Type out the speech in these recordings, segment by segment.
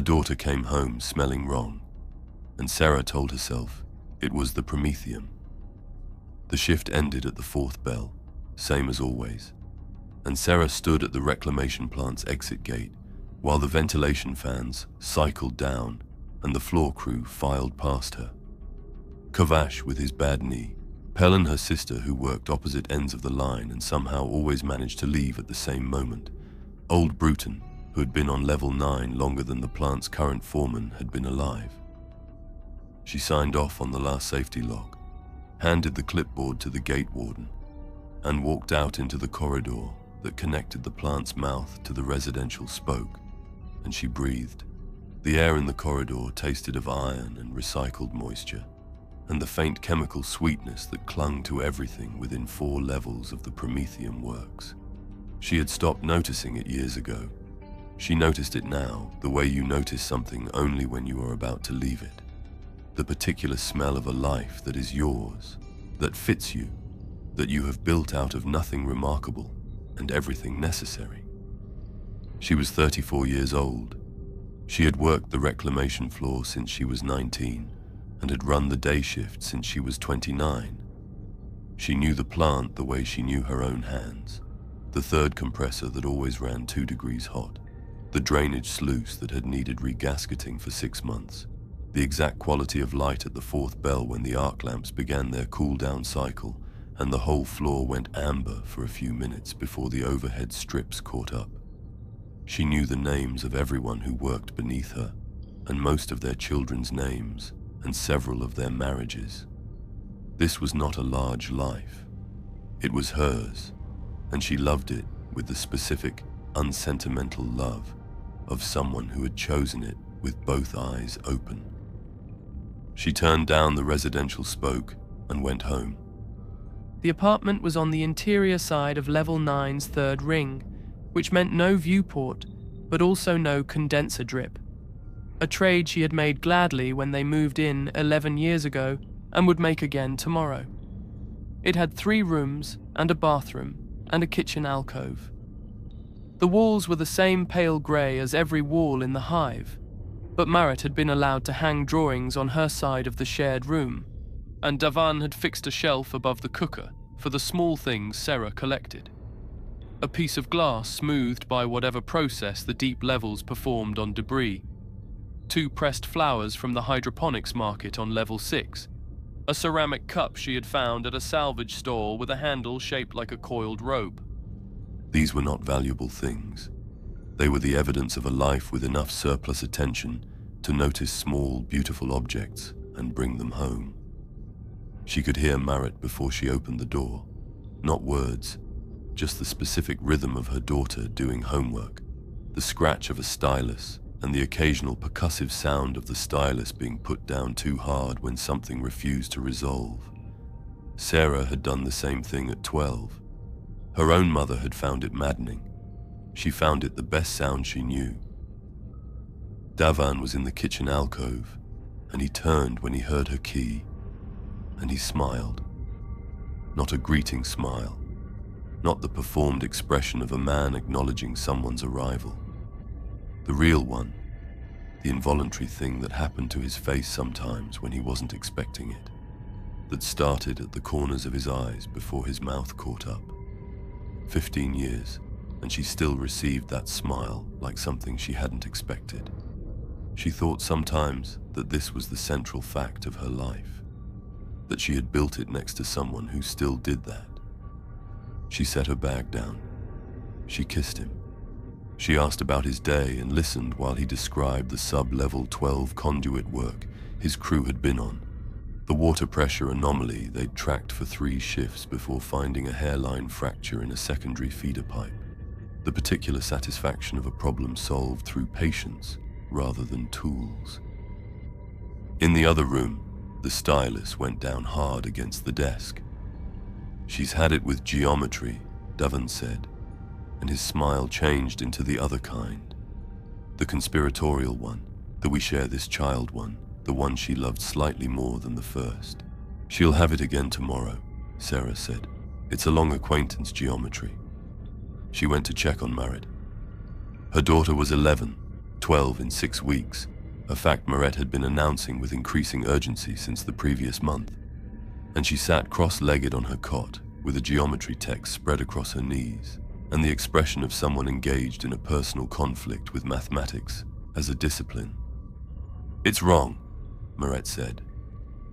Her daughter came home smelling wrong, and Sera told herself it was the Prometheum. The shift ended at the 4th bell, same as always, and Sera stood at the reclamation plant's exit gate while the ventilation fans cycled down and the floor crew filed past her. Kavash with his bad knee, Pell and her sister who worked opposite ends of the line and somehow always managed to leave at the same moment, old Bruton, who had been on level 9 longer than the plant's current foreman had been alive. She signed off on the last safety log, handed the clipboard to the gate warden, and walked out into the corridor that connected the plant's mouth to the residential spoke, and she breathed. The air in the corridor tasted of iron and recycled moisture, and the faint chemical sweetness that clung to everything within 4 levels of the Prometheum works. She had stopped noticing it years ago. She noticed it now, the way you notice something only when you are about to leave it. The particular smell of a life that is yours, that fits you, that you have built out of nothing remarkable and everything necessary. She was 34 years old. She had worked the reclamation floor since she was 19 and had run the day shift since she was 29. She knew the plant the way she knew her own hands. The 3rd compressor that always ran 2 degrees hot. The drainage sluice that had needed regasketing for 6 months. The exact quality of light at the 4th bell when the arc lamps began their cool-down cycle and the whole floor went amber for a few minutes before the overhead strips caught up. She knew the names of everyone who worked beneath her, and most of their children's names, and several of their marriages. This was not a large life. It was hers, and she loved it with the specific, unsentimental love of someone who had chosen it with both eyes open. She turned down the residential spoke and went home. The apartment was on the interior side of level 9's 3rd ring, which meant no viewport, but also no condenser drip. A trade she had made gladly when they moved in 11 years ago and would make again tomorrow. It had 3 rooms and a bathroom and a kitchen alcove. The walls were the same pale grey as every wall in the Hive, but Marit had been allowed to hang drawings on her side of the shared room, and Davan had fixed a shelf above the cooker for the small things Sera collected. A piece of glass smoothed by whatever process the deep levels performed on debris. 2 pressed flowers from the hydroponics market on level 6. A ceramic cup she had found at a salvage stall with a handle shaped like a coiled rope. These were not valuable things. They were the evidence of a life with enough surplus attention to notice small, beautiful objects and bring them home. She could hear Marit before she opened the door. Not words, just the specific rhythm of her daughter doing homework, the scratch of a stylus, and the occasional percussive sound of the stylus being put down too hard when something refused to resolve. Sera had done the same thing at 12. Her own mother had found it maddening. She found it the best sound she knew. Davan was in the kitchen alcove, and he turned when he heard her key, and he smiled. Not a greeting smile, not the performed expression of a man acknowledging someone's arrival. The real one, the involuntary thing that happened to his face sometimes when he wasn't expecting it, that started at the corners of his eyes before his mouth caught up. 15 years, and she still received that smile like something she hadn't expected. She thought sometimes that this was the central fact of her life, that she had built it next to someone who still did that. She set her bag down. She kissed him. She asked about his day and listened while he described the sub-level 12 conduit work his crew had been on, the water pressure anomaly they'd tracked for 3 shifts before finding a hairline fracture in a secondary feeder pipe, the particular satisfaction of a problem solved through patience rather than tools. In the other room, the stylus went down hard against the desk. "She's had it with geometry," Davan said, and his smile changed into the other kind. The conspiratorial one, the we share this child one, the one she loved slightly more than the first. "She'll have it again tomorrow," Sera said. "It's a long acquaintance geometry." She went to check on Marit. Her daughter was 11, 12 in 6 weeks, a fact Maret had been announcing with increasing urgency since the previous month, and she sat cross-legged on her cot with a geometry text spread across her knees and the expression of someone engaged in a personal conflict with mathematics as a discipline. "It's wrong," Maret said,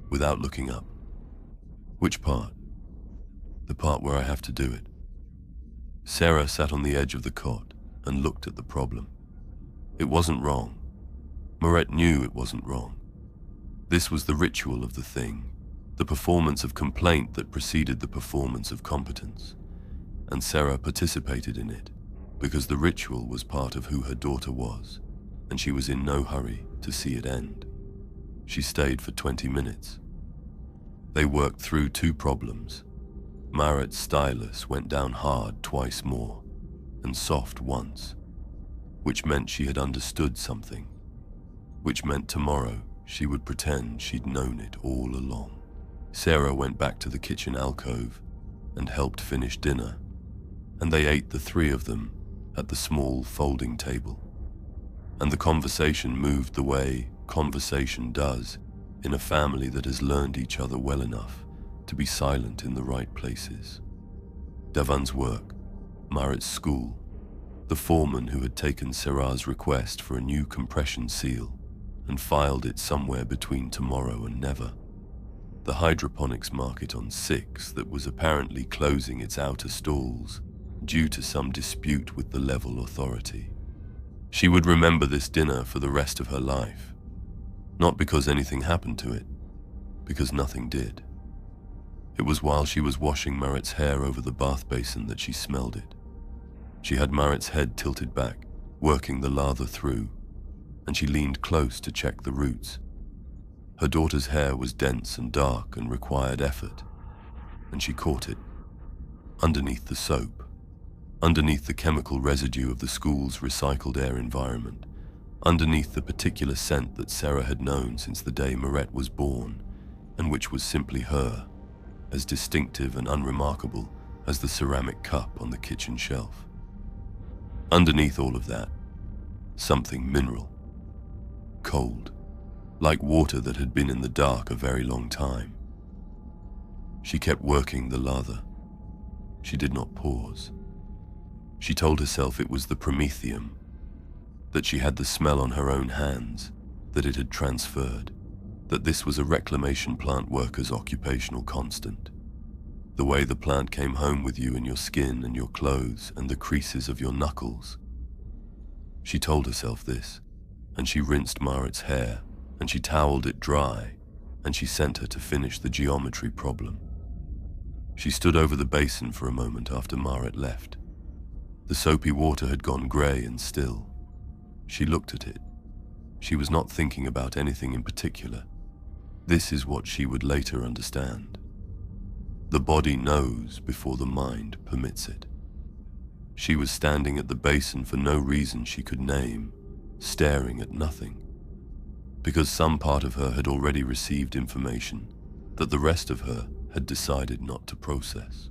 without looking up. "Which part?" "The part where I have to do it." Sera sat on the edge of the cot and looked at the problem. It wasn't wrong. Maret knew it wasn't wrong. This was the ritual of the thing, the performance of complaint that preceded the performance of competence, and Sera participated in it because the ritual was part of who her daughter was, and she was in no hurry to see it end. She stayed for 20 minutes. They worked through 2 problems. Maret's stylus went down hard twice more, and soft once, which meant she had understood something, which meant tomorrow she would pretend she'd known it all along. Sera went back to the kitchen alcove and helped finish dinner, and they ate, the 3 of them, at the small folding table. And the conversation moved the way conversation does in a family that has learned each other well enough to be silent in the right places. Davan's work, Maret's school, the foreman who had taken Sera's request for a new compression seal and filed it somewhere between tomorrow and never, the hydroponics market on 6 that was apparently closing its outer stalls due to some dispute with the level authority. She would remember this dinner for the rest of her life, not because anything happened to it, because nothing did. It was while she was washing Maret's hair over the bath basin that she smelled it. She had Maret's head tilted back, working the lather through, and she leaned close to check the roots. Her daughter's hair was dense and dark and required effort, and she caught it. Underneath the soap, underneath the chemical residue of the school's recycled air environment, underneath the particular scent that Sera had known since the day Maret was born, and which was simply her, as distinctive and unremarkable as the ceramic cup on the kitchen shelf. Underneath all of that, something mineral, cold, like water that had been in the dark a very long time. She kept working the lather. She did not pause. She told herself it was the promethium, that she had the smell on her own hands, that it had transferred, that this was a reclamation plant worker's occupational constant. The way the plant came home with you in your skin and your clothes and the creases of your knuckles. She told herself this, and she rinsed Maret's hair, and she toweled it dry, and she sent her to finish the geometry problem. She stood over the basin for a moment after Maret left. The soapy water had gone grey and still. She looked at it. She was not thinking about anything in particular. This is what she would later understand. The body knows before the mind permits it. She was standing at the basin for no reason she could name, staring at nothing, because some part of her had already received information that the rest of her had decided not to process.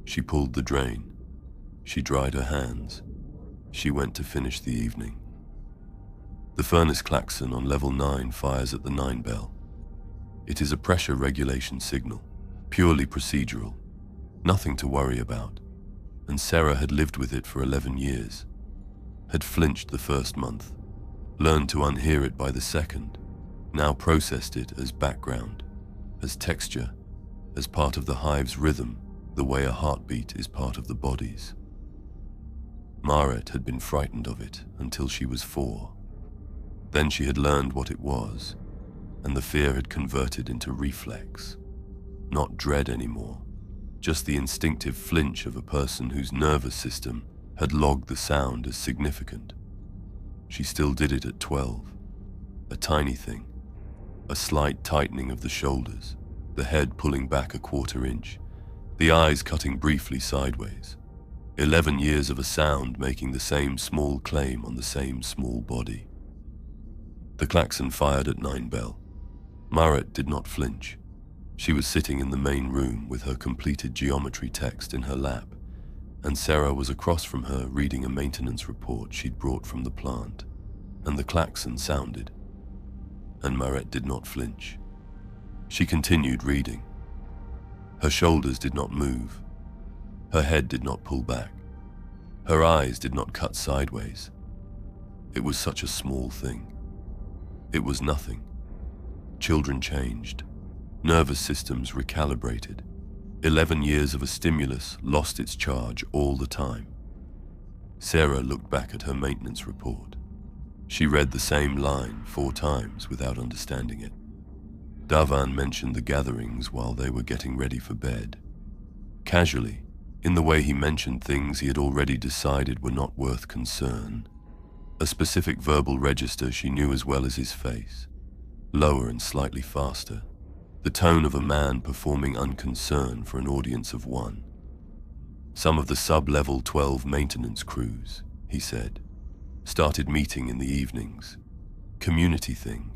She pulled the drain. She dried her hands. She went to finish the evening. The furnace klaxon on level 9 fires at the 9 bell. It is a pressure regulation signal, purely procedural, nothing to worry about, and Sera had lived with it for 11 years, had flinched the first month, learned to unhear it by the second, now processed it as background, as texture, as part of the hive's rhythm, the way a heartbeat is part of the body's. Maret had been frightened of it until she was 4. Then she had learned what it was, and the fear had converted into reflex. Not dread anymore, just the instinctive flinch of a person whose nervous system had logged the sound as significant. She still did it at 12, a tiny thing, a slight tightening of the shoulders, the head pulling back a 1/4 inch, the eyes cutting briefly sideways. 11 years of a sound making the same small claim on the same small body. The klaxon fired at 9 bell. Maret did not flinch. She was sitting in the main room with her completed geometry text in her lap, and Sera was across from her reading a maintenance report she'd brought from the plant. and the klaxon sounded, and Maret did not flinch. She continued reading. Her shoulders did not move. Her head did not pull back. Her eyes did not cut sideways. It was such a small thing. It was nothing. Children changed. Nervous systems recalibrated. 11 years of a stimulus lost its charge all the time. Sera looked back at her maintenance report. She read the same line 4 times without understanding it. Davan mentioned the gatherings while they were getting ready for bed. Casually, in the way he mentioned things he had already decided were not worth concern. A specific verbal register she knew as well as his face. Lower and slightly faster. The tone of a man performing unconcern for an audience of 1. Some of the sub-level 12 maintenance crews, he said, started meeting in the evenings. Community thing.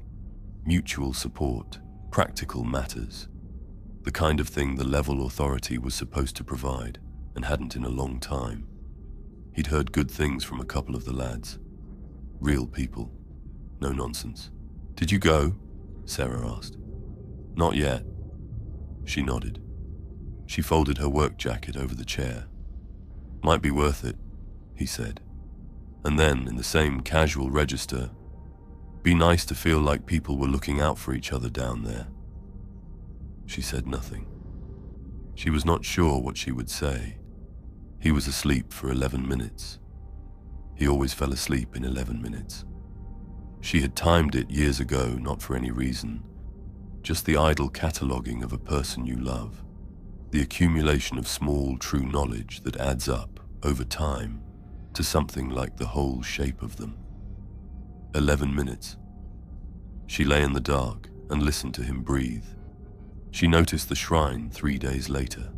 Mutual support. Practical matters. The kind of thing the level authority was supposed to provide and hadn't in a long time. He'd heard good things from a couple of the lads. Real people. No nonsense. Did you go? Sera asked. Not yet. She nodded. She folded her work jacket over the chair. Might be worth it, he said. And then, in the same casual register, be nice to feel like people were looking out for each other down there. She said nothing. She was not sure what she would say. He was asleep for 11 minutes. He always fell asleep in 11 minutes. She had timed it years ago, not for any reason. Just the idle cataloguing of a person you love. The accumulation of small, true knowledge that adds up, over time, to something like the whole shape of them. 11 minutes. She lay in the dark and listened to him breathe. She noticed the shrine 3 days later.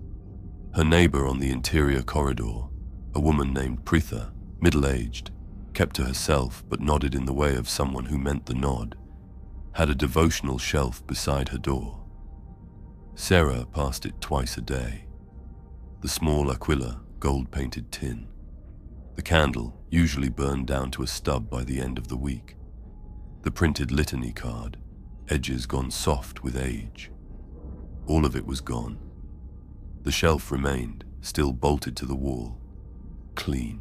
Her neighbor on the interior corridor, a woman named Pritha, middle-aged, kept to herself but nodded in the way of someone who meant the nod, had a devotional shelf beside her door. Sera passed it twice a day. The small Aquila, gold-painted tin. The candle, usually burned down to a stub by the end of the week. The printed litany card, edges gone soft with age. All of it was gone. The shelf remained, still bolted to the wall. Clean.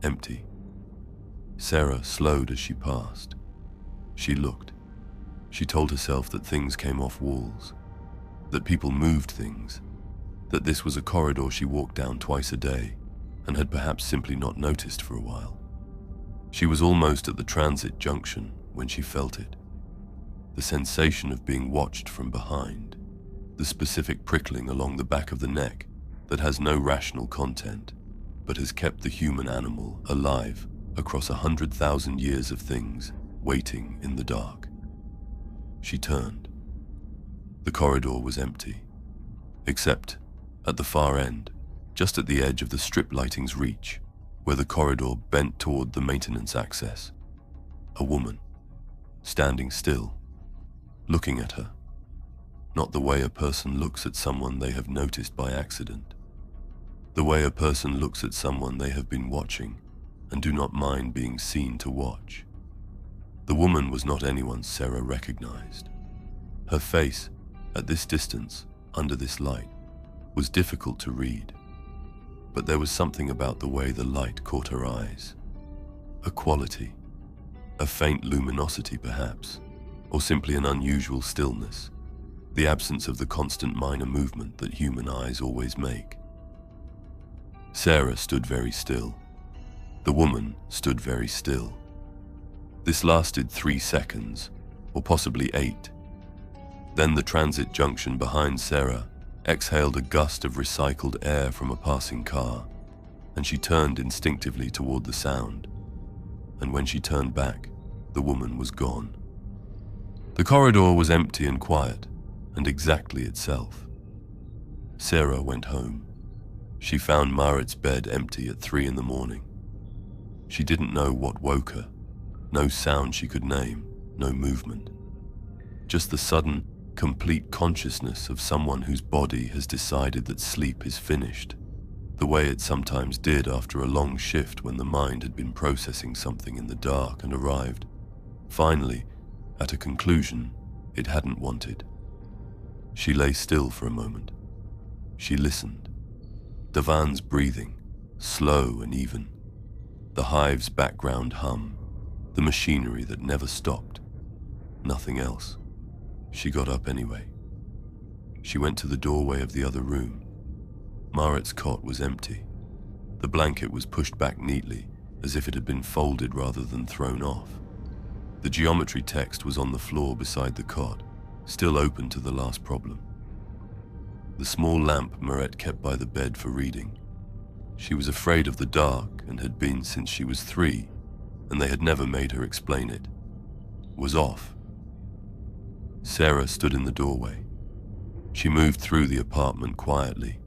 Empty. Sera slowed as she passed. She looked. She told herself that things came off walls, that people moved things, that this was a corridor she walked down twice a day and had perhaps simply not noticed for a while. She was almost at the transit junction when she felt it. The sensation of being watched from behind, the specific prickling along the back of the neck that has no rational content, but has kept the human animal alive across 100,000 years of things waiting in the dark. She turned. The corridor was empty, except at the far end, just at the edge of the strip lighting's reach, where the corridor bent toward the maintenance access. A woman, standing still, looking at her. Not the way a person looks at someone they have noticed by accident. The way a person looks at someone they have been watching and do not mind being seen to watch. The woman was not anyone Sera recognized. Her face, at this distance, under this light, was difficult to read. But there was something about the way the light caught her eyes. A quality. A faint luminosity, perhaps, or simply an unusual stillness. The absence of the constant minor movement that human eyes always make. Sera stood very still. The woman stood very still. This lasted 3 seconds, or possibly 8. Then the transit junction behind Sera exhaled a gust of recycled air from a passing car, and she turned instinctively toward the sound. And when she turned back, the woman was gone. The corridor was empty and quiet, and exactly itself. Sera went home. She found Marit's bed empty at 3 in the morning. She didn't know what woke her. No sound she could name, no movement. Just the sudden, complete consciousness of someone whose body has decided that sleep is finished, the way it sometimes did after a long shift when the mind had been processing something in the dark and arrived, finally, at a conclusion it hadn't wanted. She lay still for a moment. She listened. Devan's breathing, slow and even. The hive's background hum, the machinery that never stopped. Nothing else. She got up anyway. She went to the doorway of the other room. Marit's cot was empty. The blanket was pushed back neatly, as if it had been folded rather than thrown off. The geometry text was on the floor beside the cot, still open to the last problem. The small lamp Marit kept by the bed for reading. She was afraid of the dark and had been since she was 3, and they had never made her explain it. Was off. Sera stood in the doorway. She moved through the apartment quietly,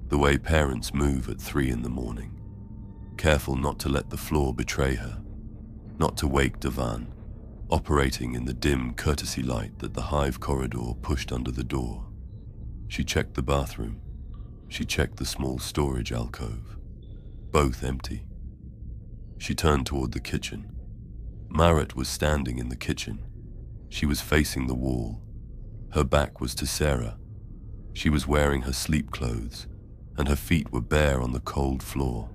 the way parents move at 3 in the morning, careful not to let the floor betray her, not to wake Devan, operating in the dim courtesy light that the hive corridor pushed under the door. She checked the bathroom. She checked the small storage alcove. Both empty. She turned toward the kitchen. Marit was standing in the kitchen. She was facing the wall. Her back was to Sera. She was wearing her sleep clothes, and her feet were bare on the cold floor,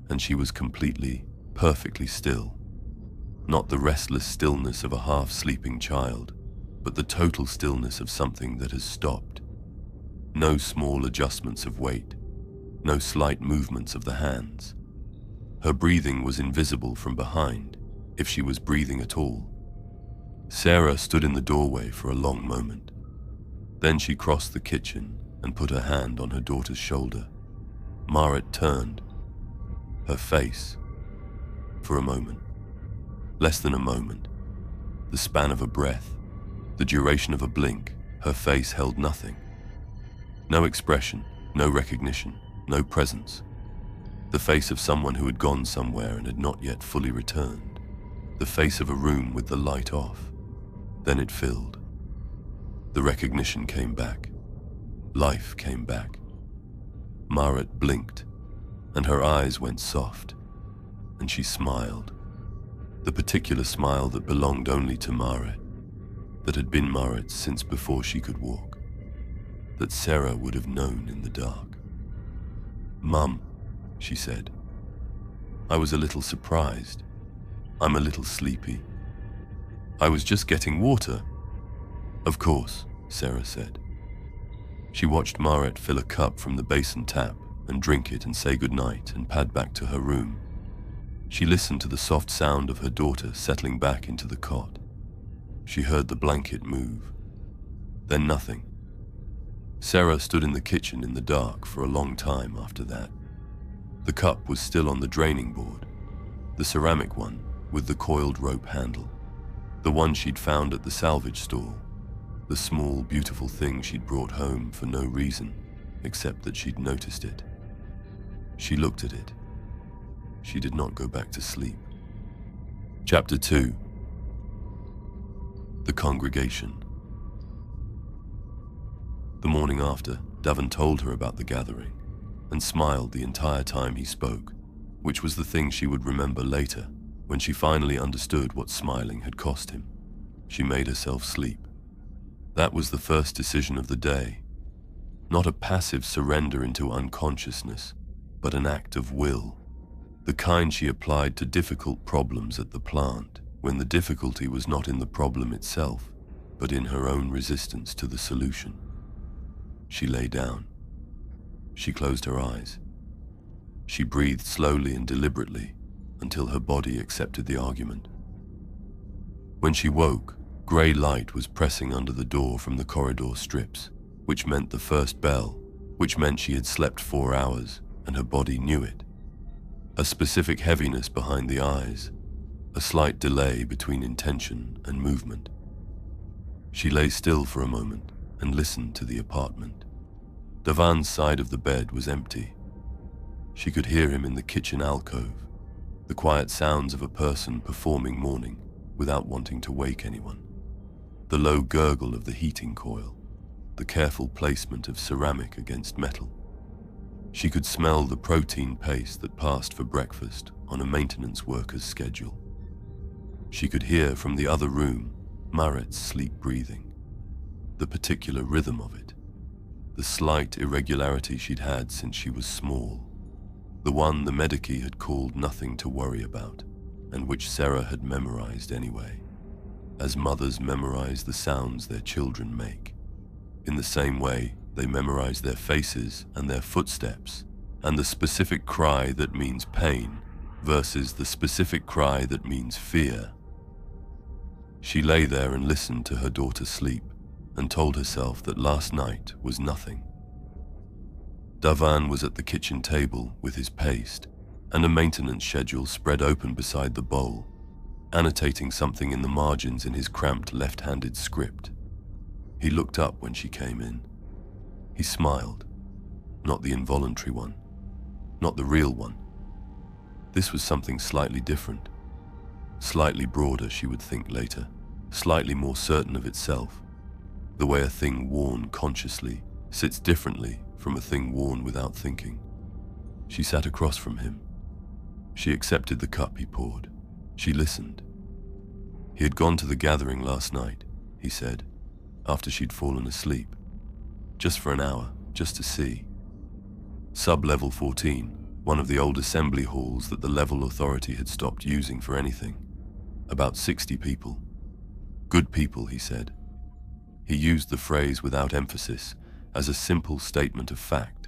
and she was completely, perfectly still. Not the restless stillness of a half-sleeping child, but the total stillness of something that has stopped. No small adjustments of weight, no slight movements of the hands. Her breathing was invisible from behind, if she was breathing at all. Sera stood in the doorway for a long moment. Then she crossed the kitchen and put her hand on her daughter's shoulder. Marit turned. Her face. For a moment. Less than a moment. The span of a breath. The duration of a blink. Her face held nothing. No expression, no recognition, no presence. The face of someone who had gone somewhere and had not yet fully returned. The face of a room with the light off. Then it filled. The recognition came back. Life came back. Marit blinked, and her eyes went soft, and she smiled. The particular smile that belonged only to Marit, that had been Marit's since before she could walk, that Sera would have known in the dark. "Mum," she said. "I was a little surprised. I'm a little sleepy. I was just getting water." "Of course," Sera said. She watched Marit fill a cup from the basin tap and drink it and say goodnight and pad back to her room. She listened to the soft sound of her daughter settling back into the cot. She heard the blanket move. Then nothing. Sera stood in the kitchen in the dark for a long time after that. The cup was still on the draining board, the ceramic one with the coiled rope handle, the one she'd found at the salvage stall, the small, beautiful thing she'd brought home for no reason, except that she'd noticed it. She looked at it. She did not go back to sleep. Chapter 2. The Congregation. The morning after, Devan told her about the gathering, and smiled the entire time he spoke, which was the thing she would remember later, when she finally understood what smiling had cost him. She made herself sleep. That was the first decision of the day. Not a passive surrender into unconsciousness, but an act of will. The kind she applied to difficult problems at the plant, when the difficulty was not in the problem itself, but in her own resistance to the solution. She lay down. She closed her eyes. She breathed slowly and deliberately until her body accepted the argument. When she woke, grey light was pressing under the door from the corridor strips, which meant the first bell, which meant she had slept 4 hours, and her body knew it. A specific heaviness behind the eyes, a slight delay between intention and movement. She lay still for a moment and listened to the apartment. Devan's side of the bed was empty. She could hear him in the kitchen alcove, the quiet sounds of a person performing mourning without wanting to wake anyone. The low gurgle of the heating coil, the careful placement of ceramic against metal. She could smell the protein paste that passed for breakfast on a maintenance worker's schedule. She could hear from the other room Maret's sleep breathing, the particular rhythm of it, the slight irregularity she'd had since she was small, the one the Medici had called nothing to worry about, and which Sera had memorized anyway, as mothers memorize the sounds their children make. In the same way, they memorize their faces and their footsteps, and the specific cry that means pain versus the specific cry that means fear. She lay there and listened to her daughter sleep and told herself that last night was nothing. Davan was at the kitchen table with his paste and a maintenance schedule spread open beside the bowl, annotating something in the margins in his cramped left-handed script. He looked up when she came in. He smiled, not the involuntary one, not the real one. This was something slightly different, slightly broader, she would think later, slightly more certain of itself, the way a thing worn consciously sits differently from a thing worn without thinking. She sat across from him. She accepted the cup he poured. She listened. He had gone to the gathering last night, he said, after she'd fallen asleep. Just for an hour, just to see. Sub-level 14, one of the old assembly halls that the level authority had stopped using for anything. About 60 people. Good people, he said. He used the phrase without emphasis, as a simple statement of fact,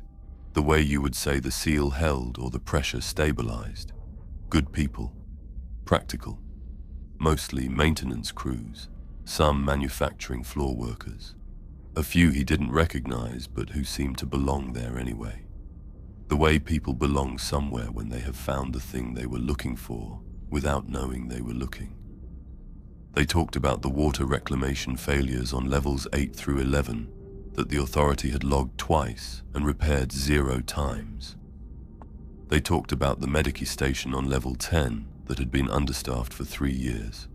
the way you would say the seal held or the pressure stabilized. Good people. Practical. Mostly maintenance crews, some manufacturing floor workers. A few he didn't recognize but who seemed to belong there anyway. The way people belong somewhere when they have found the thing they were looking for without knowing they were looking. They talked about the water reclamation failures on levels 8 through 11 that the authority had logged twice and repaired 0 times. They talked about the Medici station on level 10 that had been understaffed for 3 years.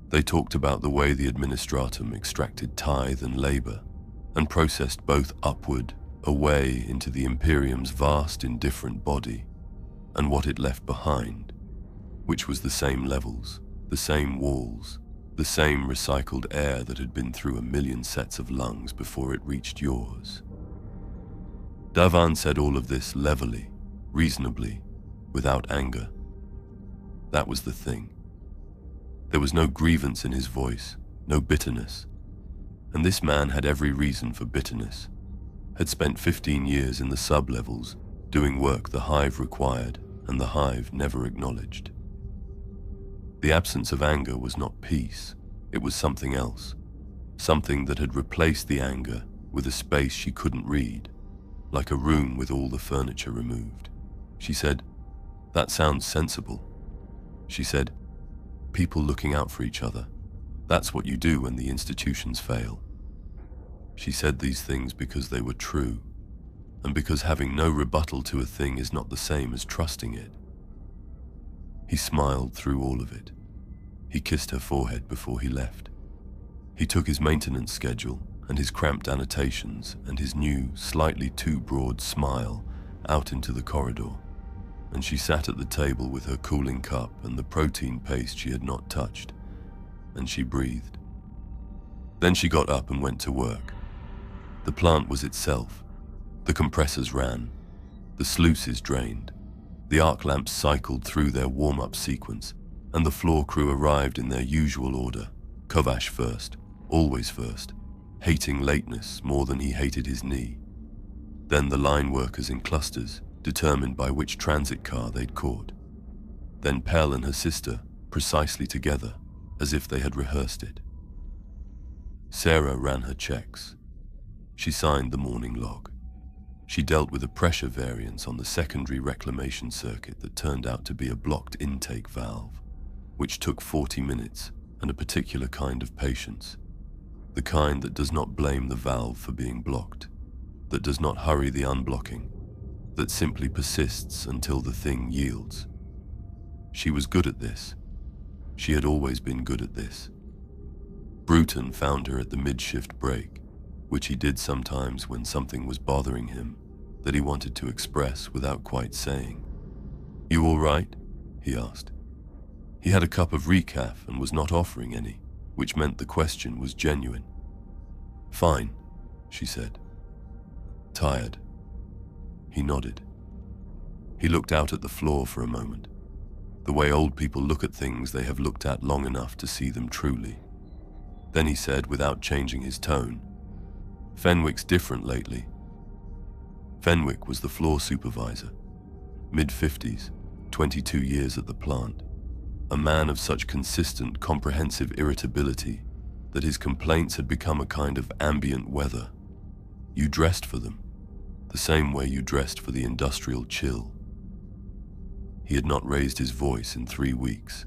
They talked about the way the administratum extracted tithe and labor and processed both upward, away into the Imperium's vast indifferent body, and what it left behind, which was the same levels, the same walls, the same recycled air that had been through 1,000,000 sets of lungs before it reached yours. Davan said all of this levelly, reasonably, without anger. That was the thing. There was no grievance in his voice, no bitterness. And this man had every reason for bitterness, had spent 15 years in the sub-levels doing work the Hive required and the Hive never acknowledged. The absence of anger was not peace, it was something else, something that had replaced the anger with a space she couldn't read, like a room with all the furniture removed. She said, "That sounds sensible." She said, "People looking out for each other. That's what you do when the institutions fail." She said these things because they were true, and because having no rebuttal to a thing is not the same as trusting it. He smiled through all of it. He kissed her forehead before he left. He took his maintenance schedule and his cramped annotations and his new, slightly too broad smile out into the corridor, and she sat at the table with her cooling cup and the protein paste she had not touched, and she breathed. Then she got up and went to work. The plant was itself. The compressors ran. The sluices drained. The arc lamps cycled through their warm-up sequence, and the floor crew arrived in their usual order. Kovash first, always first, hating lateness more than he hated his knee. Then the line workers in clusters, determined by which transit car they'd caught. Then Pell and her sister, precisely together, as if they had rehearsed it. Sera ran her checks. She signed the morning log. She dealt with a pressure variance on the secondary reclamation circuit that turned out to be a blocked intake valve, which took 40 minutes and a particular kind of patience. The kind that does not blame the valve for being blocked, that does not hurry the unblocking, that simply persists until the thing yields. She was good at this. She had always been good at this. Bruton found her at the mid-shift break, which he did sometimes when something was bothering him, that he wanted to express without quite saying. "You all right?" he asked. He had a cup of recaf and was not offering any, which meant the question was genuine. "Fine," she said. "Tired?" He nodded. He looked out at the floor for a moment, the way old people look at things they have looked at long enough to see them truly. Then he said, without changing his tone, "Fenwick's different lately." Fenwick was the floor supervisor, mid-50s, 22 years at the plant, a man of such consistent, comprehensive irritability that his complaints had become a kind of ambient weather. You dressed for them, the same way you dressed for the industrial chill. He had not raised his voice in 3 weeks.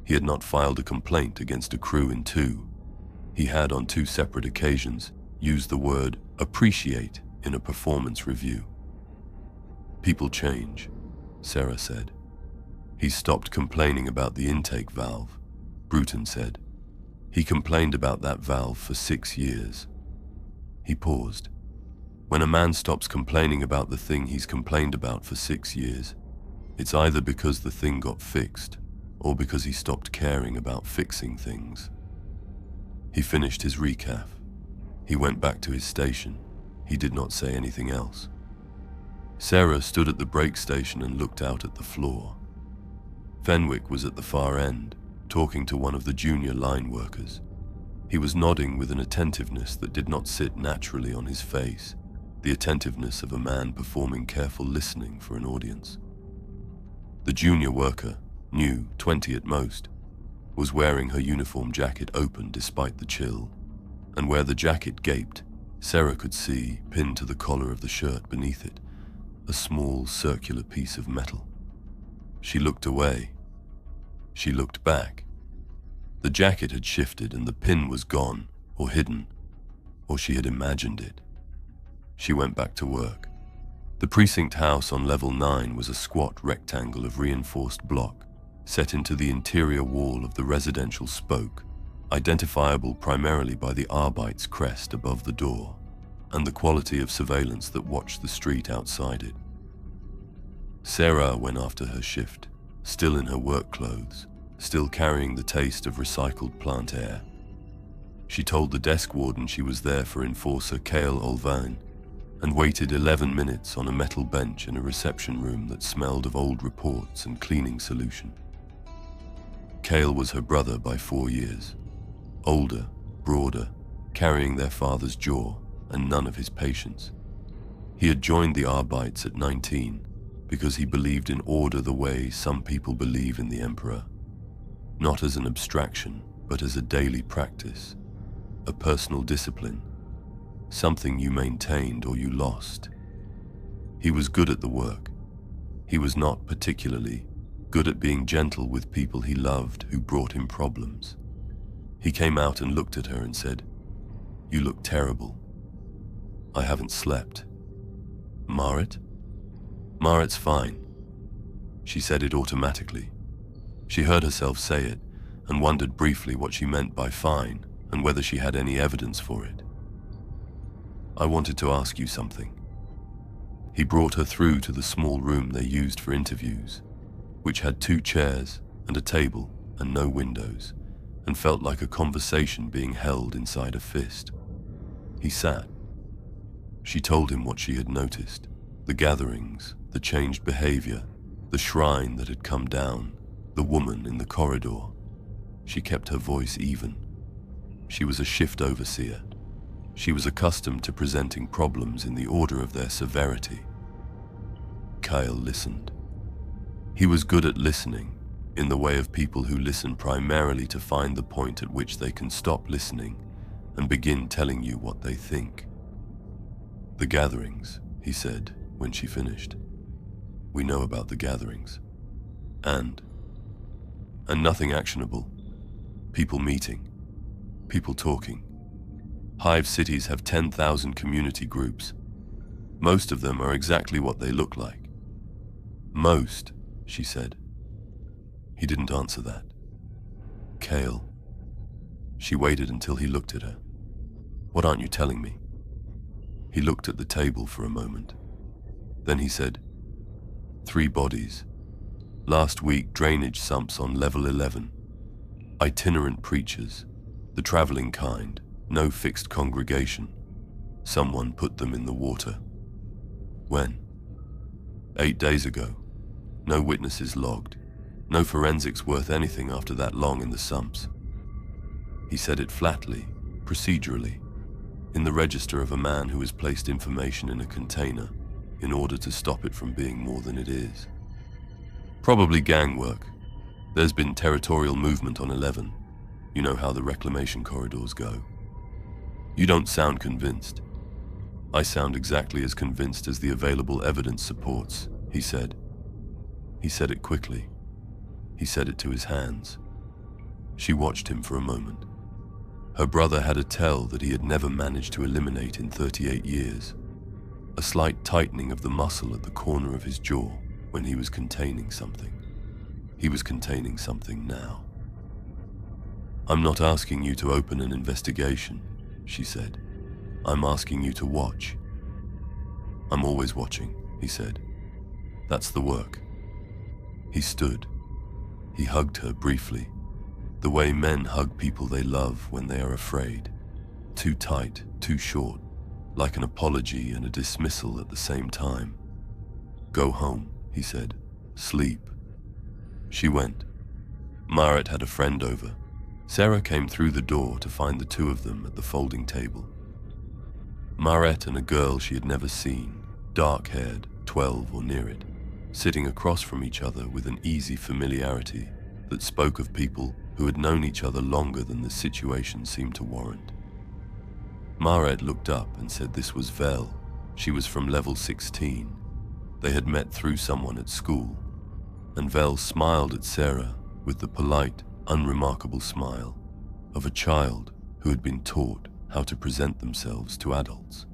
He had not filed a complaint against a crew in 2. He had, on 2 separate occasions, used the word appreciate in a performance review. "People change," Sera said. "He stopped complaining about the intake valve," Bruton said. "He complained about that valve for 6 years. He paused. When a man stops complaining about the thing he's complained about for 6 years, it's either because the thing got fixed or because he stopped caring about fixing things. He finished his recaf. He went back to his station. He did not say anything else. Sera stood at the brake station and looked out at the floor. Fenwick was at the far end, talking to one of the junior line workers. He was nodding with an attentiveness that did not sit naturally on his face, the attentiveness of a man performing careful listening for an audience. The junior worker, new, 20 at most, was wearing her uniform jacket open despite the chill, and where the jacket gaped, Sera could see, pinned to the collar of the shirt beneath it, a small circular piece of metal. She looked away. She looked back. The jacket had shifted and the pin was gone, or hidden, or she had imagined it. She went back to work. The precinct house on level 9 was a squat rectangle of reinforced block, set into the interior wall of the residential spoke, identifiable primarily by the Arbeit's crest above the door, and the quality of surveillance that watched the street outside it. Sera went after her shift, still in her work clothes, still carrying the taste of recycled plant air. She told the desk warden she was there for Enforcer Cale Olvain, and waited 11 minutes on a metal bench in a reception room that smelled of old reports and cleaning solution. Cale was her brother by 4 years, older, broader, carrying their father's jaw and none of his patience. He had joined the Arbeits at 19 because he believed in order the way some people believe in the Emperor, not as an abstraction, but as a daily practice, a personal discipline, something you maintained or you lost. He was good at the work. He was not particularly good at being gentle with people he loved who brought him problems. He came out and looked at her and said, "You look terrible. I haven't slept." "Marit?" "Marit's fine." She said it automatically. She heard herself say it and wondered briefly what she meant by fine and whether she had any evidence for it. "I wanted to ask you something." He brought her through to the small room they used for interviews, which had 2 chairs and a table and no windows, and felt like a conversation being held inside a fist. He sat. She told him what she had noticed, the gatherings, the changed behavior, the shrine that had come down, the woman in the corridor. She kept her voice even. She was a shift overseer. She was accustomed to presenting problems in the order of their severity. Kyle listened. He was good at listening, in the way of people who listen primarily to find the point at which they can stop listening and begin telling you what they think. "The gatherings," he said when she finished. "We know about the gatherings. And nothing actionable. People meeting. People talking. Hive cities have 10,000 community groups. Most of them are exactly what they look like." "Most," she said. He didn't answer that. "Cale." She waited until he looked at her. "What aren't you telling me?" He looked at the table for a moment. Then he said, 3 bodies. Last week, drainage sumps on level 11. Itinerant preachers, the traveling kind, no fixed congregation. Someone put them in the water. When? 8 days ago. No witnesses logged. No forensics worth anything after that long in the sumps. He said it flatly, procedurally, in the register of a man who has placed information in a container in order to stop it from being more than it is. Probably gang work. There's been territorial movement on 11. You know how the reclamation corridors go. You don't sound convinced. I sound exactly as convinced as the available evidence supports, he said. He said it quickly. He said it to his hands. She watched him for a moment. Her brother had a tell that he had never managed to eliminate in 38 years. A slight tightening of the muscle at the corner of his jaw when he was containing something. He was containing something now. I'm not asking you to open an investigation, she said. I'm asking you to watch. I'm always watching, he said. That's the work. He stood. He hugged her briefly, the way men hug people they love when they are afraid. Too tight, too short, like an apology and a dismissal at the same time. Go home, he said. Sleep. She went. Maret had a friend over. Sera came through the door to find the 2 of them at the folding table. Maret and a girl she had never seen, dark-haired, 12 or near it, sitting across from each other with an easy familiarity that spoke of people who had known each other longer than the situation seemed to warrant. Maret looked up and said this was Vel. She was from level 16. They had met through someone at school, and Vel smiled at Sera with the polite, unremarkable smile of a child who had been taught how to present themselves to adults.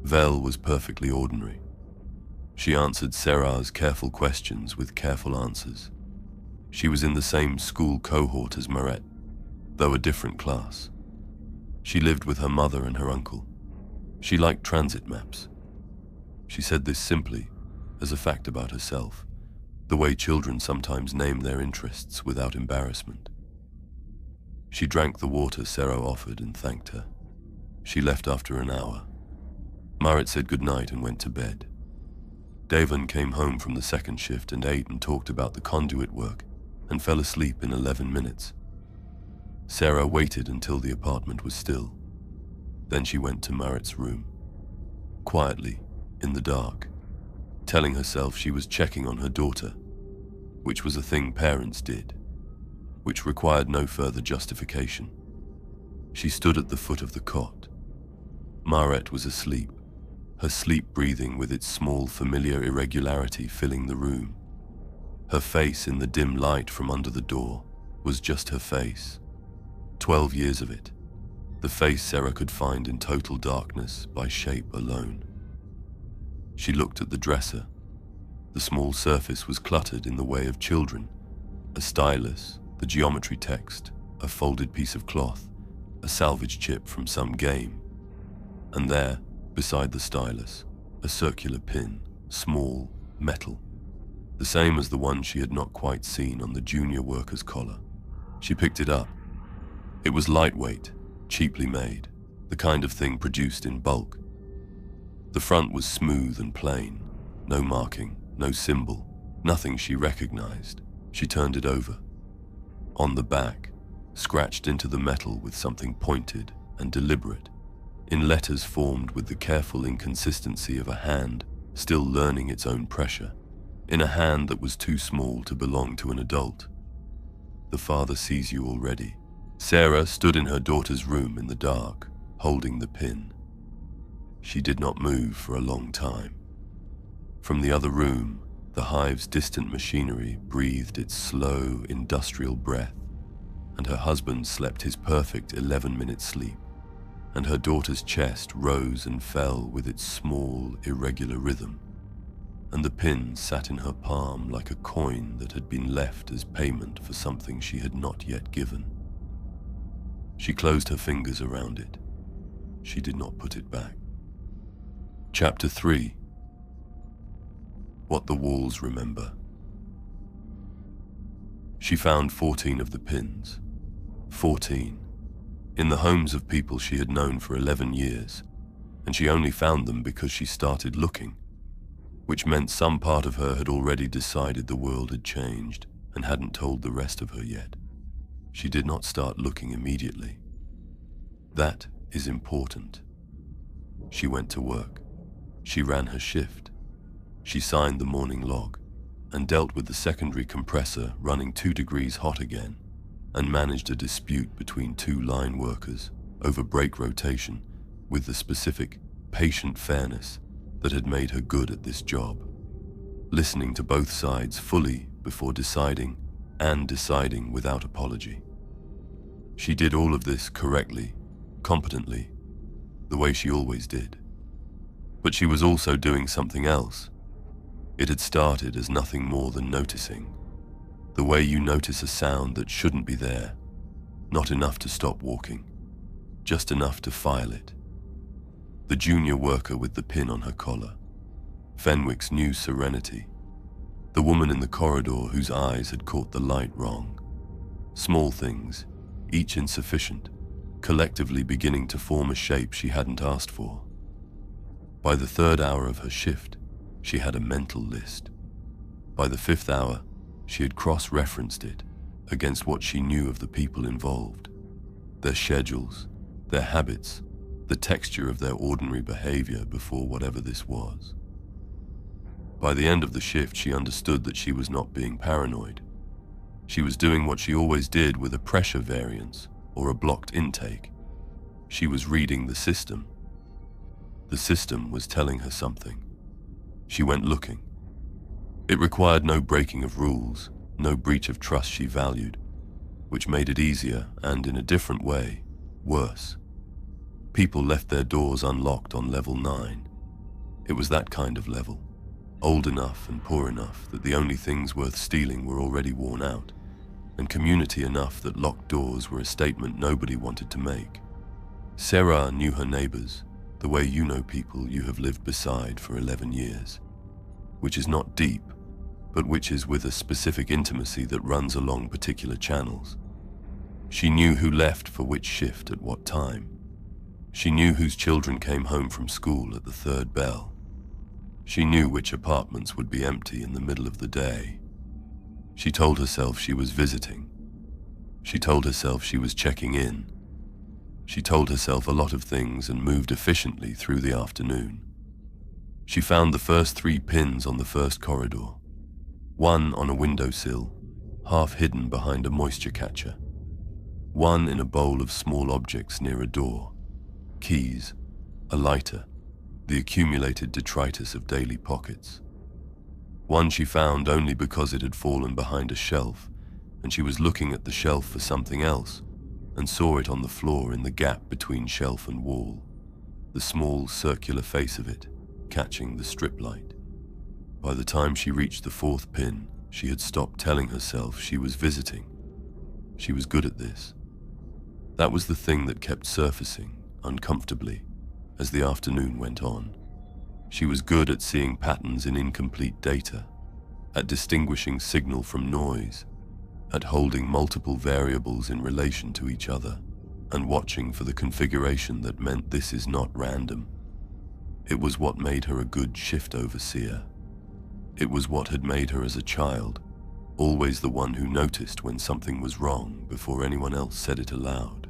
Vel was perfectly ordinary. She answered Sera's careful questions with careful answers. She was in the same school cohort as Maret, though a different class. She lived with her mother and her uncle. She liked transit maps. She said this simply, as a fact about herself, the way children sometimes name their interests without embarrassment. She drank the water Sera offered and thanked her. She left after an hour. Maret said goodnight and went to bed. Davon came home from the second shift and ate and talked about the conduit work and fell asleep in 11 minutes. Sera waited until the apartment was still. Then she went to Maret's room. Quietly, in the dark, telling herself she was checking on her daughter, which was a thing parents did, which required no further justification. She stood at the foot of the cot. Maret was asleep, her sleep breathing with its small familiar irregularity filling the room. Her face in the dim light from under the door was just her face. 12 years of it, the face Sera could find in total darkness by shape alone. She looked at the dresser. The small surface was cluttered in the way of children. A stylus, the geometry text, a folded piece of cloth, a salvage chip from some game. And there, beside the stylus, a circular pin, small, metal, the same as the one she had not quite seen on the junior worker's collar. She picked it up. It was lightweight, cheaply made, the kind of thing produced in bulk. The front was smooth and plain, no marking, no symbol, nothing she recognized. She turned it over. On the back, scratched into the metal with something pointed and deliberate, in letters formed with the careful inconsistency of a hand still learning its own pressure, in a hand that was too small to belong to an adult. The father sees you already. Sera stood in her daughter's room in the dark, holding the pin. She did not move for a long time. From the other room, the hive's distant machinery breathed its slow, industrial breath, and her husband slept his perfect 11-minute sleep, and her daughter's chest rose and fell with its small, irregular rhythm, and the pin sat in her palm like a coin that had been left as payment for something she had not yet given. She closed her fingers around it. She did not put it back. Chapter 3. what the walls remember. She found 14 of the pins. 14. In the homes of people she had known for 11 years, and she only found them because she started looking, which meant some part of her had already decided the world had changed and hadn't told the rest of her yet. She did not start looking immediately. That is important. She went to work. She ran her shift. She signed the morning log and dealt with the secondary compressor running 2 degrees hot again, and managed a dispute between 2 line workers over brake rotation with the specific patient fairness that had made her good at this job, listening to both sides fully before deciding, and deciding without apology. She did all of this correctly, competently, the way she always did. But she was also doing something else. It had started as nothing more than noticing. The way you notice a sound that shouldn't be there, not enough to stop walking, just enough to file it. The junior worker with the pin on her collar, Fenwick's new serenity, the woman in the corridor whose eyes had caught the light wrong. Small things, each insufficient, collectively beginning to form a shape she hadn't asked for. By the 3rd hour of her shift, she had a mental list. By the 5th hour, she had cross-referenced it against what she knew of the people involved, their schedules, their habits, the texture of their ordinary behavior before whatever this was. By the end of the shift, she understood that she was not being paranoid. She was doing what she always did with a pressure variance or a blocked intake. She was reading the system. The system was telling her something. She went looking. It required no breaking of rules, no breach of trust she valued, which made it easier and, in a different way, worse. People left their doors unlocked on level 9. It was that kind of level, old enough and poor enough that the only things worth stealing were already worn out, and community enough that locked doors were a statement nobody wanted to make. Sera knew her neighbors, the way you know people you have lived beside for 11 years, which is not deep, but which is with a specific intimacy that runs along particular channels. She knew who left for which shift at what time. She knew whose children came home from school at the 3rd bell. She knew which apartments would be empty in the middle of the day. She told herself she was visiting. She told herself she was checking in. She told herself a lot of things and moved efficiently through the afternoon. She found the first 3 pins on the first corridor. One on a windowsill, half hidden behind a moisture catcher. One in a bowl of small objects near a door. Keys, a lighter, the accumulated detritus of daily pockets. One she found only because it had fallen behind a shelf, and she was looking at the shelf for something else, and saw it on the floor in the gap between shelf and wall, the small circular face of it, catching the strip light. By the time she reached the 4th pin, she had stopped telling herself she was visiting. She was good at this. That was the thing that kept surfacing, uncomfortably, as the afternoon went on. She was good at seeing patterns in incomplete data, at distinguishing signal from noise, at holding multiple variables in relation to each other, and watching for the configuration that meant this is not random. It was what made her a good shift overseer. It was what had made her as a child, always the one who noticed when something was wrong before anyone else said it aloud.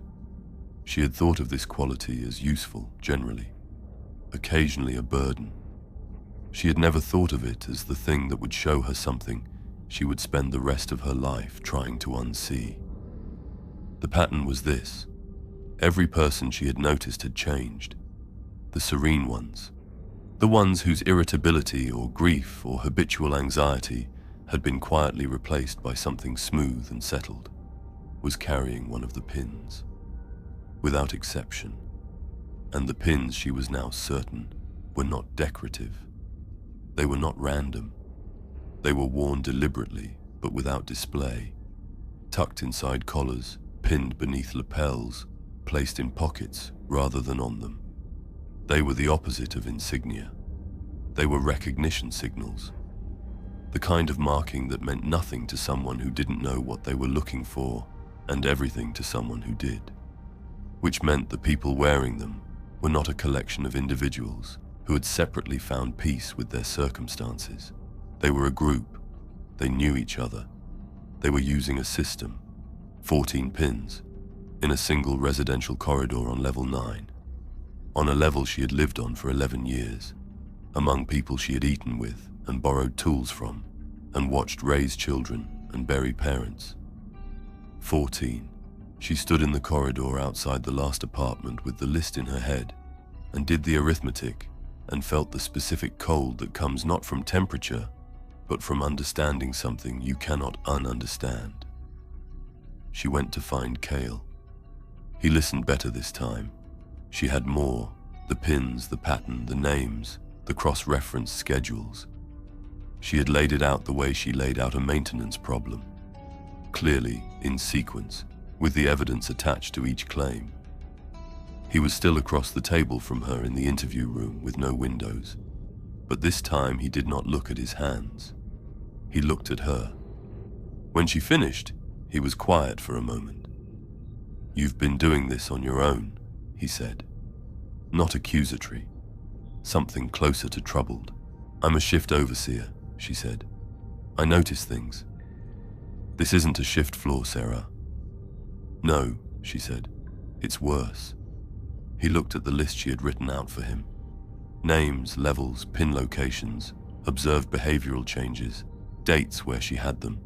She had thought of this quality as useful, generally, occasionally a burden. She had never thought of it as the thing that would show her something she would spend the rest of her life trying to unsee. The pattern was this. Every person she had noticed had changed. The serene ones, the ones whose irritability or grief or habitual anxiety had been quietly replaced by something smooth and settled, was carrying one of the pins, without exception. And the pins, she was now certain, were not decorative. They were not random. They were worn deliberately, but without display, tucked inside collars, pinned beneath lapels, placed in pockets rather than on them. They were the opposite of insignia. They were recognition signals, The kind of marking that meant nothing to someone who didn't know what they were looking for, and everything to someone who did. Which meant the people wearing them were not a collection of individuals who had separately found peace with their circumstances. They were a group. They knew each other. They were using a system, 14 pins, in a single residential corridor on level 9, on a level she had lived on for 11 years, among people she had eaten with and borrowed tools from, and watched raise children and bury parents. 14. She stood in the corridor outside the last apartment with the list in her head, and did the arithmetic, and felt the specific cold that comes not from temperature, but from understanding something you cannot ununderstand. She went to find Kale. He listened better this time. She had more: the pins, the pattern, the names, the cross-reference schedules. She had laid it out the way she laid out a maintenance problem, clearly, in sequence, with the evidence attached to each claim. He was still across the table from her in the interview room with no windows, but this time he did not look at his hands. He looked at her. When she finished, he was quiet for a moment. "You've been doing this on your own," he said. Not accusatory, something closer to troubled. "I'm a shift overseer," she said. "I notice things." "This isn't a shift floor, Sera." "No," she said. "It's worse." He looked at the list she had written out for him. Names, levels, pin locations, observed behavioral changes, dates where she had them.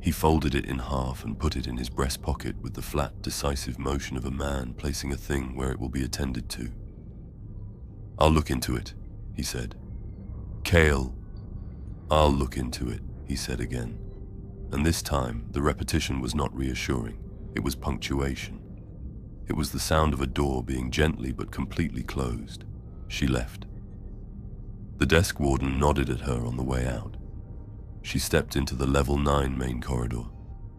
He folded it in half and put it in his breast pocket with the flat, decisive motion of a man placing a thing where it will be attended to. "I'll look into it," he said. "Kale." "I'll look into it," he said again. And this time, the repetition was not reassuring. It was punctuation. It was the sound of a door being gently but completely closed. She left. The desk warden nodded at her on the way out. She stepped into the level 9 main corridor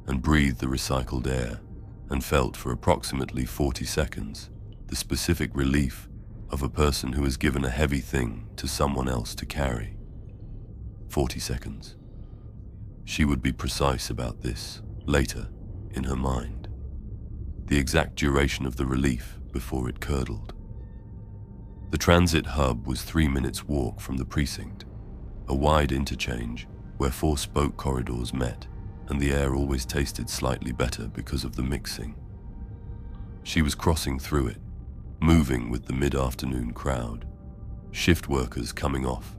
and breathed the recycled air and felt for approximately 40 seconds the specific relief of a person who has given a heavy thing to someone else to carry. 40 seconds. She would be precise about this later in her mind. The exact duration of the relief before it curdled. The transit hub was 3 minutes' walk from the precinct, a wide interchange where 4 spoke corridors met, and the air always tasted slightly better because of the mixing. She was crossing through it, moving with the mid-afternoon crowd, shift workers coming off,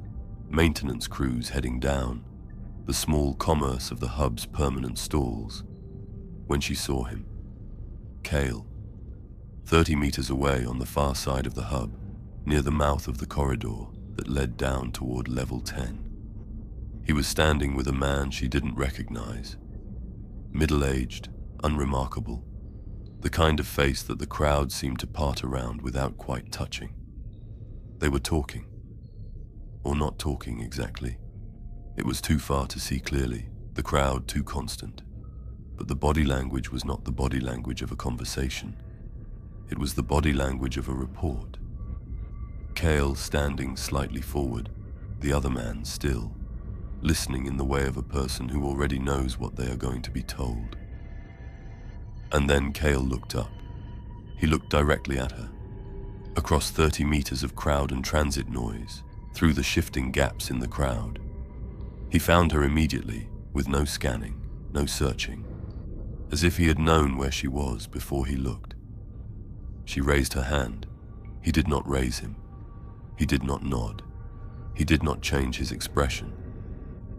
maintenance crews heading down, the small commerce of the hub's permanent stalls, when she saw him. Kale, 30 meters away on the far side of the hub, near the mouth of the corridor that led down toward level 10. He was standing with a man she didn't recognize. Middle-aged, unremarkable, the kind of face that the crowd seemed to part around without quite touching. They were talking. Or not talking exactly. It was too far to see clearly, the crowd too constant. But the body language was not the body language of a conversation. It was the body language of a report. Kale standing slightly forward, the other man still, listening in the way of a person who already knows what they are going to be told. And then Kale looked up. He looked directly at her. Across 30 meters of crowd and transit noise, through the shifting gaps in the crowd. He found her immediately, with no scanning, no searching, as if he had known where she was before he looked. She raised her hand. He did not raise him. He did not nod. He did not change his expression.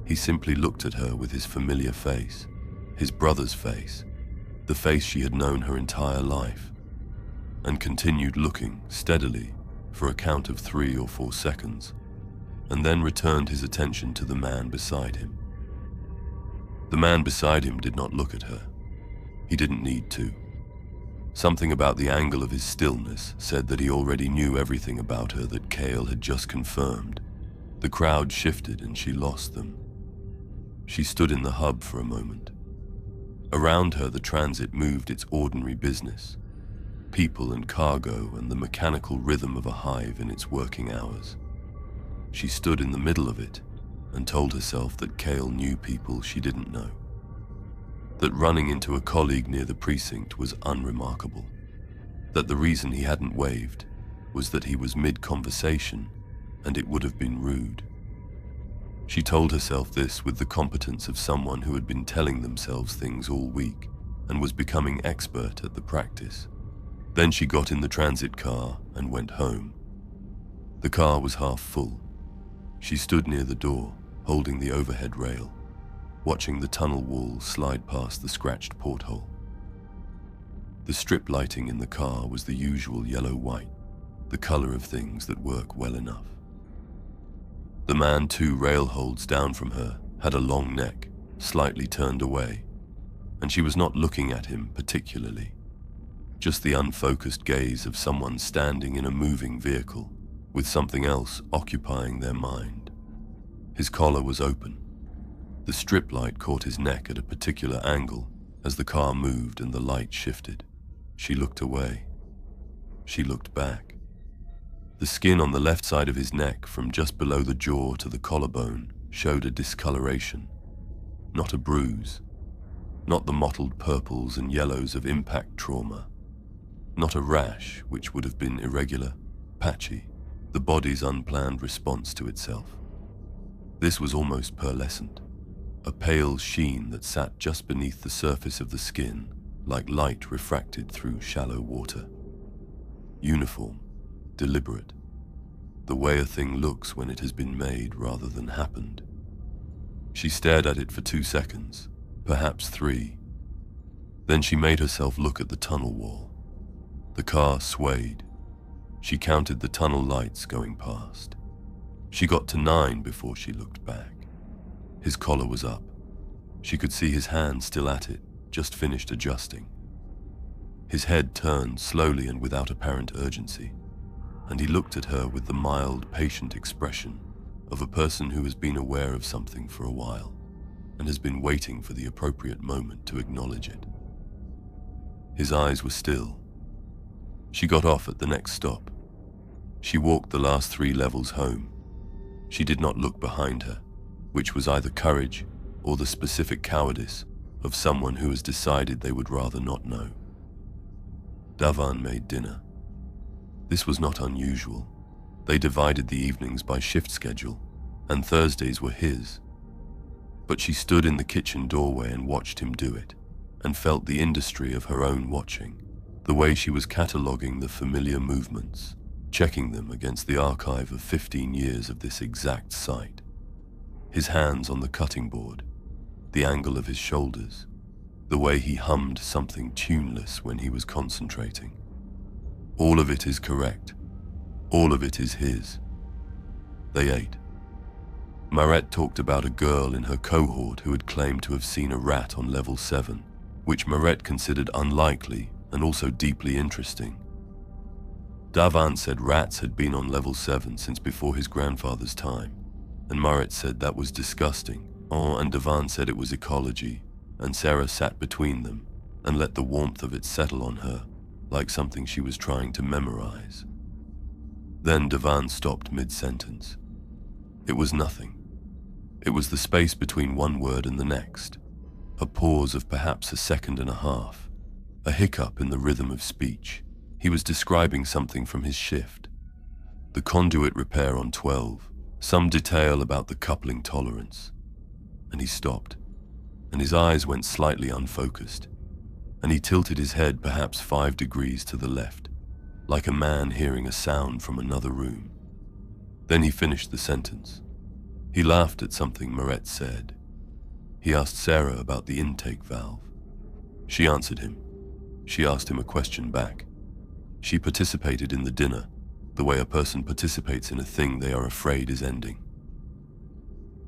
He simply looked at her with his familiar face, his brother's face, the face she had known her entire life, and continued looking steadily for a count of 3 or 4 seconds, and then returned his attention to the man beside him. The man beside him did not look at her. He didn't need to. Something about the angle of his stillness said that he already knew everything about her that Kale had just confirmed. The crowd shifted and she lost them. She stood in the hub for a moment. Around her, the transit moved its ordinary business. People and cargo and the mechanical rhythm of a hive in its working hours. She stood in the middle of it, and told herself that Cale knew people she didn't know. That running into a colleague near the precinct was unremarkable. That the reason he hadn't waved was that he was mid-conversation and it would have been rude. She told herself this with the competence of someone who had been telling themselves things all week and was becoming expert at the practice. Then she got in the transit car and went home. The car was half full. She stood near the door, holding the overhead rail, watching the tunnel wall slide past the scratched porthole. The strip lighting in the car was the usual yellow-white, the color of things that work well enough. The man 2 rail holds down from her had a long neck, slightly turned away, and she was not looking at him particularly. Just the unfocused gaze of someone standing in a moving vehicle, with something else occupying their mind. His collar was open. The strip light caught his neck at a particular angle as the car moved and the light shifted. She looked away. She looked back. The skin on the left side of his neck, from just below the jaw to the collarbone, showed a discoloration, not a bruise, not the mottled purples and yellows of impact trauma, not a rash which would have been irregular, patchy, the body's unplanned response to itself. This was almost pearlescent, a pale sheen that sat just beneath the surface of the skin, like light refracted through shallow water. Uniform, deliberate, the way a thing looks when it has been made rather than happened. She stared at it for 2 seconds, perhaps 3. Then she made herself look at the tunnel wall. The car swayed. She counted the tunnel lights going past. She got to 9 before she looked back. His collar was up. She could see his hand still at it, just finished adjusting. His head turned slowly and without apparent urgency, and he looked at her with the mild, patient expression of a person who has been aware of something for a while and has been waiting for the appropriate moment to acknowledge it. His eyes were still. She got off at the next stop. She walked the last 3 levels home. She did not look behind her, which was either courage or the specific cowardice of someone who has decided they would rather not know. Davan made dinner. This was not unusual. They divided the evenings by shift schedule, and Thursdays were his. But she stood in the kitchen doorway and watched him do it, and felt the industry of her own watching, the way she was cataloguing the familiar movements, checking them against the archive of 15 years of this exact site. His hands on the cutting board, the angle of his shoulders, the way he hummed something tuneless when he was concentrating. All of it is correct. All of it is his. They ate. Maret talked about a girl in her cohort who had claimed to have seen a rat on level 7, which Maret considered unlikely and also deeply interesting. Davan said rats had been on level 7 since before his grandfather's time, and Maret said that was disgusting. And Davan said it was ecology, and Sera sat between them and let the warmth of it settle on her, like something she was trying to memorize. Then Davan stopped mid-sentence. It was nothing. It was the space between one word and the next, a pause of perhaps a second and a half, a hiccup in the rhythm of speech. He was describing something from his shift. The conduit repair on 12, some detail about the coupling tolerance. And he stopped, and his eyes went slightly unfocused, and he tilted his head perhaps 5 degrees to the left, like a man hearing a sound from another room. Then he finished the sentence. He laughed at something Maret said. He asked Sera about the intake valve. She answered him. She asked him a question back. She participated in the dinner, the way a person participates in a thing they are afraid is ending.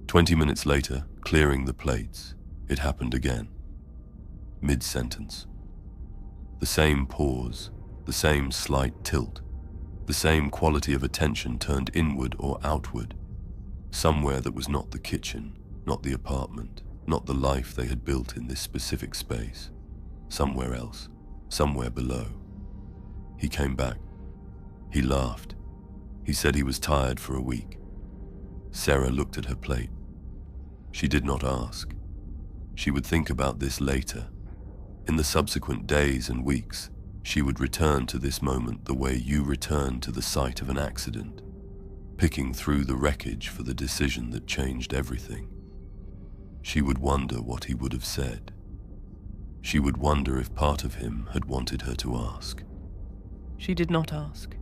20 minutes later, clearing the plates, it happened again. Mid-sentence. The same pause, the same slight tilt, the same quality of attention turned inward or outward, somewhere that was not the kitchen, not the apartment, not the life they had built in this specific space, somewhere else, somewhere below. He came back. He laughed. He said he was tired for a week. Sera looked at her plate. She did not ask. She would think about this later. In the subsequent days and weeks, she would return to this moment the way you return to the site of an accident, picking through the wreckage for the decision that changed everything. She would wonder what he would have said. She would wonder if part of him had wanted her to ask. She did not ask.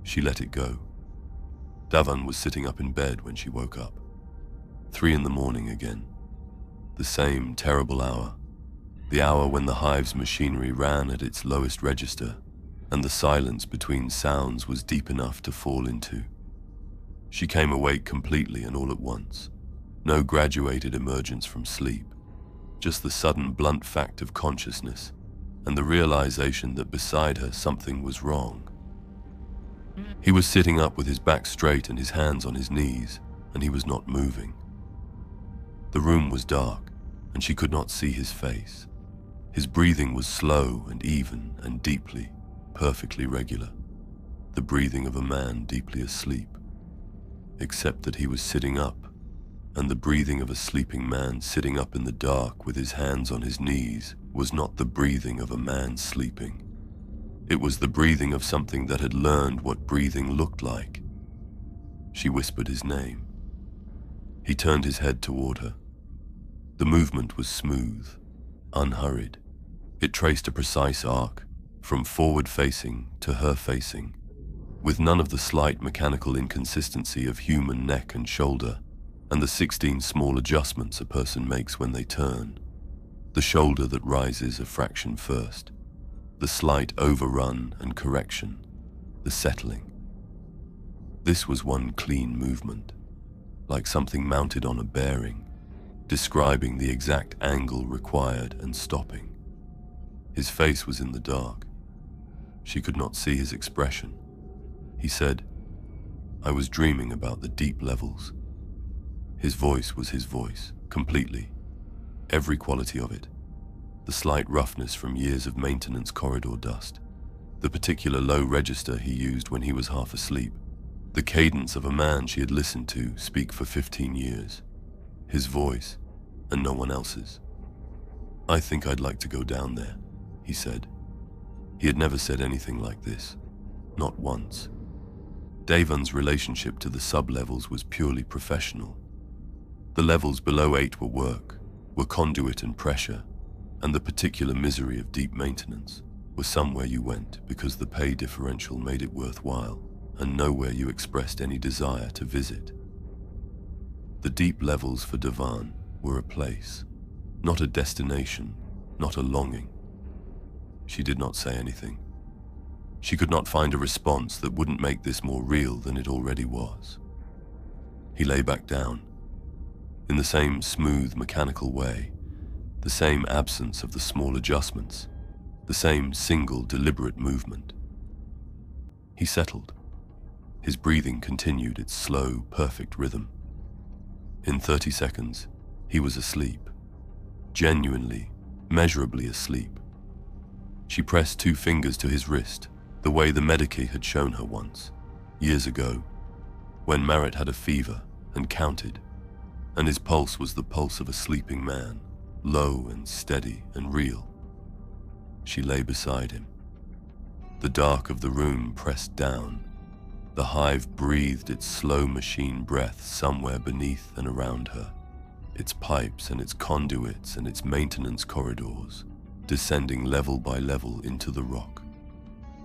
She let it go. Davan was sitting up in bed when she woke up. 3 in the morning again. The same terrible hour. The hour when the Hive's machinery ran at its lowest register, and the silence between sounds was deep enough to fall into. She came awake completely and all at once. No graduated emergence from sleep. Just the sudden blunt fact of consciousness, and the realization that beside her something was wrong. He was sitting up with his back straight and his hands on his knees, and he was not moving. The room was dark, and she could not see his face. His breathing was slow and even and deeply, perfectly regular. The breathing of a man deeply asleep. Except that he was sitting up, and the breathing of a sleeping man sitting up in the dark with his hands on his knees was not the breathing of a man sleeping. It was the breathing of something that had learned what breathing looked like. She whispered his name. He turned his head toward her. The movement was smooth, unhurried. It traced a precise arc, from forward-facing to her-facing, with none of the slight mechanical inconsistency of human neck and shoulder, and the 16 small adjustments a person makes when they turn. The shoulder that rises a fraction first, the slight overrun and correction, the settling. This was one clean movement, like something mounted on a bearing, describing the exact angle required and stopping. His face was in the dark. She could not see his expression. He said, "I was dreaming about the deep levels." His voice was his voice, completely. Every quality of it. The slight roughness from years of maintenance corridor dust. The particular low register he used when he was half asleep. The cadence of a man she had listened to speak for 15 years. His voice, and no one else's. "I think I'd like to go down there," he said. He had never said anything like this. Not once. Davan's relationship to the sub-levels was purely professional. The levels below 8 were work, were conduit and pressure, and the particular misery of deep maintenance was somewhere you went because the pay differential made it worthwhile, and nowhere you expressed any desire to visit. The deep levels for Davan were a place, not a destination, not a longing. She did not say anything. She could not find a response that wouldn't make this more real than it already was. He lay back down. In the same smooth, mechanical way, the same absence of the small adjustments, the same single, deliberate movement. He settled. His breathing continued its slow, perfect rhythm. In 30 seconds, he was asleep. Genuinely, measurably asleep. She pressed 2 fingers to his wrist, the way the Medici had shown her once, years ago, when Marit had a fever and counted, and his pulse was the pulse of a sleeping man, low and steady and real. She lay beside him. The dark of the room pressed down. The hive breathed its slow machine breath somewhere beneath and around her, its pipes and its conduits and its maintenance corridors, descending level by level into the rock,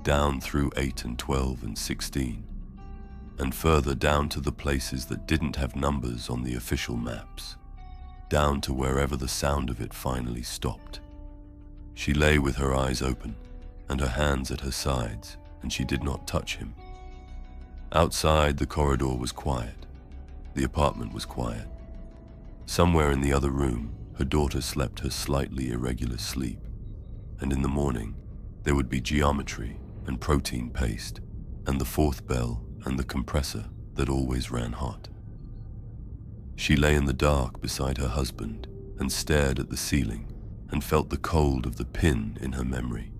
down through 8 and 12 and 16, and further down to the places that didn't have numbers on the official maps, down to wherever the sound of it finally stopped. She lay with her eyes open and her hands at her sides, and she did not touch him. Outside, the corridor was quiet. The apartment was quiet. Somewhere in the other room, her daughter slept her slightly irregular sleep, and in the morning, there would be geometry and protein paste, and the 4th bell and the compressor that always ran hot. She lay in the dark beside her husband and stared at the ceiling and felt the cold of the pin in her memory,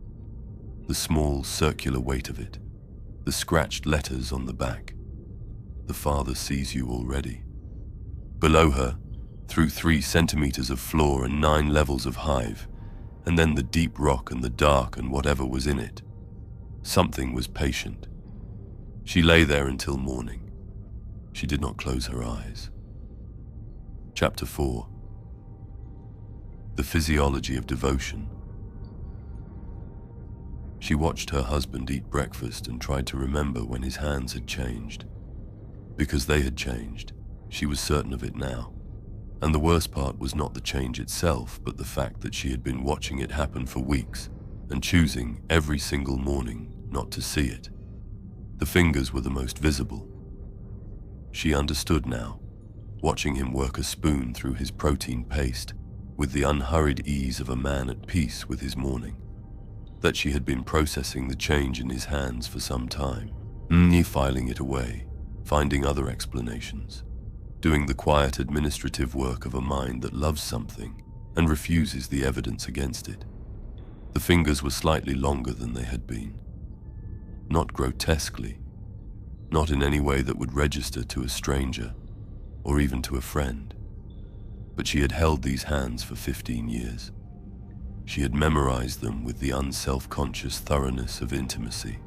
the small circular weight of it, the scratched letters on the back. The father sees you already. Below her, through 3 centimeters of floor and 9 levels of hive, and then the deep rock and the dark and whatever was in it. Something was patient. She lay there until morning. She did not close her eyes. Chapter 4. The Physiology of Devotion. She watched her husband eat breakfast and tried to remember when his hands had changed. Because they had changed, she was certain of it now. And the worst part was not the change itself, but the fact that she had been watching it happen for weeks and choosing every single morning not to see it. The fingers were the most visible. She understood now, watching him work a spoon through his protein paste with the unhurried ease of a man at peace with his morning, that she had been processing the change in his hands for some time, filing it away, finding other explanations, doing the quiet administrative work of a mind that loves something and refuses the evidence against it. The fingers were slightly longer than they had been. Not grotesquely, not in any way that would register to a stranger or even to a friend, but she had held these hands for 15 years. She had memorized them with the unself-conscious thoroughness of intimacy,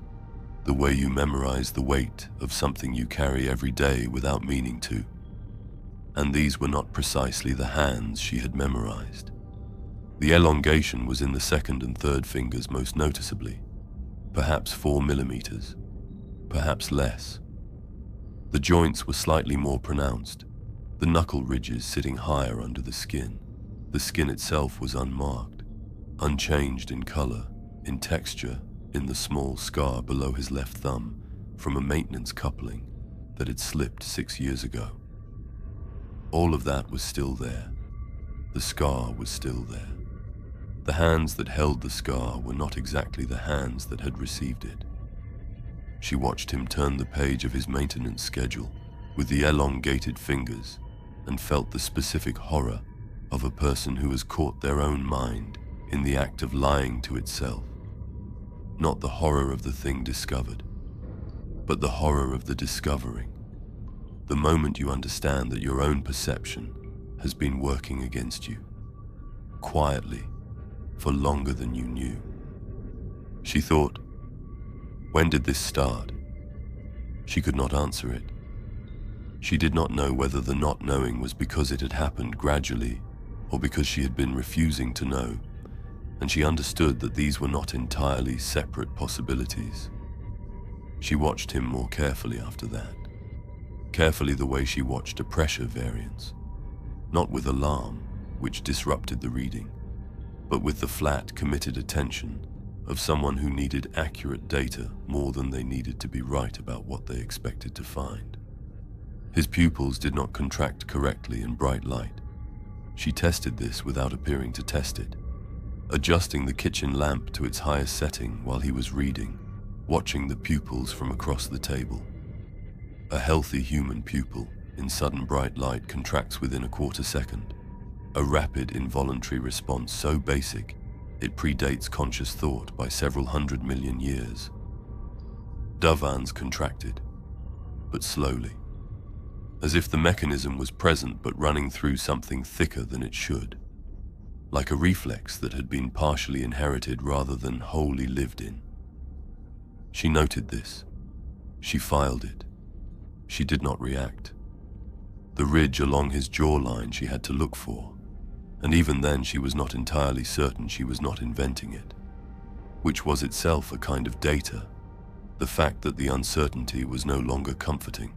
the way you memorize the weight of something you carry every day without meaning to. And these were not precisely the hands she had memorized. The elongation was in the second and third fingers most noticeably, perhaps 4 millimeters, perhaps less. The joints were slightly more pronounced, the knuckle ridges sitting higher under the skin. The skin itself was unmarked, unchanged in color, in texture, in the small scar below his left thumb from a maintenance coupling that had slipped 6 years ago. All of that was still there. The scar was still there. The hands that held the scar were not exactly the hands that had received it. She watched him turn the page of his maintenance schedule with the elongated fingers and felt the specific horror of a person who has caught their own mind in the act of lying to itself. Not the horror of the thing discovered, but the horror of the discovering. The moment you understand that your own perception has been working against you, quietly, for longer than you knew. She thought, when did this start? She could not answer it. She did not know whether the not knowing was because it had happened gradually or because she had been refusing to know, and she understood that these were not entirely separate possibilities. She watched him more carefully after that, carefully the way she watched a pressure variance, not with alarm, which disrupted the reading, but with the flat, committed attention of someone who needed accurate data more than they needed to be right about what they expected to find. His pupils did not contract correctly in bright light. She tested this without appearing to test it, adjusting the kitchen lamp to its highest setting while he was reading, watching the pupils from across the table. A healthy human pupil in sudden bright light contracts within a quarter second, a rapid involuntary response so basic it predates conscious thought by several 100 million years. Davan's contracted, but slowly, as if the mechanism was present but running through something thicker than it should, like a reflex that had been partially inherited rather than wholly lived in. She noted this. She filed it. She did not react. The ridge along his jawline she had to look for, and even then she was not entirely certain she was not inventing it, which was itself a kind of data, the fact that the uncertainty was no longer comforting.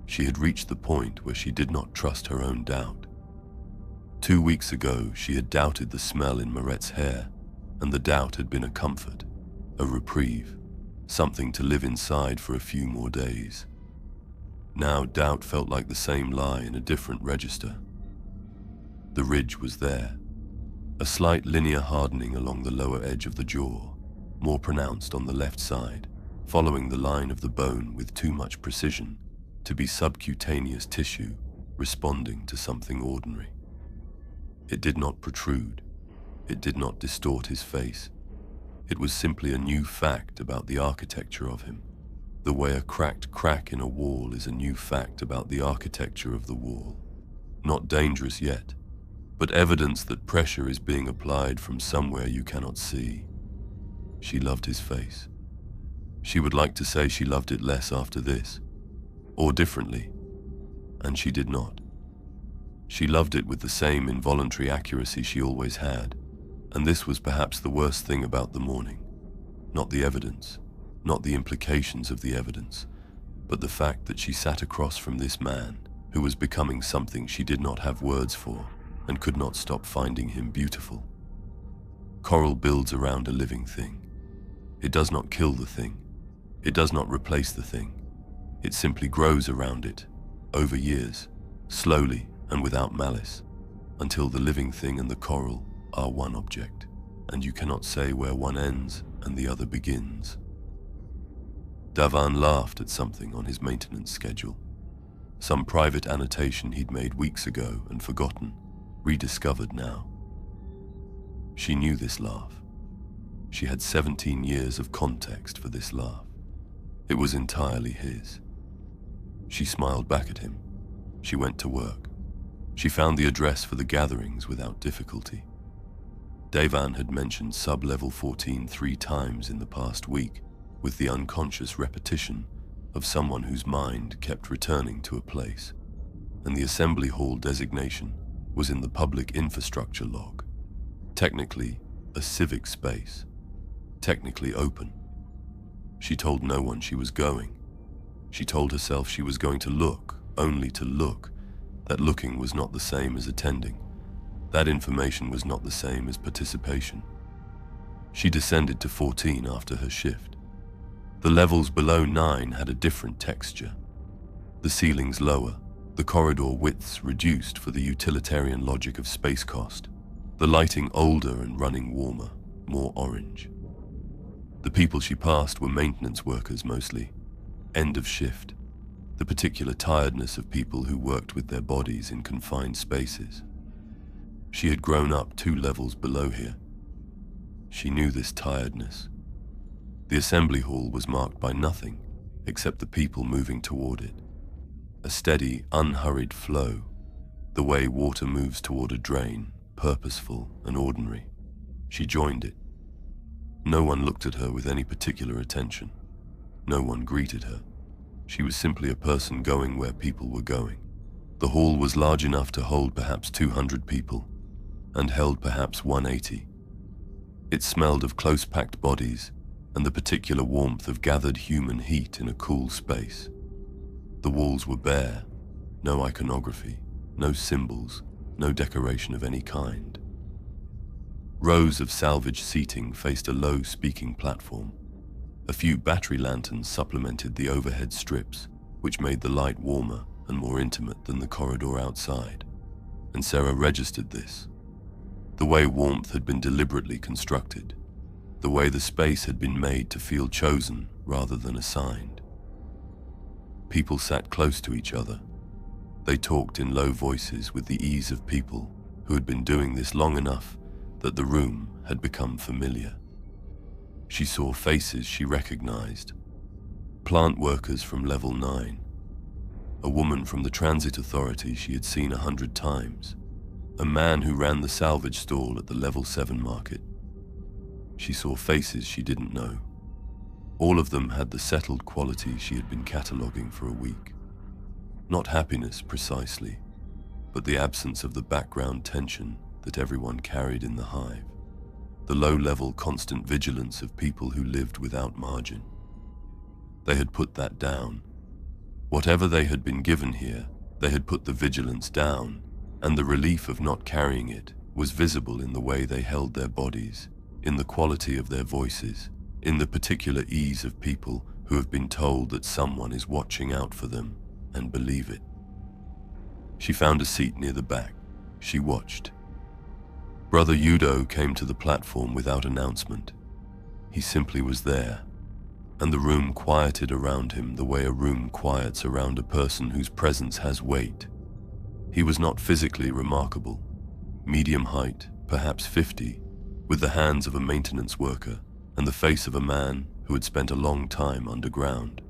She had reached the point where she did not trust her own doubt. 2 weeks ago, she had doubted the smell in Moret's hair, and the doubt had been a comfort, a reprieve, something to live inside for a few more days. Now doubt felt like the same lie in a different register. The ridge was there, a slight linear hardening along the lower edge of the jaw, more pronounced on the left side, following the line of the bone with too much precision to be subcutaneous tissue responding to something ordinary. It did not protrude. It did not distort his face. It was simply a new fact about the architecture of him, the way a cracked crack in a wall is a new fact about the architecture of the wall. not dangerous yet, but evidence that pressure is being applied from somewhere you cannot see. She loved his face. She would like to say she loved it less after this, or differently, and she did not. She loved it with the same involuntary accuracy she always had, and this was perhaps the worst thing about the morning. Not the evidence, not the implications of the evidence, but the fact that she sat across from this man who was becoming something she did not have words for and could not stop finding him beautiful. Coral builds around a living thing. It does not kill the thing. It does not replace the thing. It simply grows around it, over years, slowly and without malice, until the living thing and the coral are one object, and you cannot say where one ends and the other begins. Davan laughed at something on his maintenance schedule. Some private annotation he'd made weeks ago and forgotten, rediscovered now. She knew this laugh. She had 17 years of context for this laugh. It was entirely his. She smiled back at him. She went to work. She found the address for the gatherings without difficulty. Davan had mentioned sub-level 14 3 times in the past week, with the unconscious repetition of someone whose mind kept returning to a place, and the assembly hall designation was in the public infrastructure log. Technically, a civic space. Technically open. She told no one she was going. She told herself she was going to look, only to look. That looking was not the same as attending. That information was not the same as participation. She descended to 14 after her shift. The levels below 9 had a different texture. The ceilings lower, the corridor widths reduced for the utilitarian logic of space cost, the lighting older and running warmer, more orange. The people she passed were maintenance workers mostly, end of shift, the particular tiredness of people who worked with their bodies in confined spaces. She had grown up 2 levels below here. She knew this tiredness. The assembly hall was marked by nothing except the people moving toward it. A steady, unhurried flow, the way water moves toward a drain, purposeful and ordinary. She joined it. No one looked at her with any particular attention. No one greeted her. She was simply a person going where people were going. The hall was large enough to hold perhaps 200 people, and held perhaps 180. It smelled of close-packed bodies and the particular warmth of gathered human heat in a cool space. The walls were bare, no iconography, no symbols, no decoration of any kind. Rows of salvage seating faced a low speaking platform. A few battery lanterns supplemented the overhead strips, which made the light warmer and more intimate than the corridor outside, and Sera registered this. The way warmth had been deliberately constructed, the way the space had been made to feel chosen rather than assigned. People sat close to each other. They talked in low voices with the ease of people who had been doing this long enough that the room had become familiar. She saw faces she recognized. Plant workers from level 9. A woman from the transit authority she had seen 100 times. A man who ran the salvage stall at the level 7 market. She saw faces she didn't know. All of them had the settled quality she had been cataloging for a week. Not happiness precisely, but the absence of the background tension that everyone carried in the hive. The low-level constant vigilance of people who lived without margin. They had put that down. Whatever they had been given here, they had put the vigilance down, and the relief of not carrying it was visible in the way they held their bodies, in the quality of their voices, in the particular ease of people who have been told that someone is watching out for them and believe it. She found a seat near the back. She watched. Brother Udo came to the platform without announcement. He simply was there, and the room quieted around him the way a room quiets around a person whose presence has weight. He was not physically remarkable. Medium height, perhaps 50, with the hands of a maintenance worker and the face of a man who had spent a long time underground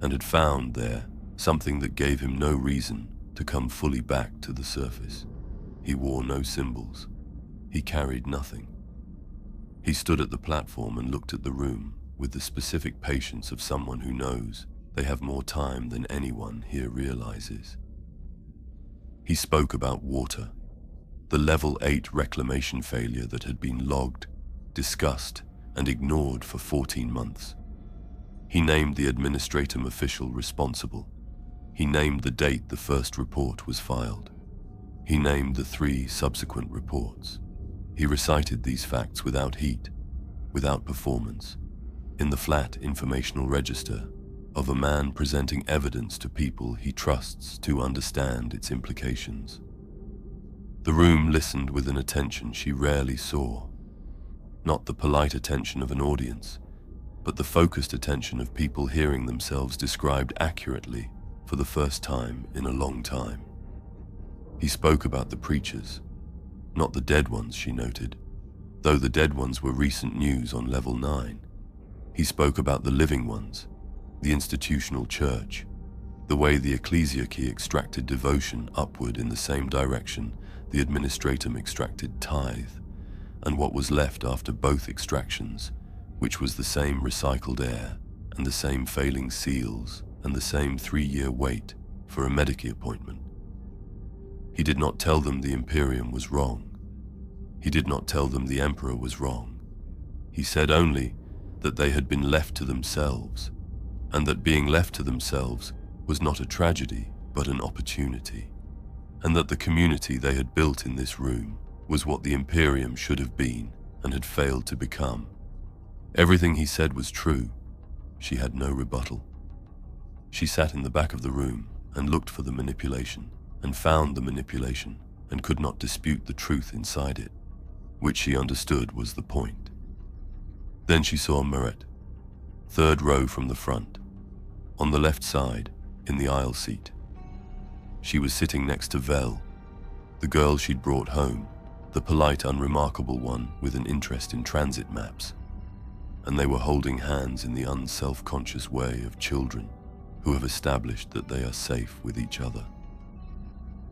and had found there something that gave him no reason to come fully back to the surface. He wore no symbols. He carried nothing. He stood at the platform and looked at the room with the specific patience of someone who knows they have more time than anyone here realizes. He spoke about water, the level 8 reclamation failure that had been logged, discussed, and ignored for 14 months. He named the administratum official responsible. He named the date the first report was filed. He named the 3 subsequent reports. He recited these facts without heat, without performance, in the flat informational register of a man presenting evidence to people he trusts to understand its implications. The room listened with an attention she rarely saw, not the polite attention of an audience, but the focused attention of people hearing themselves described accurately for the first time in a long time. He spoke about the preachers, not the dead ones, she noted, though the dead ones were recent news on level 9. He spoke about the living ones, the institutional church, the way the ecclesiarchy extracted devotion upward in the same direction the administratum extracted tithe, and what was left after both extractions, which was the same recycled air and the same failing seals and the same 3-year wait for a Medici appointment. He did not tell them the Imperium was wrong. He did not tell them the Emperor was wrong. He said only that they had been left to themselves, and that being left to themselves was not a tragedy but an opportunity, and that the community they had built in this room was what the Imperium should have been and had failed to become. Everything he said was true. She had no rebuttal. She sat in the back of the room and looked for the manipulation, and found the manipulation, and could not dispute the truth inside it, which she understood was the point. Then she saw Maret, 3rd row from the front, on the left side, in the aisle seat. She was sitting next to Vel, the girl she'd brought home, the polite, unremarkable one with an interest in transit maps, and they were holding hands in the unself-conscious way of children who have established that they are safe with each other.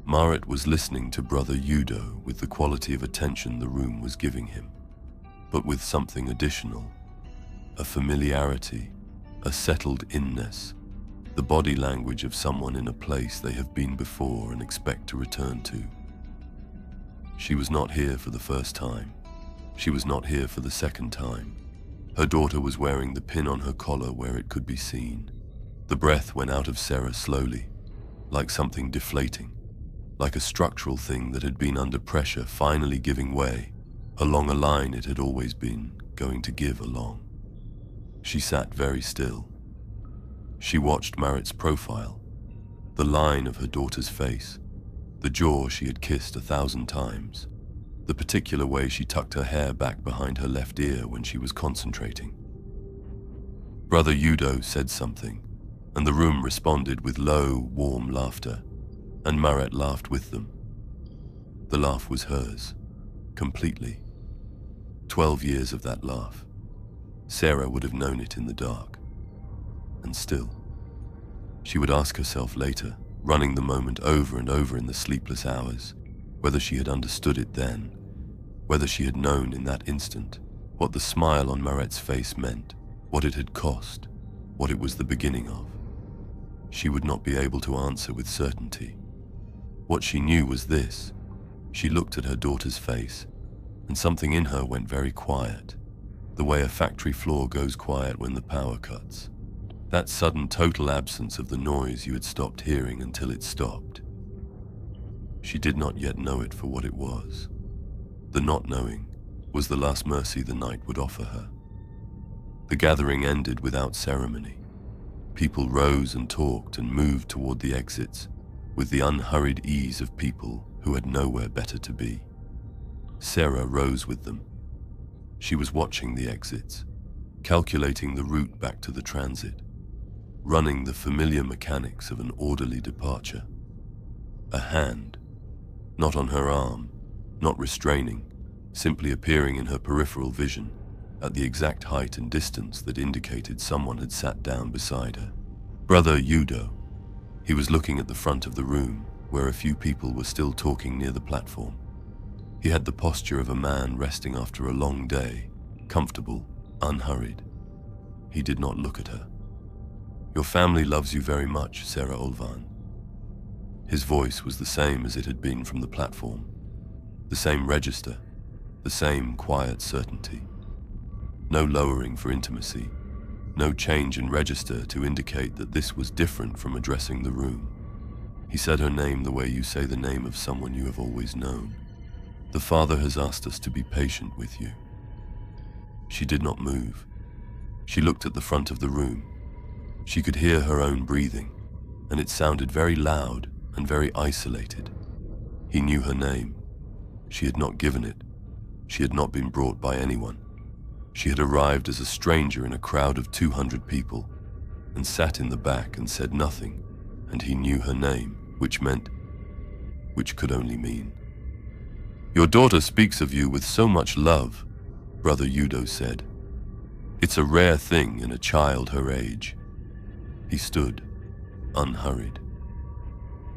Maret was listening to Brother Udo with the quality of attention the room was giving him, but with something additional, a familiarity, a settled-inness, the body language of someone in a place they have been before and expect to return to. She was not here for the first time. She was not here for the second time. Her daughter was wearing the pin on her collar where it could be seen. The breath went out of Sera slowly, like something deflating, like a structural thing that had been under pressure finally giving way, along a line it had always been going to give along. She sat very still. She watched Maret's profile, the line of her daughter's face, the jaw she had kissed 1,000 times, the particular way she tucked her hair back behind her left ear when she was concentrating. Brother Udo said something, and the room responded with low, warm laughter, and Maret laughed with them. The laugh was hers, completely. 12 years of that laugh. Sera would have known it in the dark. And still, she would ask herself later, running the moment over and over in the sleepless hours, whether she had understood it then, whether she had known in that instant what the smile on Maret's face meant, what it had cost, what it was the beginning of. She would not be able to answer with certainty. What she knew was this: she looked at her daughter's face, and something in her went very quiet, the way a factory floor goes quiet when the power cuts. That sudden total absence of the noise you had stopped hearing until it stopped. She did not yet know it for what it was. The not knowing was the last mercy the night would offer her. The gathering ended without ceremony. People rose and talked and moved toward the exits with the unhurried ease of people who had nowhere better to be. Sera rose with them. She was watching the exits, calculating the route back to the transit, running the familiar mechanics of an orderly departure. A hand, not on her arm, not restraining, simply appearing in her peripheral vision at the exact height and distance that indicated someone had sat down beside her. Brother Udo. He was looking at the front of the room, where a few people were still talking near the platform. He had the posture of a man resting after a long day, comfortable, unhurried. He did not look at her. "Your family loves you very much, Sera Olvan." His voice was the same as it had been from the platform. The same register, the same quiet certainty. No lowering for intimacy, no change in register to indicate that this was different from addressing the room. He said her name the way you say the name of someone you have always known. "The Father has asked us to be patient with you." She did not move. She looked at the front of the room. She could hear her own breathing, and it sounded very loud and very isolated. He knew her name. She had not given it. She had not been brought by anyone. She had arrived as a stranger in a crowd of 200 people, and sat in the back and said nothing, and he knew her name, which could only mean. "Your daughter speaks of you with so much love," Brother Udo said. "It's a rare thing in a child her age." He stood, unhurried.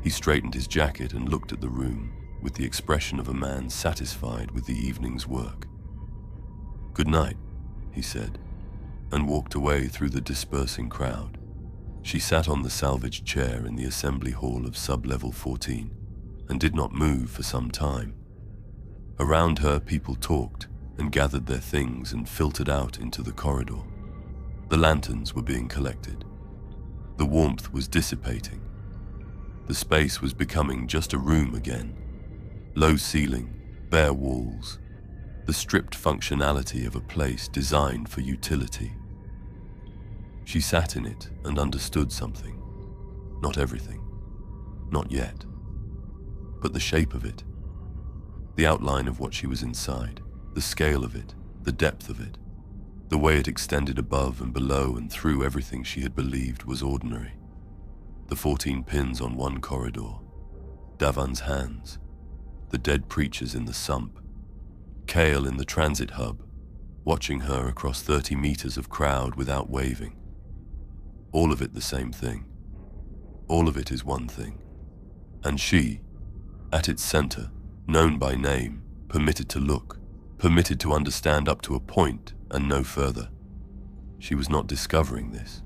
He straightened his jacket and looked at the room with the expression of a man satisfied with the evening's work. "Good night," he said, and walked away through the dispersing crowd. She sat on the salvaged chair in the assembly hall of sub-level 14 and did not move for some time. Around her, people talked and gathered their things and filtered out into the corridor. The lanterns were being collected. The warmth was dissipating. The space was becoming just a room again. Low ceiling, bare walls, the stripped functionality of a place designed for utility. She sat in it and understood something. Not everything. Not yet. But the shape of it. The outline of what she was inside. The scale of it. The depth of it. The way it extended above and below and through everything she had believed was ordinary. The 14 pins on one corridor. Davan's hands. The dead preachers in the sump. Kale in the transit hub, watching her across 30 meters of crowd without waving. All of it the same thing. All of it is one thing. And she, at its center, known by name, permitted to look, permitted to understand up to a point and no further. She was not discovering this.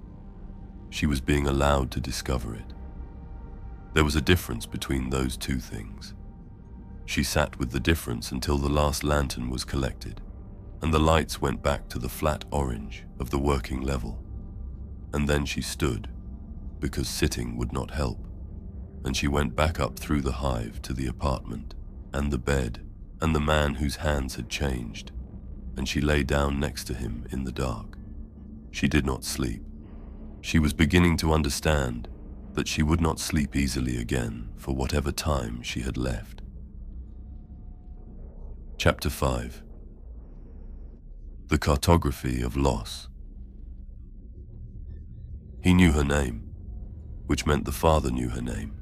She was being allowed to discover it. There was a difference between those two things. She sat with the difference until the last lantern was collected, and the lights went back to the flat orange of the working level. And then she stood, because sitting would not help, and she went back up through the hive to the apartment, and the bed, and the man whose hands had changed, and she lay down next to him in the dark. She did not sleep. She was beginning to understand that she would not sleep easily again for whatever time she had left. Chapter 5. The Cartography of Loss. He knew her name, which meant the Father knew her name,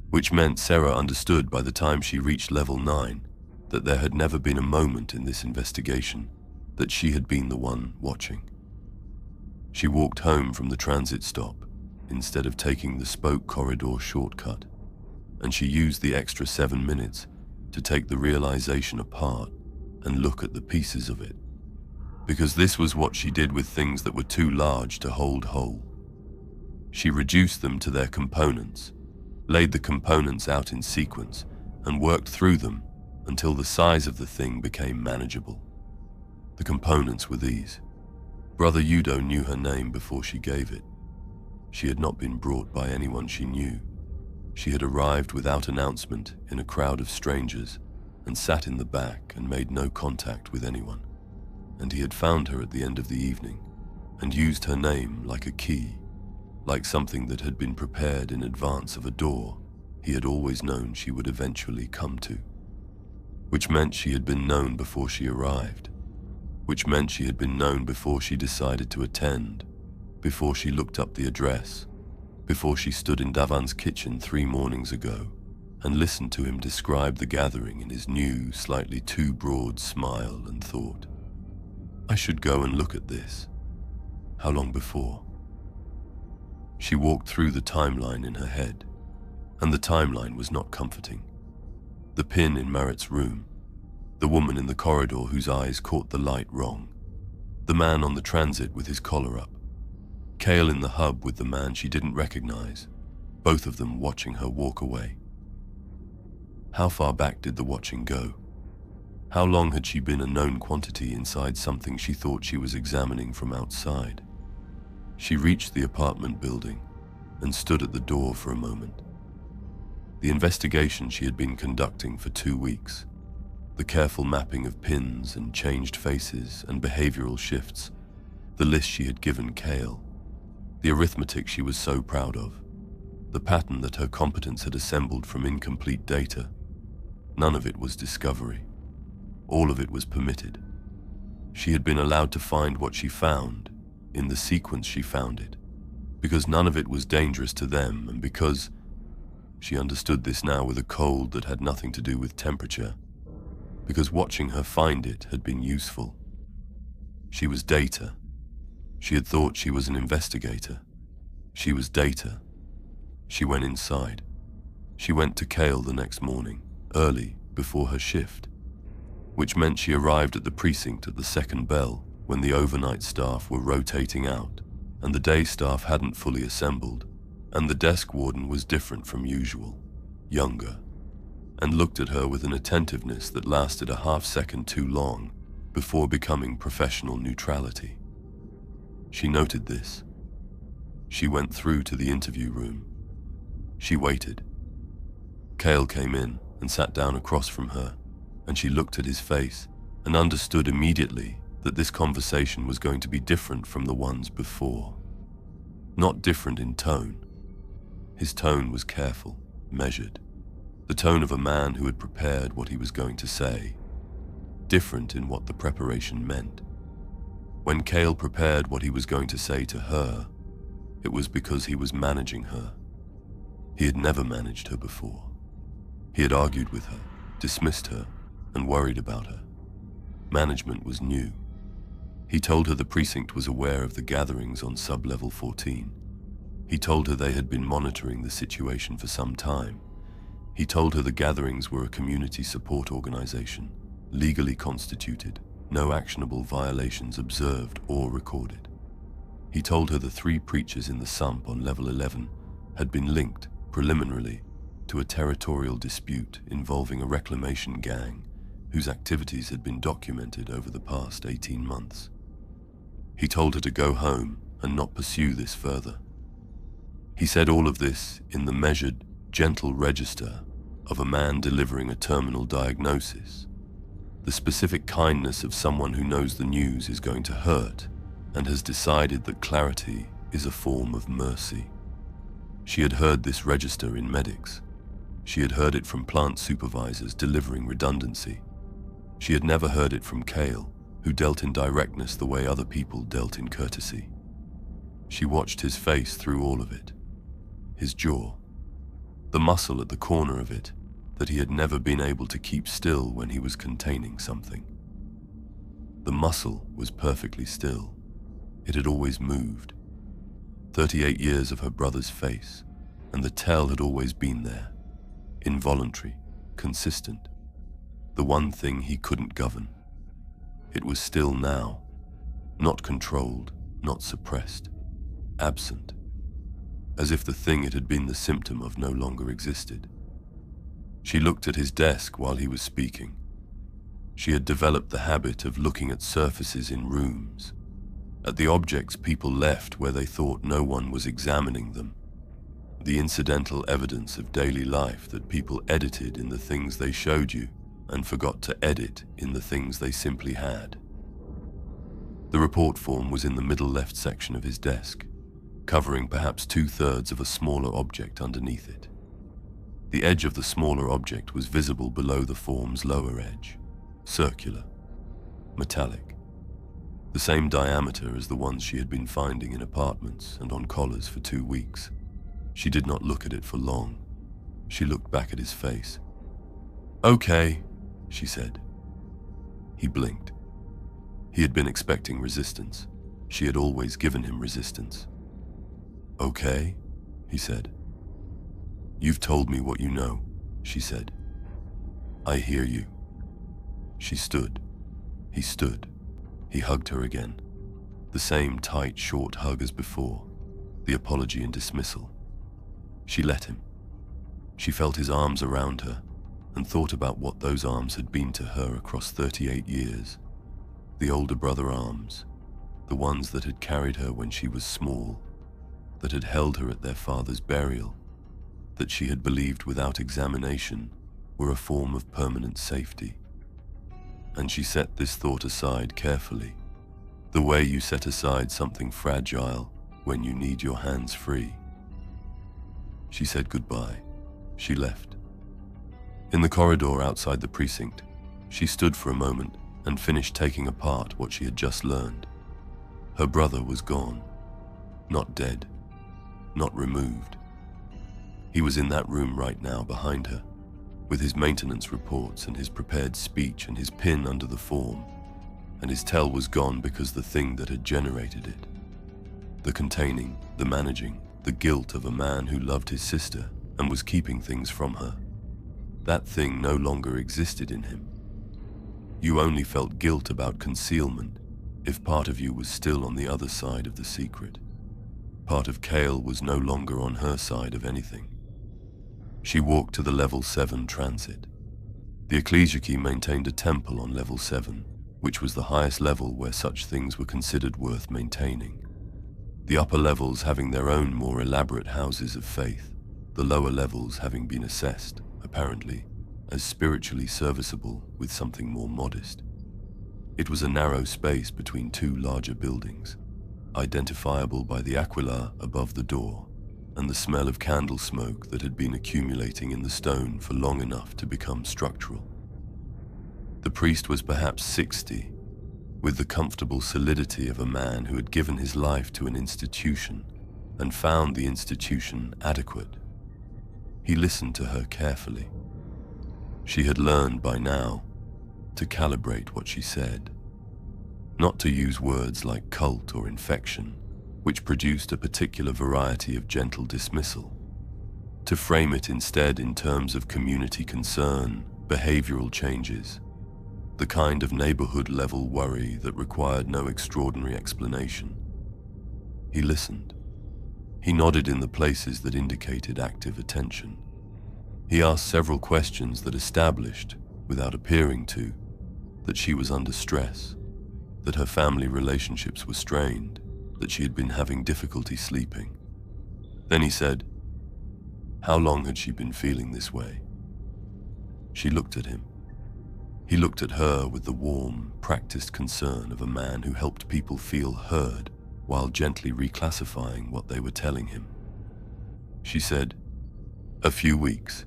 which meant Sera understood by the time she reached level 9 that there had never been a moment in this investigation that she had been the one watching. She walked home from the transit stop instead of taking the spoke corridor shortcut, and she used the extra 7 minutes to take the realization apart and look at the pieces of it, because this was what she did with things that were too large to hold whole. She reduced them to their components, laid the components out in sequence, and worked through them until the size of the thing became manageable. The components were these. Brother Udo knew her name before she gave it. She had not been brought by anyone she knew. She had arrived without announcement in a crowd of strangers and sat in the back and made no contact with anyone. And he had found her at the end of the evening and used her name like a key, like something that had been prepared in advance of a door he had always known she would eventually come to. Which meant she had been known before she arrived. Which meant she had been known before she decided to attend, before she looked up the address, before she stood in Davan's kitchen 3 mornings ago and listened to him describe the gathering in his new, slightly too broad smile and thought, "I should go and look at this." How long before? She walked through the timeline in her head And the timeline was not comforting. The pin in Merritt's room, the woman in the corridor whose eyes caught the light wrong, the man on the transit with his collar up, Cale in the hub with the man she didn't recognize, both of them watching her walk away. How far back did the watching go? How long had she been a known quantity inside something she thought she was examining from outside? She reached the apartment building and stood at the door for a moment. The investigation she had been conducting for 2 weeks, the careful mapping of pins and changed faces and behavioral shifts, the list she had given Cale, the arithmetic she was so proud of, the pattern that her competence had assembled from incomplete data, none of it was discovery. All of it was permitted. She had been allowed to find what she found in the sequence she found it, because none of it was dangerous to them, and because she understood this now with a cold that had nothing to do with temperature, because watching her find it had been useful. She was data. She had thought she was an investigator. She was data. She went inside. She went to Cale the next morning, early, before her shift, which meant she arrived at the precinct at the second bell when the overnight staff were rotating out and the day staff hadn't fully assembled, and the desk warden was different from usual, younger, and looked at her with an attentiveness that lasted a half-second too long before becoming professional neutrality. She noted this. She went through to the interview room. She waited. Cale came in and sat down across from her, and she looked at his face and understood immediately that this conversation was going to be different from the ones before. Not different in tone. His tone was careful, measured, the tone of a man who had prepared what he was going to say. Different in what the preparation meant. When Cale prepared what he was going to say to her, it was because he was managing her. He had never managed her before. He had argued with her, dismissed her, and worried about her. Management was new. He told her the precinct was aware of the gatherings on sub-level 14. He told her they had been monitoring the situation for some time. He told her the gatherings were a community support organization, legally constituted, no actionable violations observed or recorded. He told her the 3 preachers in the sump on level 11 had been linked, preliminarily, to a territorial dispute involving a reclamation gang whose activities had been documented over the past 18 months. He told her to go home and not pursue this further. He said all of this in the measured, gentle register of a man delivering a terminal diagnosis, the specific kindness of someone who knows the news is going to hurt and has decided that clarity is a form of mercy. She had heard this register in medics. She had heard it from plant supervisors delivering redundancy. She had never heard it from Cale, who dealt in directness the way other people dealt in courtesy. She watched his face through all of it, his jaw, the muscle at the corner of it that he had never been able to keep still when he was containing something. The muscle was perfectly still. It had always moved. 38 years of her brother's face, and the tell had always been there, involuntary, consistent, the one thing he couldn't govern. It was still now, not controlled, not suppressed, absent, as if the thing it had been the symptom of no longer existed. She looked at his desk while he was speaking. She had developed the habit of looking at surfaces in rooms, at the objects people left where they thought no one was examining them, the incidental evidence of daily life that people edited in the things they showed you and forgot to edit in the things they simply had. The report form was in the middle left section of his desk, covering perhaps 2/3 of a smaller object underneath it. The edge of the smaller object was visible below the form's lower edge, circular, metallic, the same diameter as the ones she had been finding in apartments and on collars for 2 weeks. She did not look at it for long. She looked back at his face. "Okay," she said. He blinked. He had been expecting resistance. She had always given him resistance. "Okay," he said. "You've told me what you know," she said. "I hear you." She stood. He stood. He hugged her again. The same tight, short hug as before, the apology and dismissal. She let him. She felt his arms around her and thought about what those arms had been to her across 38 years. The older brother arms, the ones that had carried her when she was small, that had held her at their father's burial, that she had believed without examination were a form of permanent safety. And she set this thought aside carefully, the way you set aside something fragile when you need your hands free. She said goodbye. She left. In the corridor outside the precinct, she stood for a moment and finished taking apart what she had just learned. Her brother was gone, not dead, not removed. He was in that room right now behind her, with his maintenance reports and his prepared speech and his pin under the form, and his tell was gone because the thing that had generated it, the containing, the managing, the guilt of a man who loved his sister and was keeping things from her, that thing no longer existed in him. You only felt guilt about concealment if part of you was still on the other side of the secret. Part of Kale was no longer on her side of anything. She walked to the level 7 transit. The Ecclesiarchy maintained a temple on level 7, which was the highest level where such things were considered worth maintaining. The upper levels having their own more elaborate houses of faith, the lower levels having been assessed, apparently, as spiritually serviceable with something more modest. It was a narrow space between two larger buildings, identifiable by the aquila above the door and the smell of candle smoke that had been accumulating in the stone for long enough to become structural. The priest was perhaps 60, with the comfortable solidity of a man who had given his life to an institution and found the institution adequate. He listened to her carefully. She had learned by now to calibrate what she said, not to use words like cult or infection, which produced a particular variety of gentle dismissal, to frame it instead in terms of community concern, behavioral changes, the kind of neighborhood-level worry that required no extraordinary explanation. He listened. He nodded in the places that indicated active attention. He asked several questions that established, without appearing to, that she was under stress, that her family relationships were strained, that she had been having difficulty sleeping. Then he said, how long had she been feeling this way? She looked at him. He looked at her with the warm, practiced concern of a man who helped people feel heard while gently reclassifying what they were telling him. She said, a few weeks.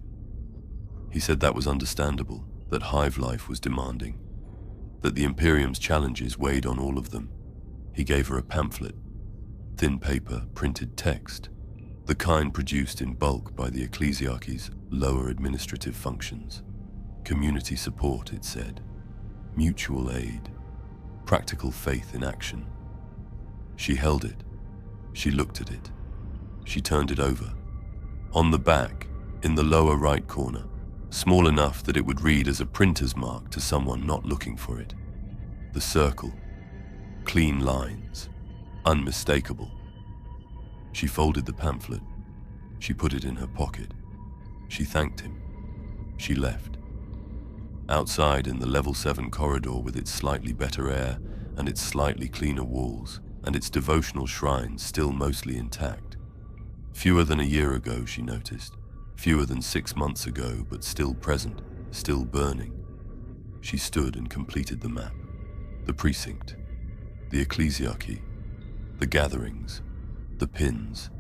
He said that was understandable, that hive life was demanding, that the Imperium's challenges weighed on all of them. He gave her a pamphlet, thin paper, printed text, the kind produced in bulk by the Ecclesiarchy's lower administrative functions. Community support, it said, mutual aid, practical faith in action. She held it. She looked at it. She turned it over. On the back, in the lower right corner, small enough that it would read as a printer's mark to someone not looking for it, the circle, clean lines, unmistakable. She folded the pamphlet. She put it in her pocket. She thanked him. She left. Outside in the level 7 corridor with its slightly better air and its slightly cleaner walls and its devotional shrines still mostly intact. Fewer than a year ago, she noticed. Fewer than 6 months ago, but still present, still burning. She stood and completed the map. The precinct, the Ecclesiarchy, the gatherings, the pins.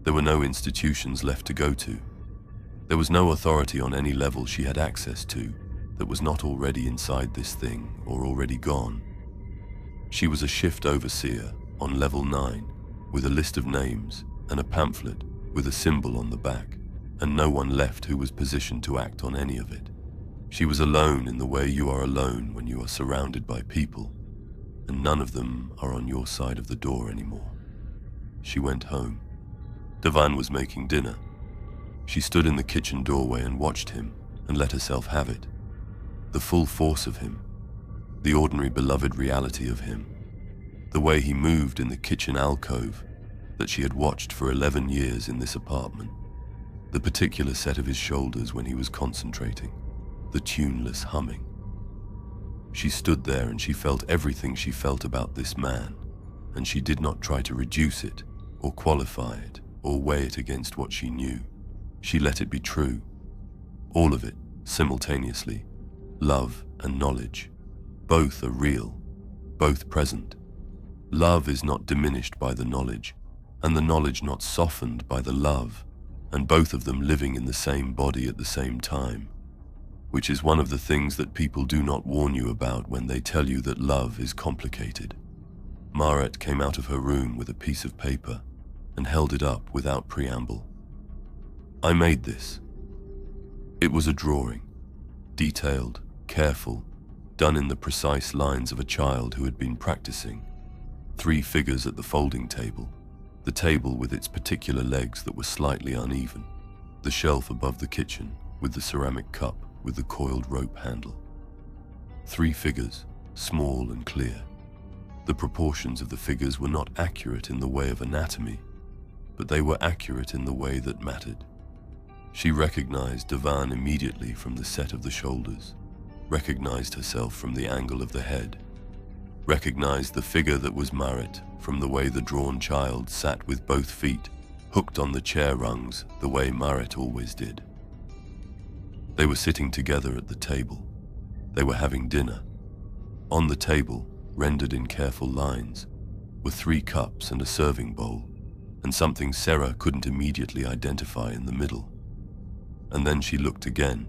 There were no institutions left to go to. There was no authority on any level she had access to that was not already inside this thing or already gone. She was a shift overseer on level 9 with a list of names and a pamphlet with a symbol on the back, and no one left who was positioned to act on any of it. She was alone in the way you are alone when you are surrounded by people, and none of them are on your side of the door anymore. She went home. Devan was making dinner. She stood in the kitchen doorway and watched him and let herself have it. The full force of him, the ordinary beloved reality of him, the way he moved in the kitchen alcove that she had watched for 11 years in this apartment, the particular set of his shoulders when he was concentrating, the tuneless humming. She stood there and she felt everything she felt about this man, and she did not try to reduce it or qualify it or weigh it against what she knew. She let it be true, all of it, simultaneously, love and knowledge. Both are real, both present. Love is not diminished by the knowledge, and the knowledge not softened by the love, and both of them living in the same body at the same time, which is one of the things that people do not warn you about when they tell you that love is complicated. Maret came out of her room with a piece of paper and held it up without preamble. I made this. It was a drawing, detailed, careful, done in the precise lines of a child who had been practicing. 3 figures at the folding table, the table with its particular legs that were slightly uneven, the shelf above the kitchen with the ceramic cup with the coiled rope handle. 3 figures, small and clear. The proportions of the figures were not accurate in the way of anatomy, but they were accurate in the way that mattered. She recognized Devan immediately from the set of the shoulders, recognized herself from the angle of the head, recognized the figure that was Maret from the way the drawn child sat with both feet hooked on the chair rungs the way Maret always did. They were sitting together at the table. They were having dinner. On the table, rendered in careful lines, were 3 cups and a serving bowl, and something Sera couldn't immediately identify in the middle. And then she looked again,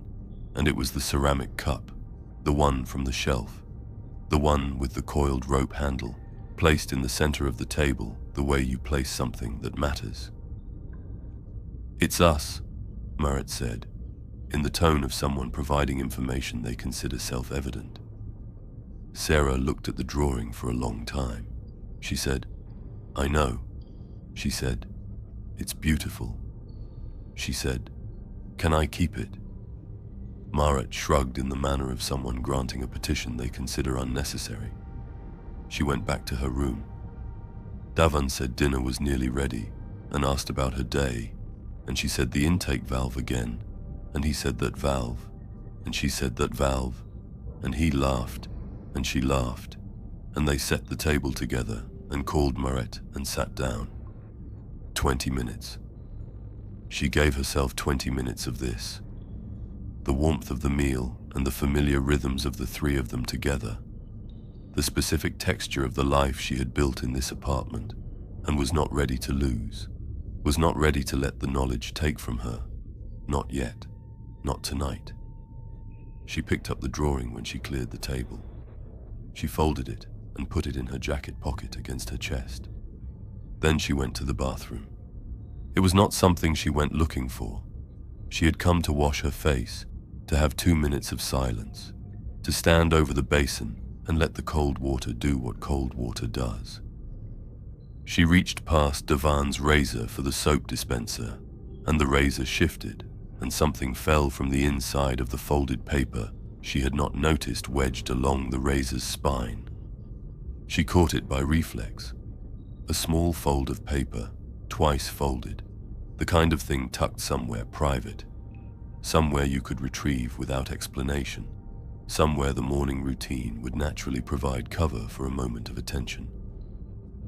and it was the ceramic cup, the one from the shelf, the one with the coiled rope handle, placed in the center of the table the way you place something that matters. "It's us," Maret said, in the tone of someone providing information they consider self-evident. Sera looked at the drawing for a long time. She said, "I know." She said, "It's beautiful." She said, "Can I keep it?" Maret shrugged in the manner of someone granting a petition they consider unnecessary. She went back to her room. Devan said dinner was nearly ready and asked about her day, and she said the intake valve again, and he said that valve, and she said that valve, and he laughed, and she laughed, and they set the table together and called Maret and sat down. 20 minutes. She gave herself 20 minutes of this. The warmth of the meal and the familiar rhythms of the 3 of them together. The specific texture of the life she had built in this apartment and was not ready to lose, was not ready to let the knowledge take from her. Not yet. Not tonight. She picked up the drawing when she cleared the table. She folded it and put it in her jacket pocket against her chest. Then she went to the bathroom. It was not something she went looking for. She had come to wash her face, to have 2 minutes of silence, to stand over the basin and let the cold water do what cold water does. She reached past Devan's razor for the soap dispenser, and the razor shifted, and something fell from the inside of the folded paper she had not noticed wedged along the razor's spine. She caught it by reflex. A small fold of paper, twice folded, the kind of thing tucked somewhere private, somewhere you could retrieve without explanation, somewhere the morning routine would naturally provide cover for a moment of attention.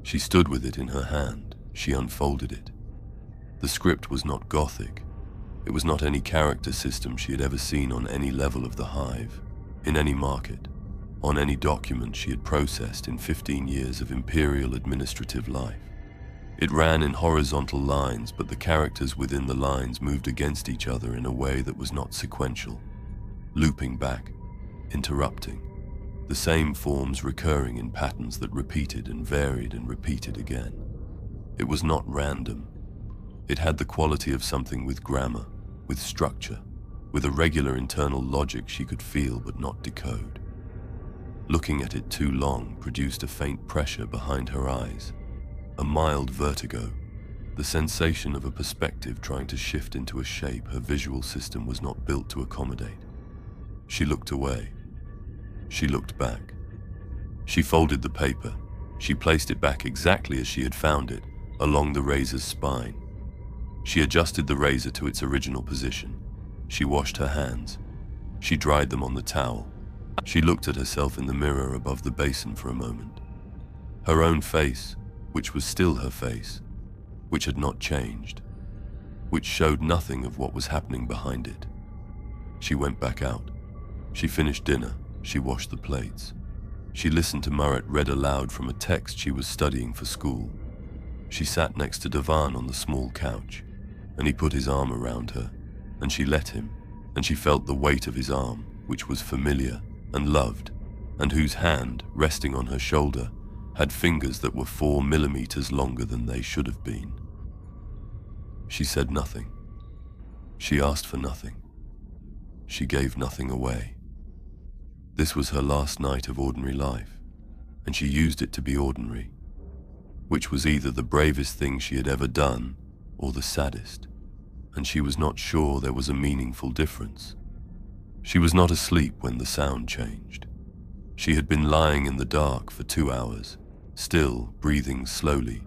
She stood with it in her hand. She unfolded it. The script was not Gothic. It was not any character system she had ever seen on any level of the Hive, in any market, on any document she had processed in 15 years of imperial administrative life. It ran in horizontal lines, but the characters within the lines moved against each other in a way that was not sequential, looping back, interrupting, the same forms recurring in patterns that repeated and varied and repeated again. It was not random. It had the quality of something with grammar, with structure, with a regular internal logic she could feel but not decode. Looking at it too long produced a faint pressure behind her eyes, a mild vertigo, The sensation of a perspective trying to shift into a shape her visual system was not built to accommodate. She looked away. She looked back. She folded the paper. She placed it back exactly as she had found it, along the razor's spine. She adjusted the razor to its original position. She washed her hands. She dried them on the towel. She looked at herself in the mirror above the basin for a moment. Her own face, which was still her face, which had not changed, which showed nothing of what was happening behind it. She went back out. She finished dinner. She washed the plates. She listened to Murrett read aloud from a text she was studying for school. She sat next to Devan on the small couch, and he put his arm around her, and she let him, and she felt the weight of his arm, which was familiar and loved, and whose hand, resting on her shoulder, had fingers that were 4 millimeters longer than they should have been. She said nothing. She asked for nothing. She gave nothing away. This was her last night of ordinary life, and she used it to be ordinary, which was either the bravest thing she had ever done or the saddest, and she was not sure there was a meaningful difference. She was not asleep when the sound changed. She had been lying in the dark for 2 hours, still breathing slowly,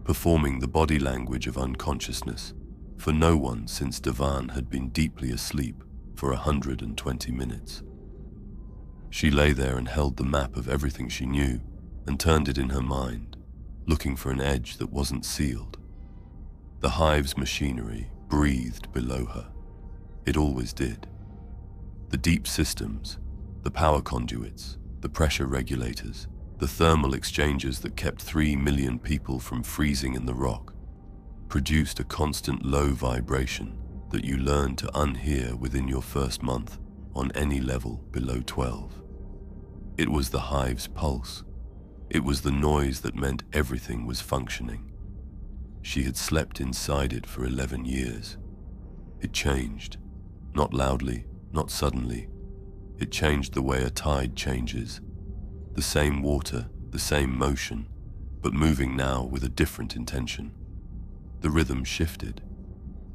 performing the body language of unconsciousness, for no one since Devan had been deeply asleep for 120 minutes. She lay there and held the map of everything she knew and turned it in her mind, looking for an edge that wasn't sealed. The Hive's machinery breathed below her. It always did. The deep systems, the power conduits, the pressure regulators, the thermal exchanges that kept 3 million people from freezing in the rock, produced a constant low vibration that you learned to unhear within your first month on any level below 12. It was the Hive's pulse. It was the noise that meant everything was functioning. She had slept inside it for 11 years. It changed, not loudly, not suddenly. It changed the way a tide changes. The same water, the same motion, but moving now with a different intention. The rhythm shifted.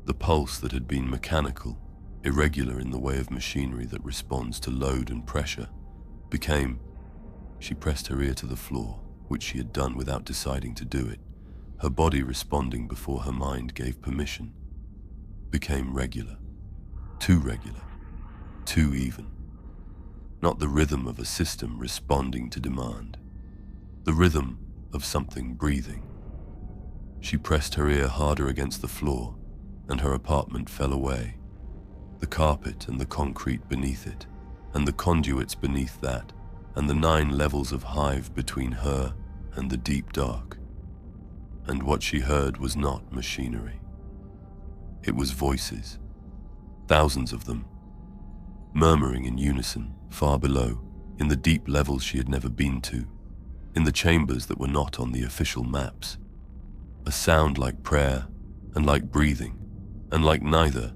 The pulse that had been mechanical, irregular in the way of machinery that responds to load and pressure, became... She pressed her ear to the floor, which she had done without deciding to do it, her body responding before her mind gave permission. Became regular. Too regular. Too even. Not the rhythm of a system responding to demand. The rhythm of something breathing. She pressed her ear harder against the floor, and her apartment fell away. The carpet and the concrete beneath it, and the conduits beneath that, and the 9 levels of Hive between her and the deep dark. And what she heard was not machinery. It was voices, thousands of them, murmuring in unison, far below, in the deep levels she had never been to, in the chambers that were not on the official maps. A sound like prayer, and like breathing, and like neither,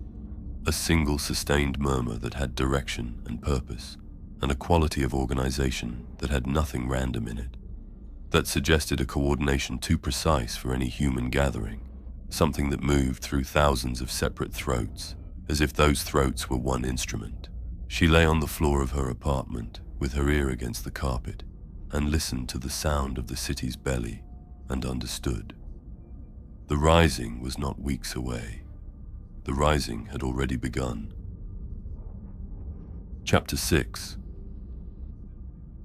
a single sustained murmur that had direction and purpose, and a quality of organization that had nothing random in it, that suggested a coordination too precise for any human gathering, something that moved through thousands of separate throats, as if those throats were one instrument. She lay on the floor of her apartment, with her ear against the carpet, and listened to the sound of the city's belly, and understood. The rising was not weeks away. The rising had already begun. Chapter 6.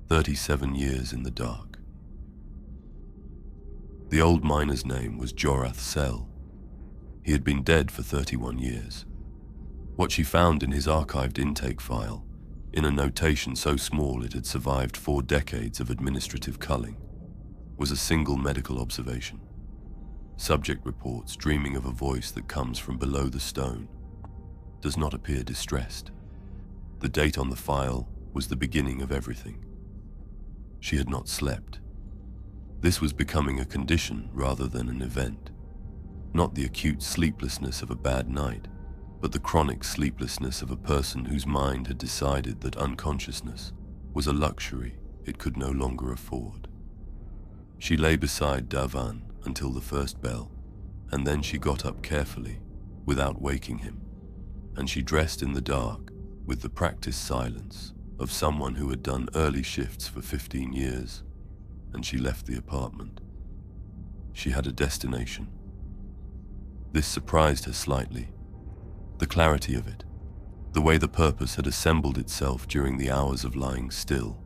37 years in the dark. The old miner's name was Jorath Sel. He had been dead for 31 years. What she found in his archived intake file, in a notation so small it had survived 4 decades of administrative culling, was a single medical observation. Subject reports dreaming of a voice that comes from below the stone. Does not appear distressed. The date on the file was the beginning of everything. She had not slept. This was becoming a condition rather than an event. Not the acute sleeplessness of a bad night, but the chronic sleeplessness of a person whose mind had decided that unconsciousness was a luxury it could no longer afford. She lay beside Devan until the first bell, And then she got up carefully, without waking him, and she dressed in the dark, with the practiced silence of someone who had done early shifts for 15 years, and she left the apartment. She had a destination. This surprised her slightly. The clarity of it, the way the purpose had assembled itself during the hours of lying still.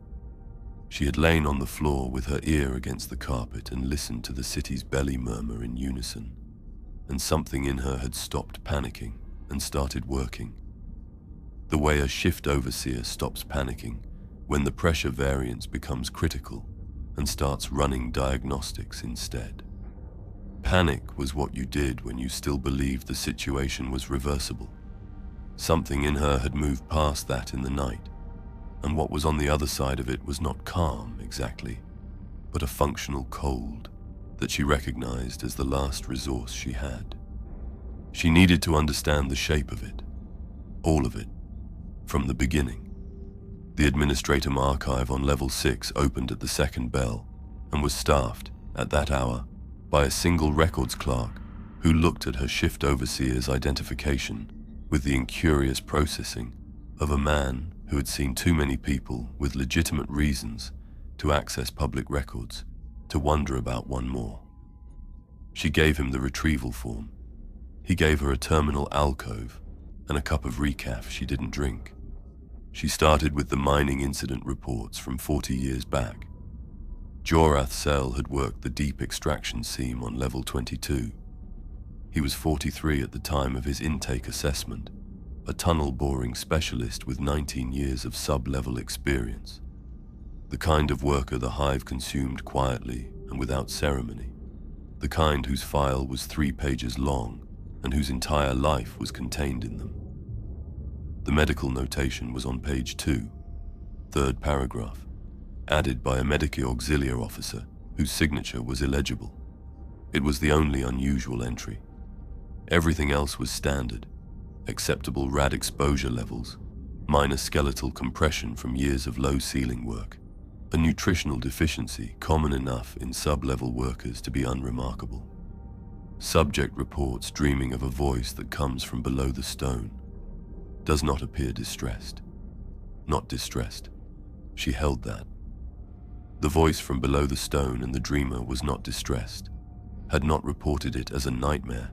She had lain on the floor with her ear against the carpet and listened to the city's belly murmur in unison, and something in her had stopped panicking and started working. The way a shift overseer stops panicking when the pressure variance becomes critical and starts running diagnostics instead. Panic was what you did when you still believed the situation was reversible. Something in her had moved past that in the night, and what was on the other side of it was not calm exactly, but a functional cold that she recognized as the last resource she had. She needed to understand the shape of it, all of it, from the beginning. The Administratum Archive on level 6 opened at the second bell and was staffed, at that hour, by a single records clerk who looked at her shift overseer's identification with the incurious processing of a man who had seen too many people with legitimate reasons to access public records to wonder about one more. She gave him the retrieval form. He gave her a terminal alcove and a cup of recaf she didn't drink. She started with the mining incident reports from 40 years back. Jorath Sel had worked the deep extraction seam on level 22. He was 43 at the time of his intake assessment, a tunnel boring specialist with 19 years of sub-level experience. The kind of worker the Hive consumed quietly and without ceremony. The kind whose file was 3 pages long and whose entire life was contained in them. The medical notation was on page 2, third paragraph, added by a medical auxiliary officer whose signature was illegible. It was the only unusual entry. Everything else was standard: acceptable rad exposure levels, minor skeletal compression from years of low ceiling work, a nutritional deficiency common enough in sub-level workers to be unremarkable. Subject reports dreaming of a voice that comes from below the stone. Does not appear distressed. Not distressed. She held that. The voice from below the stone and the dreamer was not distressed, had not reported it as a nightmare,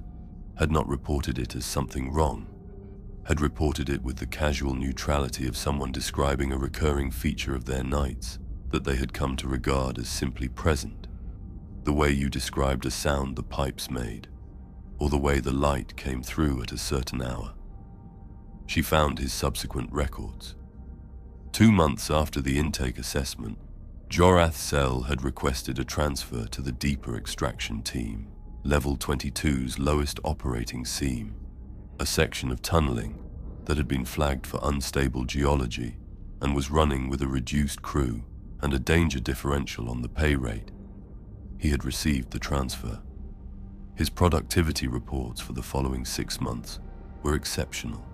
had not reported it as something wrong, had reported it with the casual neutrality of someone describing a recurring feature of their nights that they had come to regard as simply present, the way you described a sound the pipes made, or the way the light came through at a certain hour. She found his subsequent records. 2 months after the intake assessment, Jorath Sel had requested a transfer to the deeper extraction team, level 22's lowest operating seam, a section of tunneling that had been flagged for unstable geology and was running with a reduced crew and a danger differential on the pay rate. He had received the transfer. His productivity reports for the following 6 months were exceptional.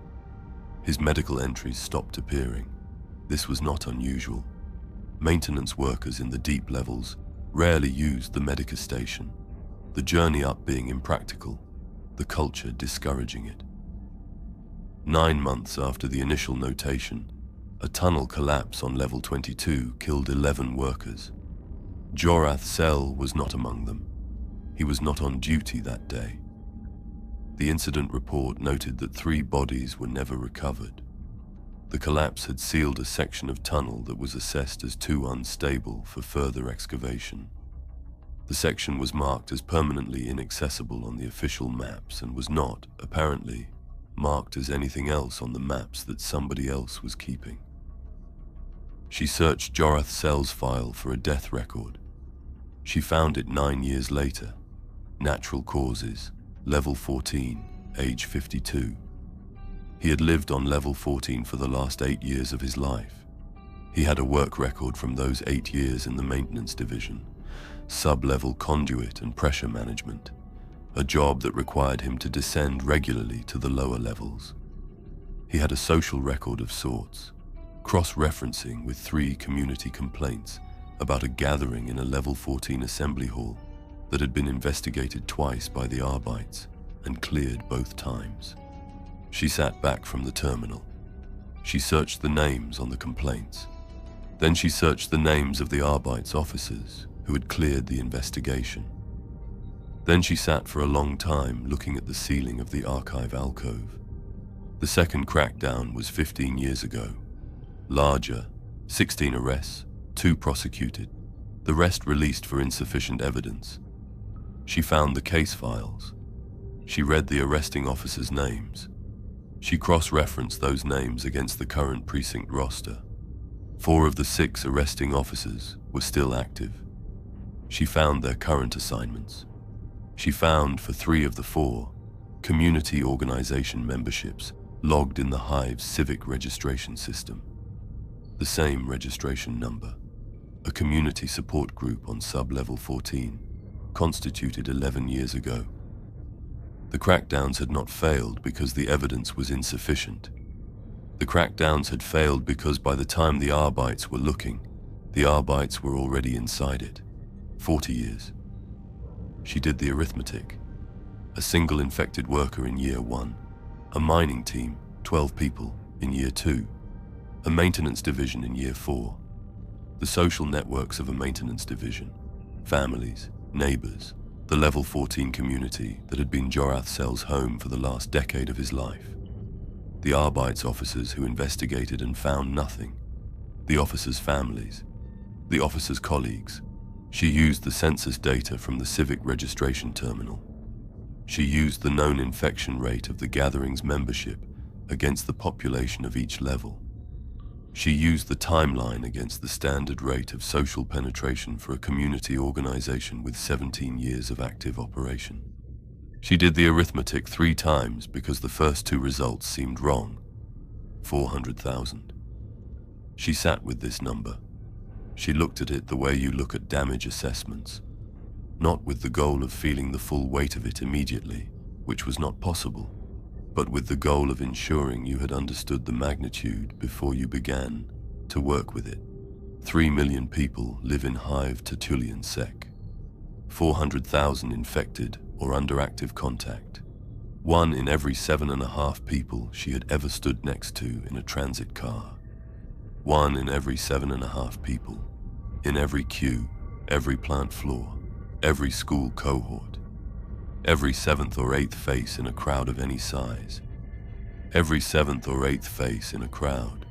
His medical entries stopped appearing. This was not unusual. Maintenance workers in the deep levels rarely used the Medica station, the journey up being impractical, the culture discouraging it. 9 months after the initial notation, a tunnel collapse on level 22 killed 11 workers. Jorath Sel was not among them. He was not on duty that day. The incident report noted that 3 bodies were never recovered. The collapse had sealed a section of tunnel that was assessed as too unstable for further excavation. The section was marked as permanently inaccessible on the official maps and was not, apparently, marked as anything else on the maps that somebody else was keeping. She searched Jorath Sel's file for a death record. She found it 9 years later. Natural causes, level 14, age 52. He had lived on level 14 for the last 8 years of his life. He had a work record from those 8 years in the maintenance division, sub-level conduit and pressure management, a job that required him to descend regularly to the lower levels. He had a social record of sorts, cross-referencing with 3 community complaints about a gathering in a level 14 assembly hall that had been investigated twice by the Arbites and cleared both times. She sat back from the terminal. She searched the names on the complaints. Then she searched the names of the Arbites officers who had cleared the investigation. Then she sat for a long time looking at the ceiling of the archive alcove. The second crackdown was 15 years ago. Larger, 16 arrests, 2 prosecuted, the rest released for insufficient evidence. She found the case files. She read the arresting officers' names. She cross-referenced those names against the current precinct roster. 4 of the 6 arresting officers were still active. She found their current assignments. She found, for 3 of the 4, community organization memberships logged in the Hive's civic registration system. The same registration number. A community support group on sub-level 14, constituted 11 years ago. The crackdowns had not failed because the evidence was insufficient. The crackdowns had failed because by the time the Arbites were looking, the Arbites were already inside it. 40 years. She did the arithmetic. A single infected worker in year 1. A mining team, 12 people, in year 2. A maintenance division in year 4. The social networks of a maintenance division. Families, neighbors, the level 14 community that had been Jorath Sel's home for the last decade of his life. The Arbites officers who investigated and found nothing. The officers' families. The officers' colleagues. She used the census data from the civic registration terminal. She used the known infection rate of the gathering's membership against the population of each level. She used the timeline against the standard rate of social penetration for a community organization with 17 years of active operation. She did the arithmetic 3 times because the first 2 results seemed wrong. 400,000. She sat with this number. She looked at it the way you look at damage assessments, not with the goal of feeling the full weight of it immediately, which was not possible, but with the goal of ensuring you had understood the magnitude before you began to work with it. 3 million people live in Hive Tertullian-Sek. 400,000 infected or under active contact. 1 in every 7.5 people she had ever stood next to in a transit car. 1 in every 7.5 people, in every queue, every plant floor, every school cohort, every 7th or 8th face in a crowd of any size. Every 7th or 8th face in a crowd.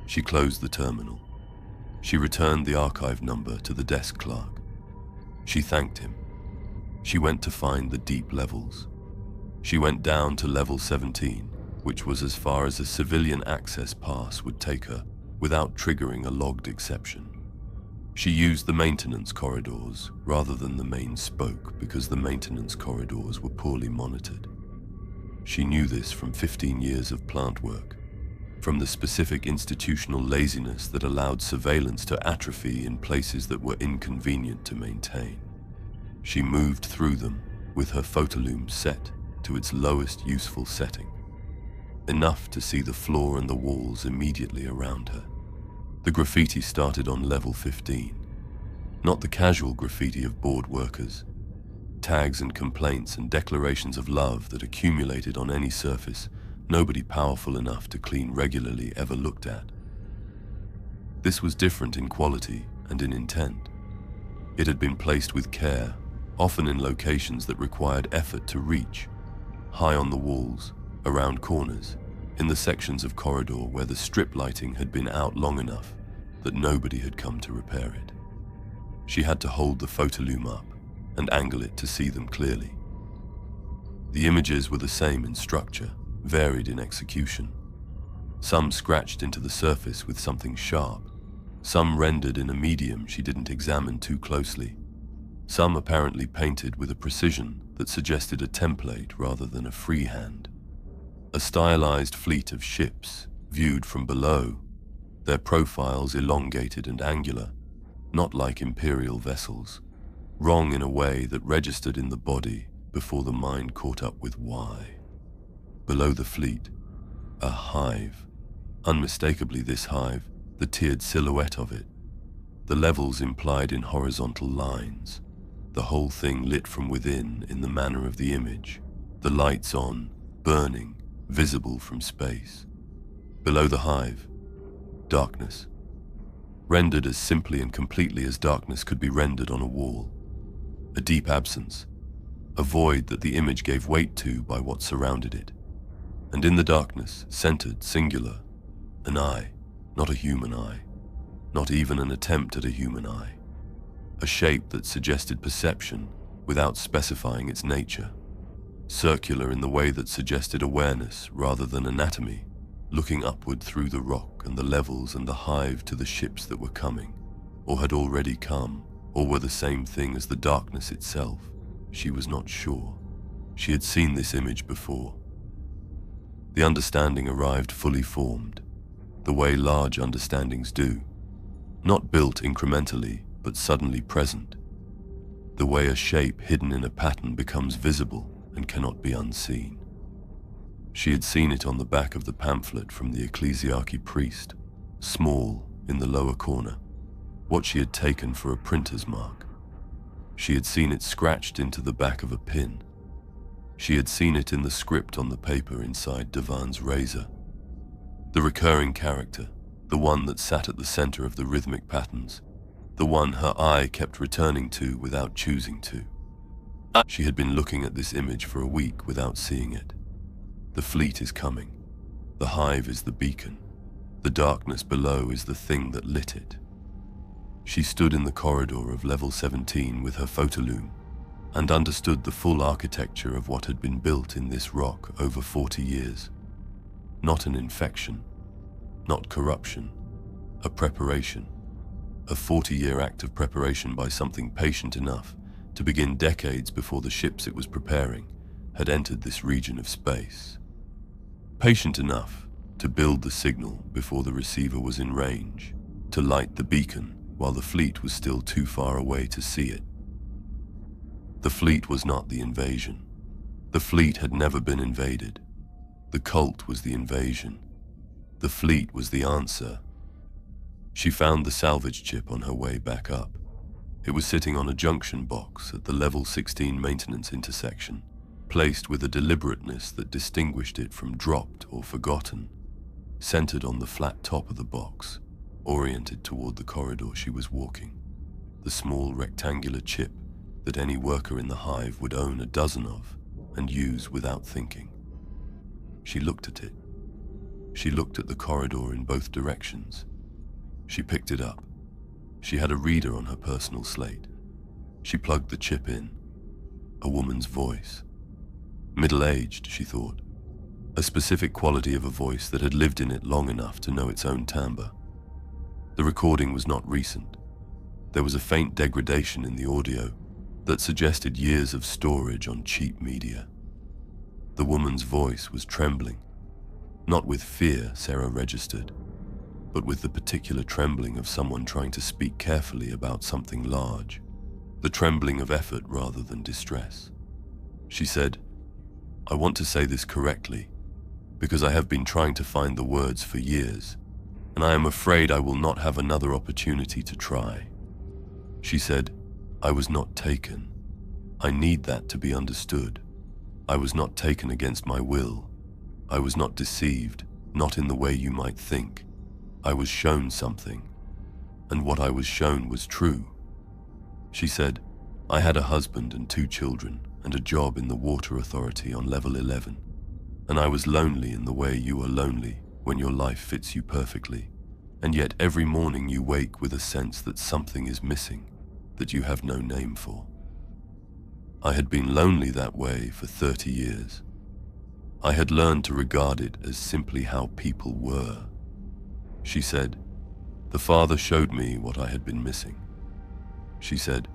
She closed the terminal. She returned the archive number to the desk clerk. She thanked him. She went to find the deep levels. She went down to level 17, which was as far as a civilian access pass would take her without triggering a logged exception. She used the maintenance corridors rather than the main spoke because the maintenance corridors were poorly monitored. She knew this from 15 years of plant work, from the specific institutional laziness that allowed surveillance to atrophy in places that were inconvenient to maintain. She moved through them with her photolume set to its lowest useful setting, enough to see the floor and the walls immediately around her. The graffiti started on level 15, not the casual graffiti of bored workers, tags and complaints and declarations of love that accumulated on any surface nobody powerful enough to clean regularly ever looked at. This was different in quality and in intent. It had been placed with care, often in locations that required effort to reach, high on the walls, around corners, in the sections of corridor where the strip lighting had been out long enough that nobody had come to repair it. She had to hold the photolume up and angle it to see them clearly. The images were the same in structure, varied in execution. Some scratched into the surface with something sharp, some rendered in a medium she didn't examine too closely, some apparently painted with a precision that suggested a template rather than a freehand. A stylized fleet of ships, viewed from below, their profiles elongated and angular, not like imperial vessels, wrong in a way that registered in the body before the mind caught up with why. Below the fleet, a hive, unmistakably this hive, the tiered silhouette of it, the levels implied in horizontal lines, the whole thing lit from within in the manner of the image, the lights on, burning, visible from space. Below the hive, darkness, rendered as simply and completely as darkness could be rendered on a wall. A deep absence, a void that the image gave weight to by what surrounded it. And in the darkness, centered, singular, an eye, not a human eye, not even an attempt at a human eye. A shape that suggested perception without specifying its nature. Circular in the way that suggested awareness rather than anatomy, looking upward through the rock and the levels and the hive to the ships that were coming, or had already come, or were the same thing as the darkness itself. She was not sure. She had seen this image before. The understanding arrived fully formed, the way large understandings do, not built incrementally, but suddenly present, the way a shape hidden in a pattern becomes visible and cannot be unseen. She had seen it on the back of the pamphlet from the ecclesiarchy priest, small in the lower corner, what she had taken for a printer's mark. She had seen it scratched into the back of a pin. She had seen it in the script on the paper inside Devan's razor. The recurring character, the one that sat at the center of the rhythmic patterns, the one her eye kept returning to without choosing to. She had been looking at this image for a week without seeing it. The fleet is coming. The hive is the beacon. The darkness below is the thing that lit it. She stood in the corridor of level 17 with her photolume and understood the full architecture of what had been built in this rock over 40 years. Not an infection, not corruption, a preparation. A 40-year act of preparation by something patient enough to begin decades before the ships it was preparing had entered this region of space. Patient enough to build the signal before the receiver was in range, to light the beacon while the fleet was still too far away to see it. The fleet was not the invasion. The fleet had never been invaded. The cult was the invasion. The fleet was the answer. She found the salvage chip on her way back up. It was sitting on a junction box at the level 16 maintenance intersection, placed with a deliberateness that distinguished it from dropped or forgotten, centered on the flat top of the box, oriented toward the corridor she was walking. The small rectangular chip that any worker in the hive would own a dozen of and use without thinking. She looked at it. She looked at the corridor in both directions. She picked it up. She had a reader on her personal slate. She plugged the chip in. A woman's voice. Middle-aged, she thought. A specific quality of a voice that had lived in it long enough to know its own timbre. The recording was not recent. There was a faint degradation in the audio that suggested years of storage on cheap media. The woman's voice was trembling. Not with fear, Sera registered, but with the particular trembling of someone trying to speak carefully about something large, the trembling of effort rather than distress. She said, "I want to say this correctly, because I have been trying to find the words for years, and I am afraid I will not have another opportunity to try." She said, "I was not taken. I need that to be understood. I was not taken against my will. I was not deceived, not in the way you might think. I was shown something, and what I was shown was true." She said, "I had a husband and 2 children and a job in the water authority on level 11, and I was lonely in the way you are lonely when your life fits you perfectly, and yet every morning you wake with a sense that something is missing, that you have no name for. I had been lonely that way for 30 years. I had learned to regard it as simply how people were." She said, "The Father showed me what I had been missing." She said,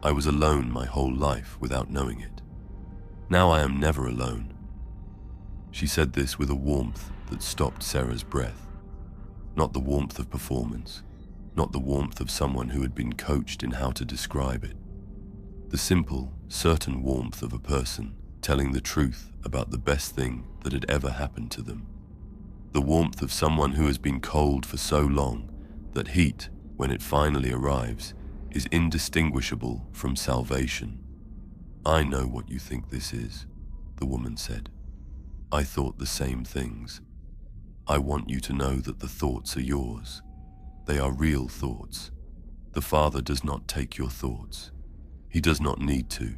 "I was alone my whole life without knowing it. Now I am never alone." She said this with a warmth that stopped Sera's breath. Not the warmth of performance, not the warmth of someone who had been coached in how to describe it. The simple, certain warmth of a person telling the truth about the best thing that had ever happened to them. The warmth of someone who has been cold for so long that heat, when it finally arrives, is indistinguishable from salvation. I know what you think this is, the woman said. I thought the same things. I want you to know that the thoughts are yours. They are real thoughts. The Father does not take your thoughts. He does not need to.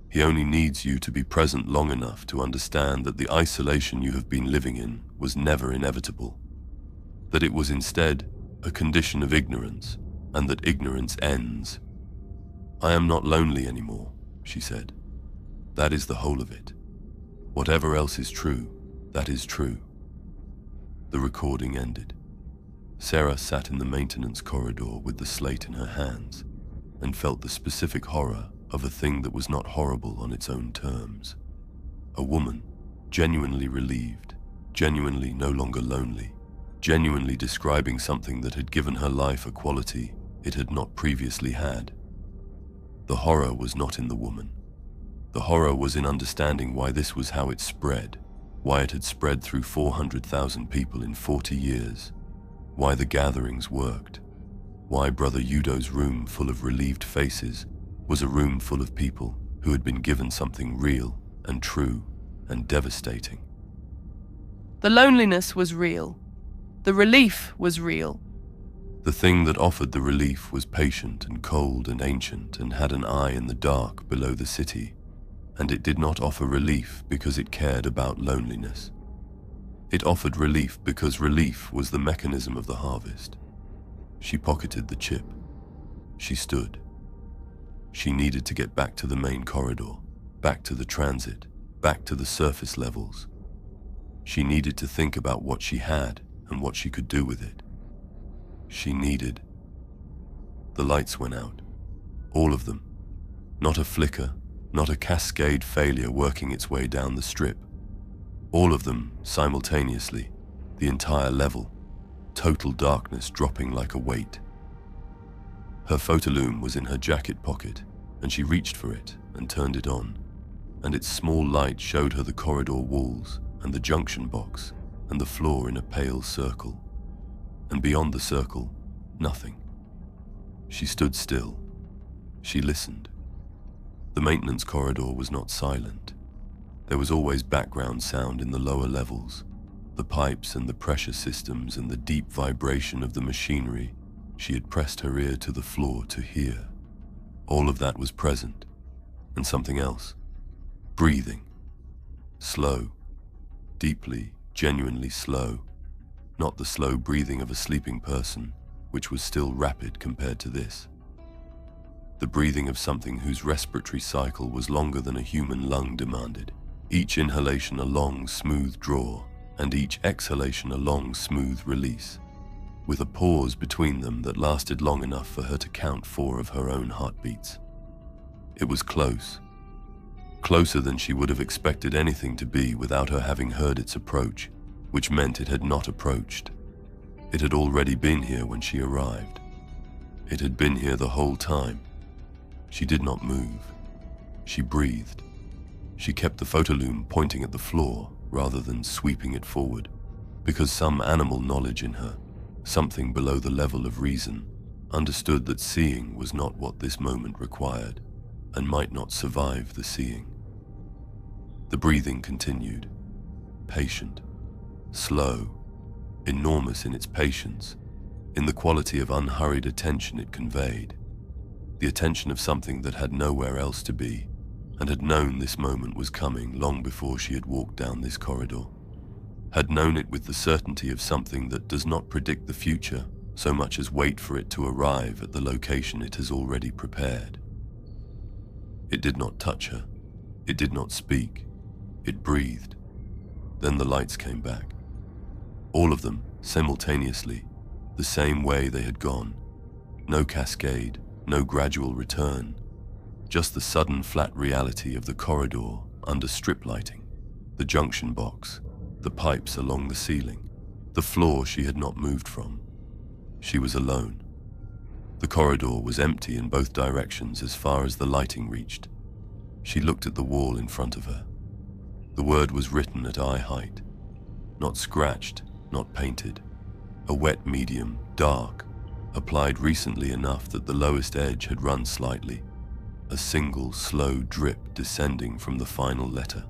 He only needs you to be present long enough to understand that the isolation you have been living in was never inevitable, that it was instead a condition of ignorance, and that ignorance ends. I am not lonely anymore, she said. That is the whole of it. Whatever else is true, that is true. The recording ended. Sera sat in the maintenance corridor with the slate in her hands and felt the specific horror of a thing that was not horrible on its own terms. A woman, genuinely relieved, genuinely no longer lonely, genuinely describing something that had given her life a quality it had not previously had. The horror was not in the woman. The horror was in understanding why this was how it spread, why it had spread through 400,000 people in 40 years, why the gatherings worked, why Brother Udo's room full of relieved faces was a room full of people who had been given something real and true and devastating. The loneliness was real. The relief was real. The thing that offered the relief was patient and cold and ancient and had an eye in the dark below the city, and it did not offer relief because it cared about loneliness. It offered relief because relief was the mechanism of the harvest. She pocketed the chip. She stood. She needed to get back to the main corridor, back to the transit, back to the surface levels. She needed to think about what she had and what she could do with it. She needed. The lights went out. All of them. Not a flicker, not a cascade failure working its way down the strip. All of them simultaneously, the entire level, total darkness dropping like a weight. Her photolume was in her jacket pocket, and she reached for it and turned it on, and its small light showed her the corridor walls and the junction box and the floor in a pale circle. And beyond the circle, nothing. She stood still. She listened. The maintenance corridor was not silent. There was always background sound in the lower levels, the pipes and the pressure systems and the deep vibration of the machinery. She had pressed her ear to the floor to hear. All of that was present, and something else. Breathing. Slow. Deeply, genuinely slow. Not the slow breathing of a sleeping person, which was still rapid compared to this. The breathing of something whose respiratory cycle was longer than a human lung demanded. Each inhalation a long, smooth draw, and each exhalation a long, smooth release, with a pause between them that lasted long enough for her to count 4 of her own heartbeats. It was close. Closer than she would have expected anything to be without her having heard its approach, which meant it had not approached. It had already been here when she arrived. It had been here the whole time. She did not move. She breathed. She kept the photolume pointing at the floor rather than sweeping it forward, because some animal knowledge in her, something below the level of reason, understood that seeing was not what this moment required and might not survive the seeing. The breathing continued, patient, slow, enormous in its patience, in the quality of unhurried attention it conveyed, the attention of something that had nowhere else to be and had known this moment was coming long before she had walked down this corridor, had known it with the certainty of something that does not predict the future so much as wait for it to arrive at the location it has already prepared. It did not touch her. It did not speak. It breathed. Then the lights came back. All of them, simultaneously, the same way they had gone. No cascade, no gradual return. Just the sudden flat reality of the corridor under strip lighting, the junction box, the pipes along the ceiling, the floor she had not moved from. She was alone. The corridor was empty in both directions as far as the lighting reached. She looked at the wall in front of her. The word was written at eye height, not scratched, not painted. A wet medium, dark, applied recently enough that the lowest edge had run slightly, a single slow drip descending from the final letter.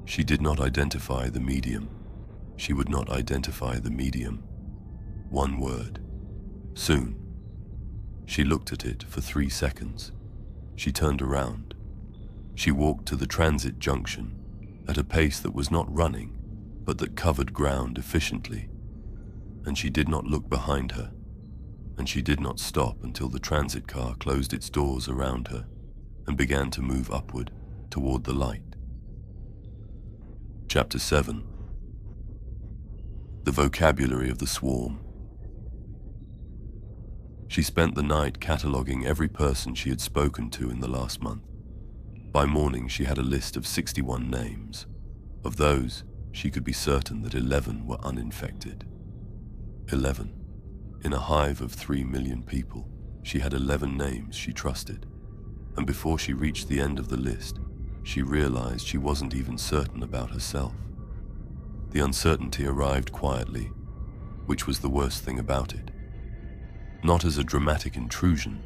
She did not identify the medium. She would not identify the medium. One word. Soon. She looked at it for 3 seconds. She turned around. She walked to the transit junction at a pace that was not running, but that covered ground efficiently. And she did not look behind her. And she did not stop until the transit car closed its doors around her and began to move upward toward the light. Chapter 7. The vocabulary of the swarm. She spent the night cataloguing every person she had spoken to in the last month. By morning, she had a list of 61 names. Of those, she could be certain that 11 were uninfected. 11. In a hive of 3 million people, she had 11 names she trusted. And before she reached the end of the list, she realized she wasn't even certain about herself. The uncertainty arrived quietly, which was the worst thing about it. Not as a dramatic intrusion,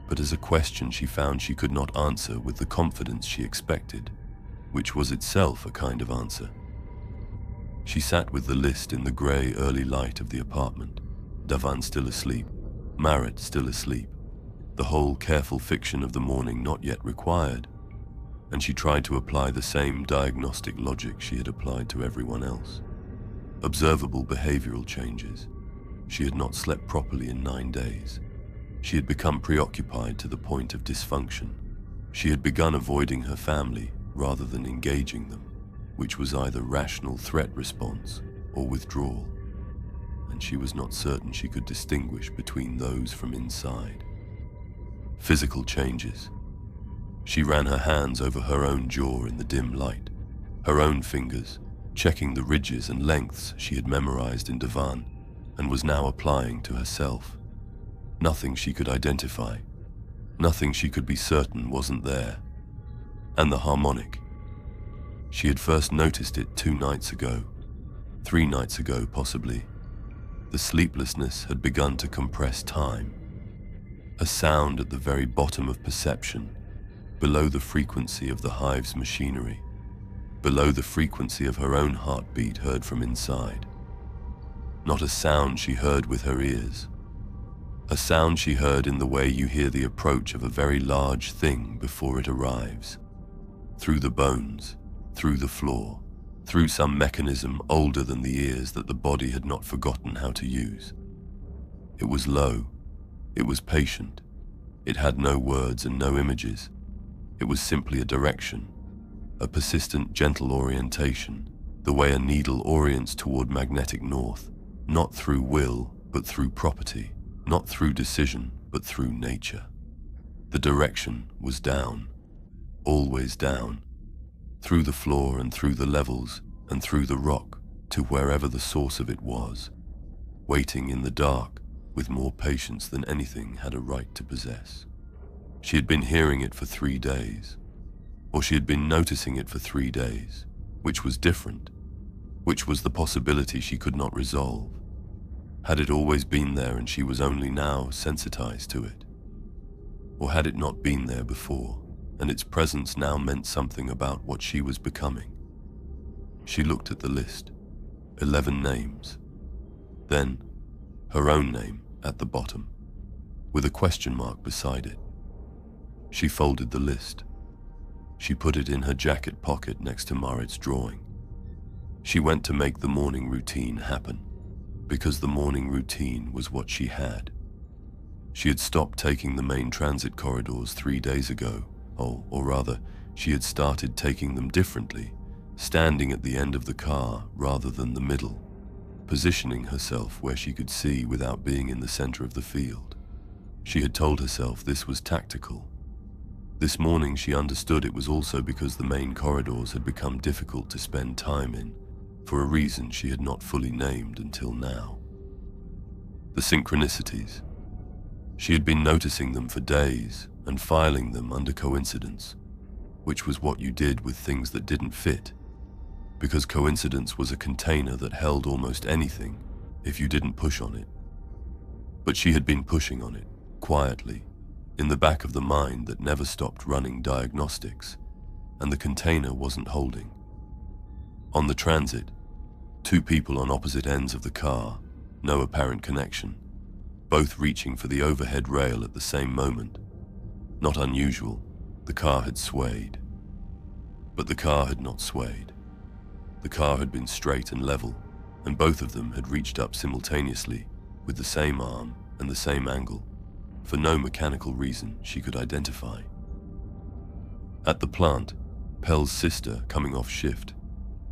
but as a question she found she could not answer with the confidence she expected, which was itself a kind of answer. She sat with the list in the grey early light of the apartment, Davan still asleep, Marit still asleep, the whole careful fiction of the morning not yet required, and she tried to apply the same diagnostic logic she had applied to everyone else. Observable behavioral changes. She had not slept properly in 9 days. She had become preoccupied to the point of dysfunction. She had begun avoiding her family rather than engaging them, which was either rational threat response or withdrawal, and she was not certain she could distinguish between those from inside. Physical changes. She ran her hands over her own jaw in the dim light, her own fingers, checking the ridges and lengths she had memorized in Davan and was now applying to herself. Nothing she could identify, nothing she could be certain wasn't there. And the harmonic. She had first noticed it 2 nights ago, 3 nights ago possibly. The sleeplessness had begun to compress time. A sound at the very bottom of perception, below the frequency of the hive's machinery, below the frequency of her own heartbeat heard from inside. Not a sound she heard with her ears. A sound she heard in the way you hear the approach of a very large thing before it arrives. Through the bones, through the floor, through some mechanism older than the ears that the body had not forgotten how to use. It was low. It was patient. It had no words and no images. It was simply a direction, a persistent, gentle orientation, the way a needle orients toward magnetic north, not through will, but through property, not through decision, but through nature. The direction was down, always down, through the floor and through the levels and through the rock to wherever the source of it was, waiting in the dark with more patience than anything had a right to possess. She had been hearing it for 3 days, or she had been noticing it for 3 days, which was different, which was the possibility she could not resolve. Had it always been there and she was only now sensitized to it? Or had it not been there before, and its presence now meant something about what she was becoming? She looked at the list, 11 names. Then, her own name at the bottom, with a question mark beside it. She folded the list. She put it in her jacket pocket next to Marit's drawing. She went to make the morning routine happen, because the morning routine was what she had. She had stopped taking the main transit corridors 3 days ago, or rather, she had started taking them differently, standing at the end of the car rather than the middle, positioning herself where she could see without being in the center of the field. She had told herself this was tactical. This morning she understood it was also because the main corridors had become difficult to spend time in, for a reason she had not fully named until now. The synchronicities. She had been noticing them for days and filing them under coincidence, which was what you did with things that didn't fit, because coincidence was a container that held almost anything if you didn't push on it. But she had been pushing on it, quietly, in the back of the mind that never stopped running diagnostics, and the container wasn't holding. On the transit, two people on opposite ends of the car, no apparent connection, both reaching for the overhead rail at the same moment. Not unusual, the car had swayed. But the car had not swayed. The car had been straight and level, and both of them had reached up simultaneously with the same arm and the same angle, for no mechanical reason she could identify. At the plant, Pell's sister, coming off shift,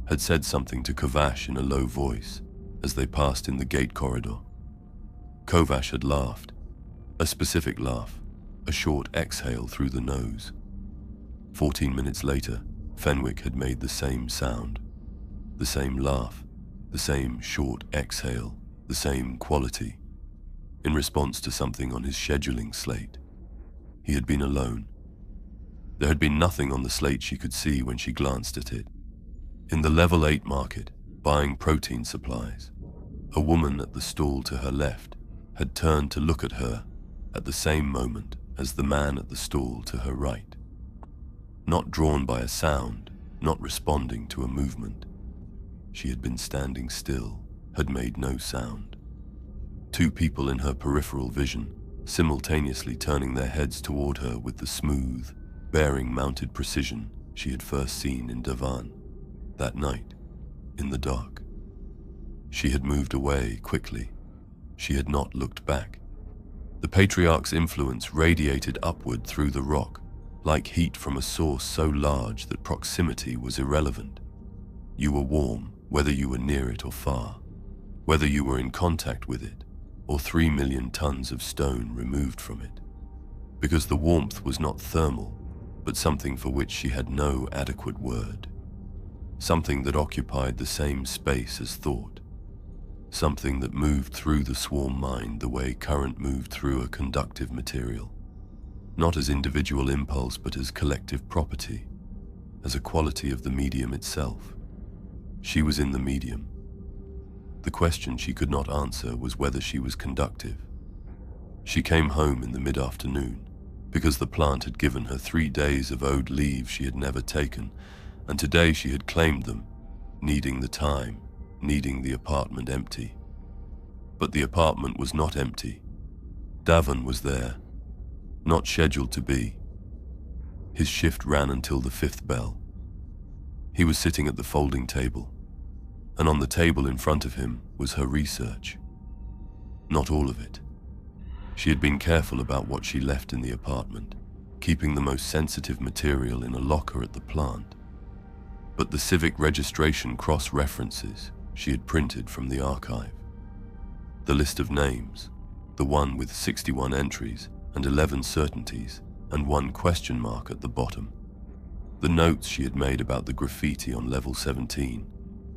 had said something to Kovash in a low voice as they passed in the gate corridor. Kovash had laughed, a specific laugh, a short exhale through the nose. 14 minutes later, Fenwick had made the same sound, the same laugh, the same short exhale, the same quality, in response to something on his scheduling slate. He had been alone. There had been nothing on the slate she could see when she glanced at it. In the level 8 market, buying protein supplies, a woman at the stall to her left had turned to look at her at the same moment as the man at the stall to her right. Not drawn by a sound, not responding to a movement. She had been standing still, had made no sound. Two people in her peripheral vision, simultaneously turning their heads toward her with the smooth, bearing-mounted precision she had first seen in Davan, that night, in the dark. She had moved away quickly. She had not looked back. The Patriarch's influence radiated upward through the rock, like heat from a source so large that proximity was irrelevant. You were warm, whether you were near it or far, whether you were in contact with it, or 3 million tons of stone removed from it, because the warmth was not thermal, but something for which she had no adequate word, something that occupied the same space as thought, something that moved through the swarm mind the way current moved through a conductive material, not as individual impulse but as collective property, as a quality of the medium itself. She was in the medium. The question she could not answer was whether she was conductive. She came home in the mid-afternoon, because the plant had given her 3 days of owed leave she had never taken, and today she had claimed them, needing the time, needing the apartment empty. But the apartment was not empty. Davon was there, not scheduled to be. His shift ran until the 5th bell. He was sitting at the folding table, and on the table in front of him was her research. Not all of it. She had been careful about what she left in the apartment, keeping the most sensitive material in a locker at the plant. But the civic registration cross-references she had printed from the archive. The list of names, the one with 61 entries and 11 certainties and 1 question mark at the bottom. The notes she had made about the graffiti on level 17,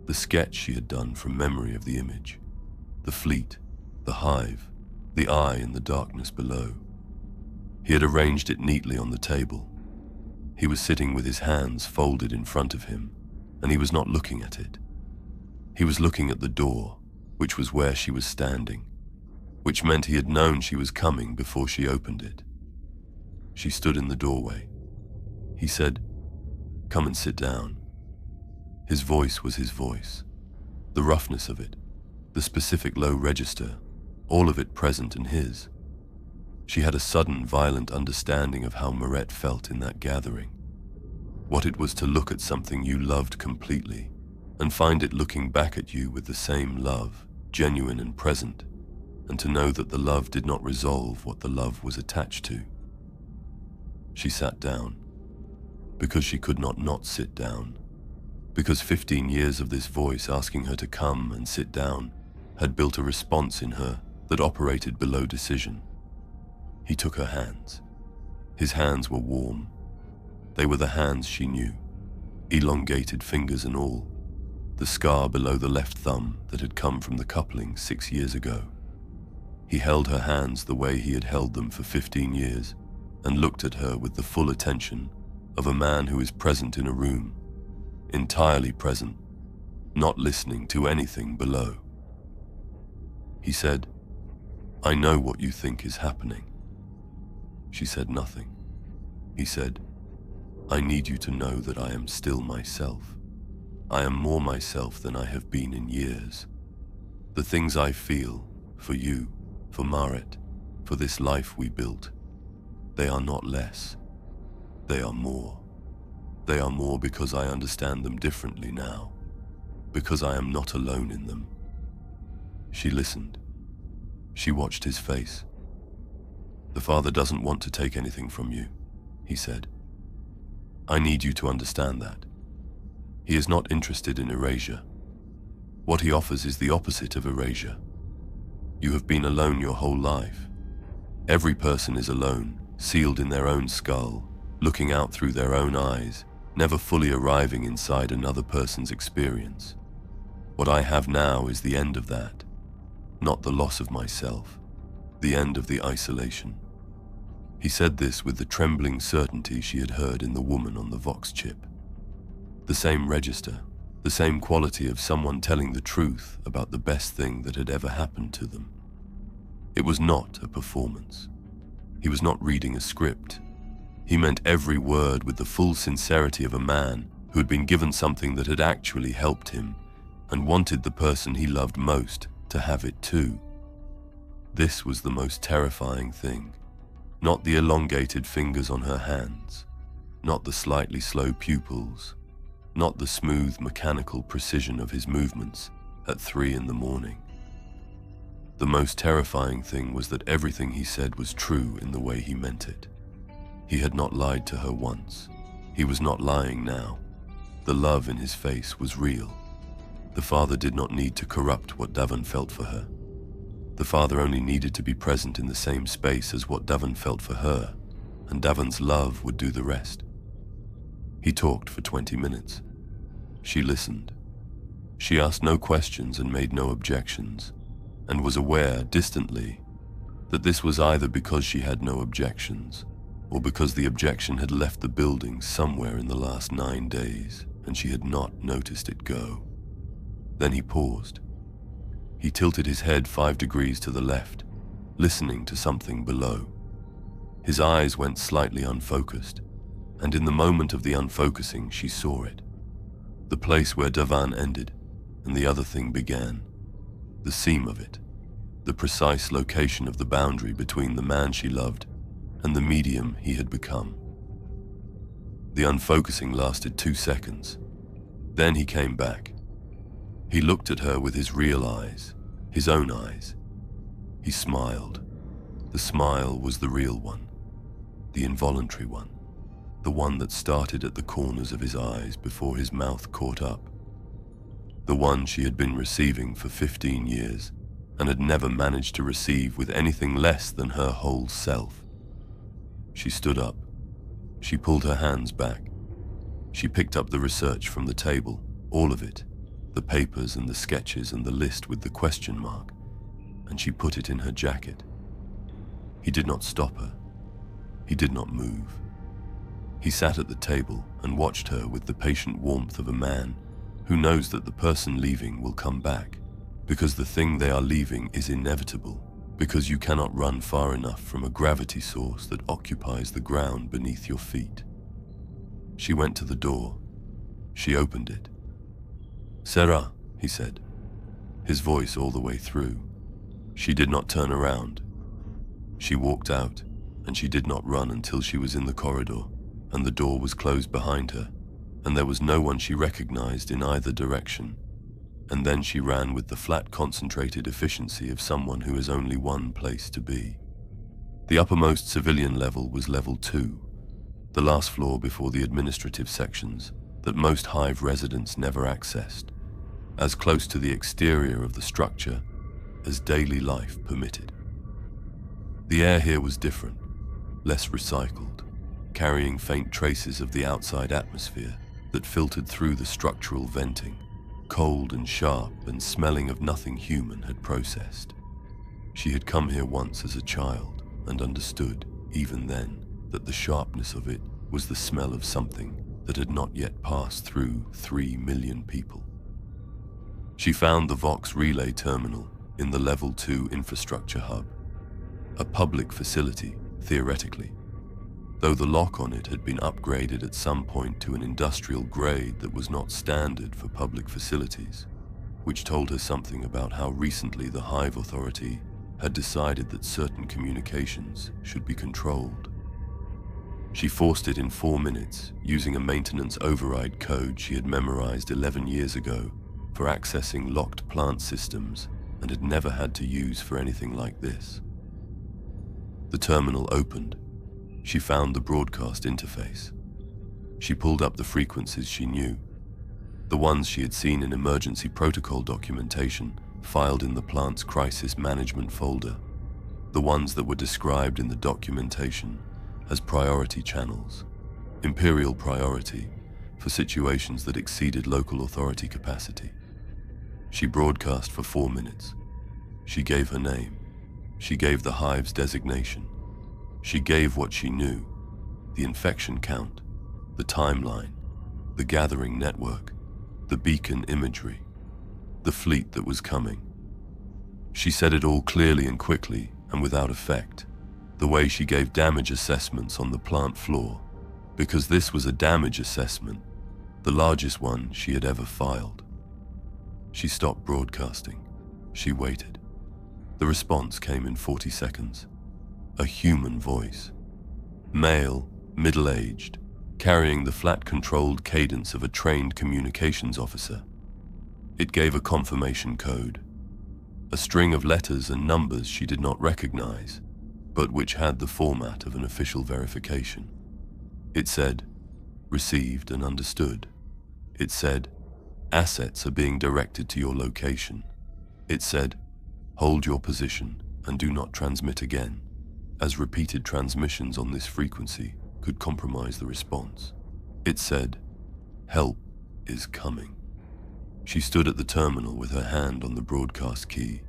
the sketch she had done from memory of the image, the fleet, the hive, the eye in the darkness below. He had arranged it neatly on the table. He was sitting with his hands folded in front of him, and he was not looking at it. He was looking at the door, which was where she was standing, which meant he had known she was coming before she opened it. She stood in the doorway. He said, "Come and sit down." His voice was his voice, the roughness of it, the specific low register, all of it present in his. She had a sudden, violent understanding of how Moret felt in that gathering, what it was to look at something you loved completely and find it looking back at you with the same love, genuine and present, and to know that the love did not resolve what the love was attached to. She sat down, because she could not sit down, because 15 years of this voice asking her to come and sit down had built a response in her that operated below decision. He took her hands. His hands were warm. They were the hands she knew, elongated fingers and all, the scar below the left thumb that had come from the coupling 6 years ago. He held her hands the way he had held them for 15 years and looked at her with the full attention of a man who is present in a room, entirely present, not listening to anything below. He said, I know what you think is happening. She said nothing. He said, I need you to know that I am still myself. I am more myself than I have been in years. The things I feel, for you, for Marit, for this life we built, they are not less. They are more. They are more because I understand them differently now, because I am not alone in them. She listened. She watched his face. The Father doesn't want to take anything from you, he said. I need you to understand that. He is not interested in erasure. What he offers is the opposite of erasure. You have been alone your whole life. Every person is alone, sealed in their own skull, looking out through their own eyes, never fully arriving inside another person's experience. What I have now is the end of that, not the loss of myself, the end of the isolation. He said this with the trembling certainty she had heard in the woman on the Vox chip. The same register, the same quality of someone telling the truth about the best thing that had ever happened to them. It was not a performance. He was not reading a script. He meant every word with the full sincerity of a man who had been given something that had actually helped him and wanted the person he loved most to have it too. This was the most terrifying thing. Not the elongated fingers on her hands, not the slightly slow pupils, not the smooth mechanical precision of his movements at 3 a.m. The most terrifying thing was that everything he said was true in the way he meant it. He had not lied to her once. He was not lying now. The love in his face was real. The Father did not need to corrupt what Davin felt for her. The Father only needed to be present in the same space as what Davin felt for her, and Davin's love would do the rest. He talked for 20 minutes. She listened. She asked no questions and made no objections, and was aware, distantly, that this was either because she had no objections, or because the objection had left the building somewhere in the last 9 days, and she had not noticed it go. Then he paused. He tilted his head 5 degrees to the left, listening to something below. His eyes went slightly unfocused, and in the moment of the unfocusing, she saw it. The place where Davan ended, and the other thing began. The seam of it, the precise location of the boundary between the man she loved and the medium he had become. The unfocusing lasted 2 seconds. Then he came back. He looked at her with his real eyes, his own eyes. He smiled. The smile was the real one, the involuntary one, the one that started at the corners of his eyes before his mouth caught up. The one she had been receiving for 15 years and had never managed to receive with anything less than her whole self. She stood up. She pulled her hands back. She picked up the research from the table, all of it, the papers and the sketches and the list with the question mark, and she put it in her jacket. He did not stop her. He did not move. He sat at the table and watched her with the patient warmth of a man who knows that the person leaving will come back, because the thing they are leaving is inevitable, because you cannot run far enough from a gravity source that occupies the ground beneath your feet. She went to the door. She opened it. "Sera," he said, his voice all the way through. She did not turn around. She walked out, and she did not run until she was in the corridor, and the door was closed behind her, and there was no one she recognized in either direction. And then she ran with the flat, concentrated efficiency of someone who has only one place to be. The uppermost civilian level was level 2, the last floor before the administrative sections that most Hive residents never accessed, as close to the exterior of the structure as daily life permitted. The air here was different, less recycled, carrying faint traces of the outside atmosphere that filtered through the structural venting, cold and sharp and smelling of nothing human had processed. She had come here once as a child and understood, even then, that the sharpness of it was the smell of something that had not yet passed through 3 million people. She found the Vox relay terminal in the level 2 infrastructure hub A public facility, theoretically, though the lock on it had been upgraded at some point to an industrial grade that was not standard for public facilities, which told her something about how recently the Hive Authority had decided that certain communications should be controlled. She forced it in 4 minutes using a maintenance override code she had memorized 11 years ago for accessing locked plant systems and had never had to use for anything like this. The terminal opened. She found the broadcast interface. She pulled up the frequencies she knew, the ones she had seen in emergency protocol documentation filed in the plant's crisis management folder, the ones that were described in the documentation as priority channels, imperial priority for situations that exceeded local authority capacity. She broadcast for 4 minutes. She gave her name. She gave the Hive's designation. She gave what she knew, the infection count, the timeline, the gathering network, the beacon imagery, the fleet that was coming. She said it all clearly and quickly and without effect, the way she gave damage assessments on the plant floor, because this was a damage assessment, the largest one she had ever filed. She stopped broadcasting. She waited. The response came in 40 seconds. A human voice. Male, middle-aged, carrying the flat-controlled cadence of a trained communications officer. It gave a confirmation code, a string of letters and numbers she did not recognize, but which had the format of an official verification. It said, "Received and understood." It said, "Assets are being directed to your location." It said, "Hold your position and do not transmit again," as repeated transmissions on this frequency could compromise the response. It said, "Help is coming." She stood at the terminal with her hand on the broadcast key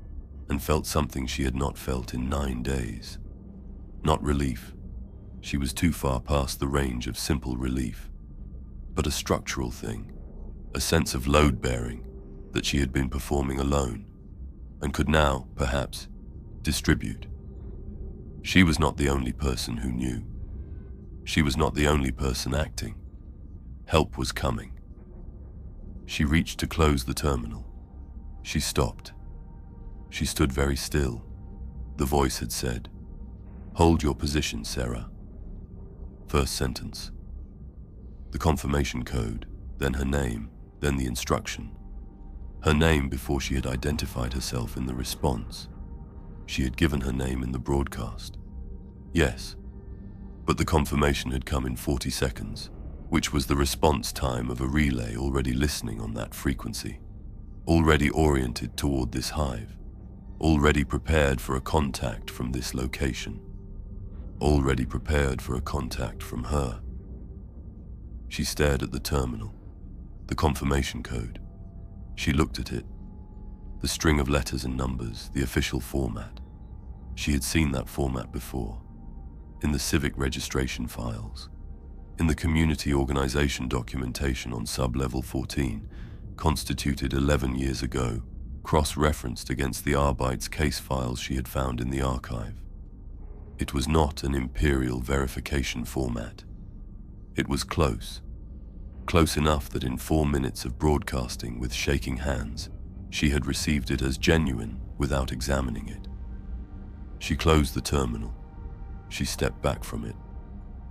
and felt something she had not felt in 9 days. Not relief. She was too far past the range of simple relief, but a structural thing, a sense of load-bearing that she had been performing alone and could now, perhaps, distribute. She was not the only person who knew. She was not the only person acting. Help was coming. She reached to close the terminal. She stopped. She stood very still. The voice had said, "Hold your position, Sera." First sentence. The confirmation code, then her name, then the instruction. Her name before she had identified herself in the response. She had given her name in the broadcast. Yes, but the confirmation had come in 40 seconds, which was the response time of a relay already listening on that frequency, already oriented toward this hive, already prepared for a contact from this location, already prepared for a contact from her. She stared at the terminal, the confirmation code. She looked at it, the string of letters and numbers, the official format. She had seen that format before, in the civic registration files, in the community organization documentation on sub-level 14, constituted 11 years ago, cross-referenced against the Arbeits case files she had found in the archive. It was not an imperial verification format. It was close enough that in 4 minutes of broadcasting with shaking hands, she had received it as genuine without examining it. She closed the terminal. She stepped back from it.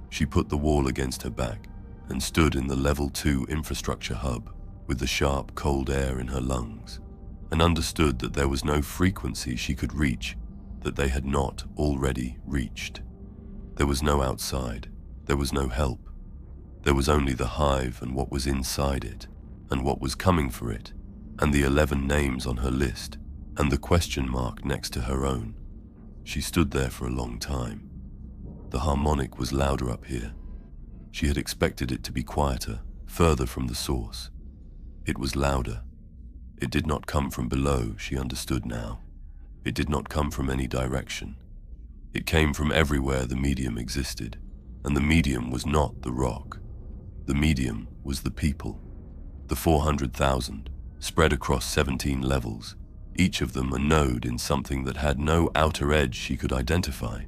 She put the wall against her back and stood in the level 2 infrastructure hub with the sharp, cold air in her lungs, and understood that there was no frequency she could reach that they had not already reached. There was no outside. There was no help. There was only the hive and what was inside it, and what was coming for it, and the 11 names on her list, and the question mark next to her own. She stood there for a long time. The harmonic was louder up here. She had expected it to be quieter, further from the source. It was louder. It did not come from below, she understood now. It did not come from any direction. It came from everywhere the medium existed, and the medium was not the rock. The medium was the people. The 400,000, spread across 17 levels, each of them a node in something that had no outer edge she could identify.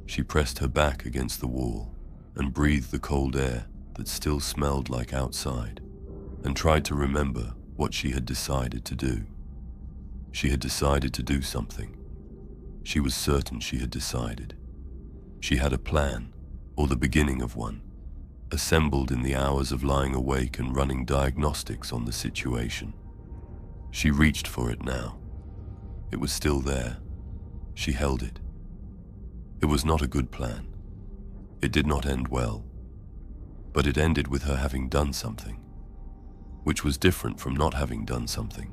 She pressed her back against the wall and breathed the cold air that still smelled like outside, and tried to remember what she had decided to do. She had decided to do something. She was certain she had decided. She had a plan, or the beginning of one, assembled in the hours of lying awake and running diagnostics on the situation. She reached for it now. It was still there. She held it. It was not a good plan. It did not end well. But it ended with her having done something, which was different from not having done something,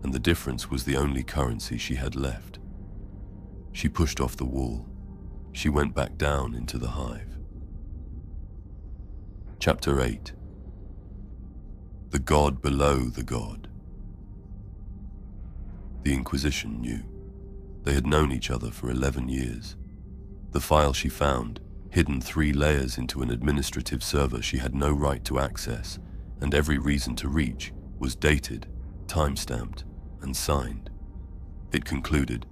and the difference was the only currency she had left. She pushed off the wall. She went back down into the hive. Chapter 8. The God Below the God. The Inquisition knew. They had known each other for 11 years. The file she found, hidden 3 layers into an administrative server she had no right to access and every reason to reach, was dated, time-stamped, and signed. It concluded,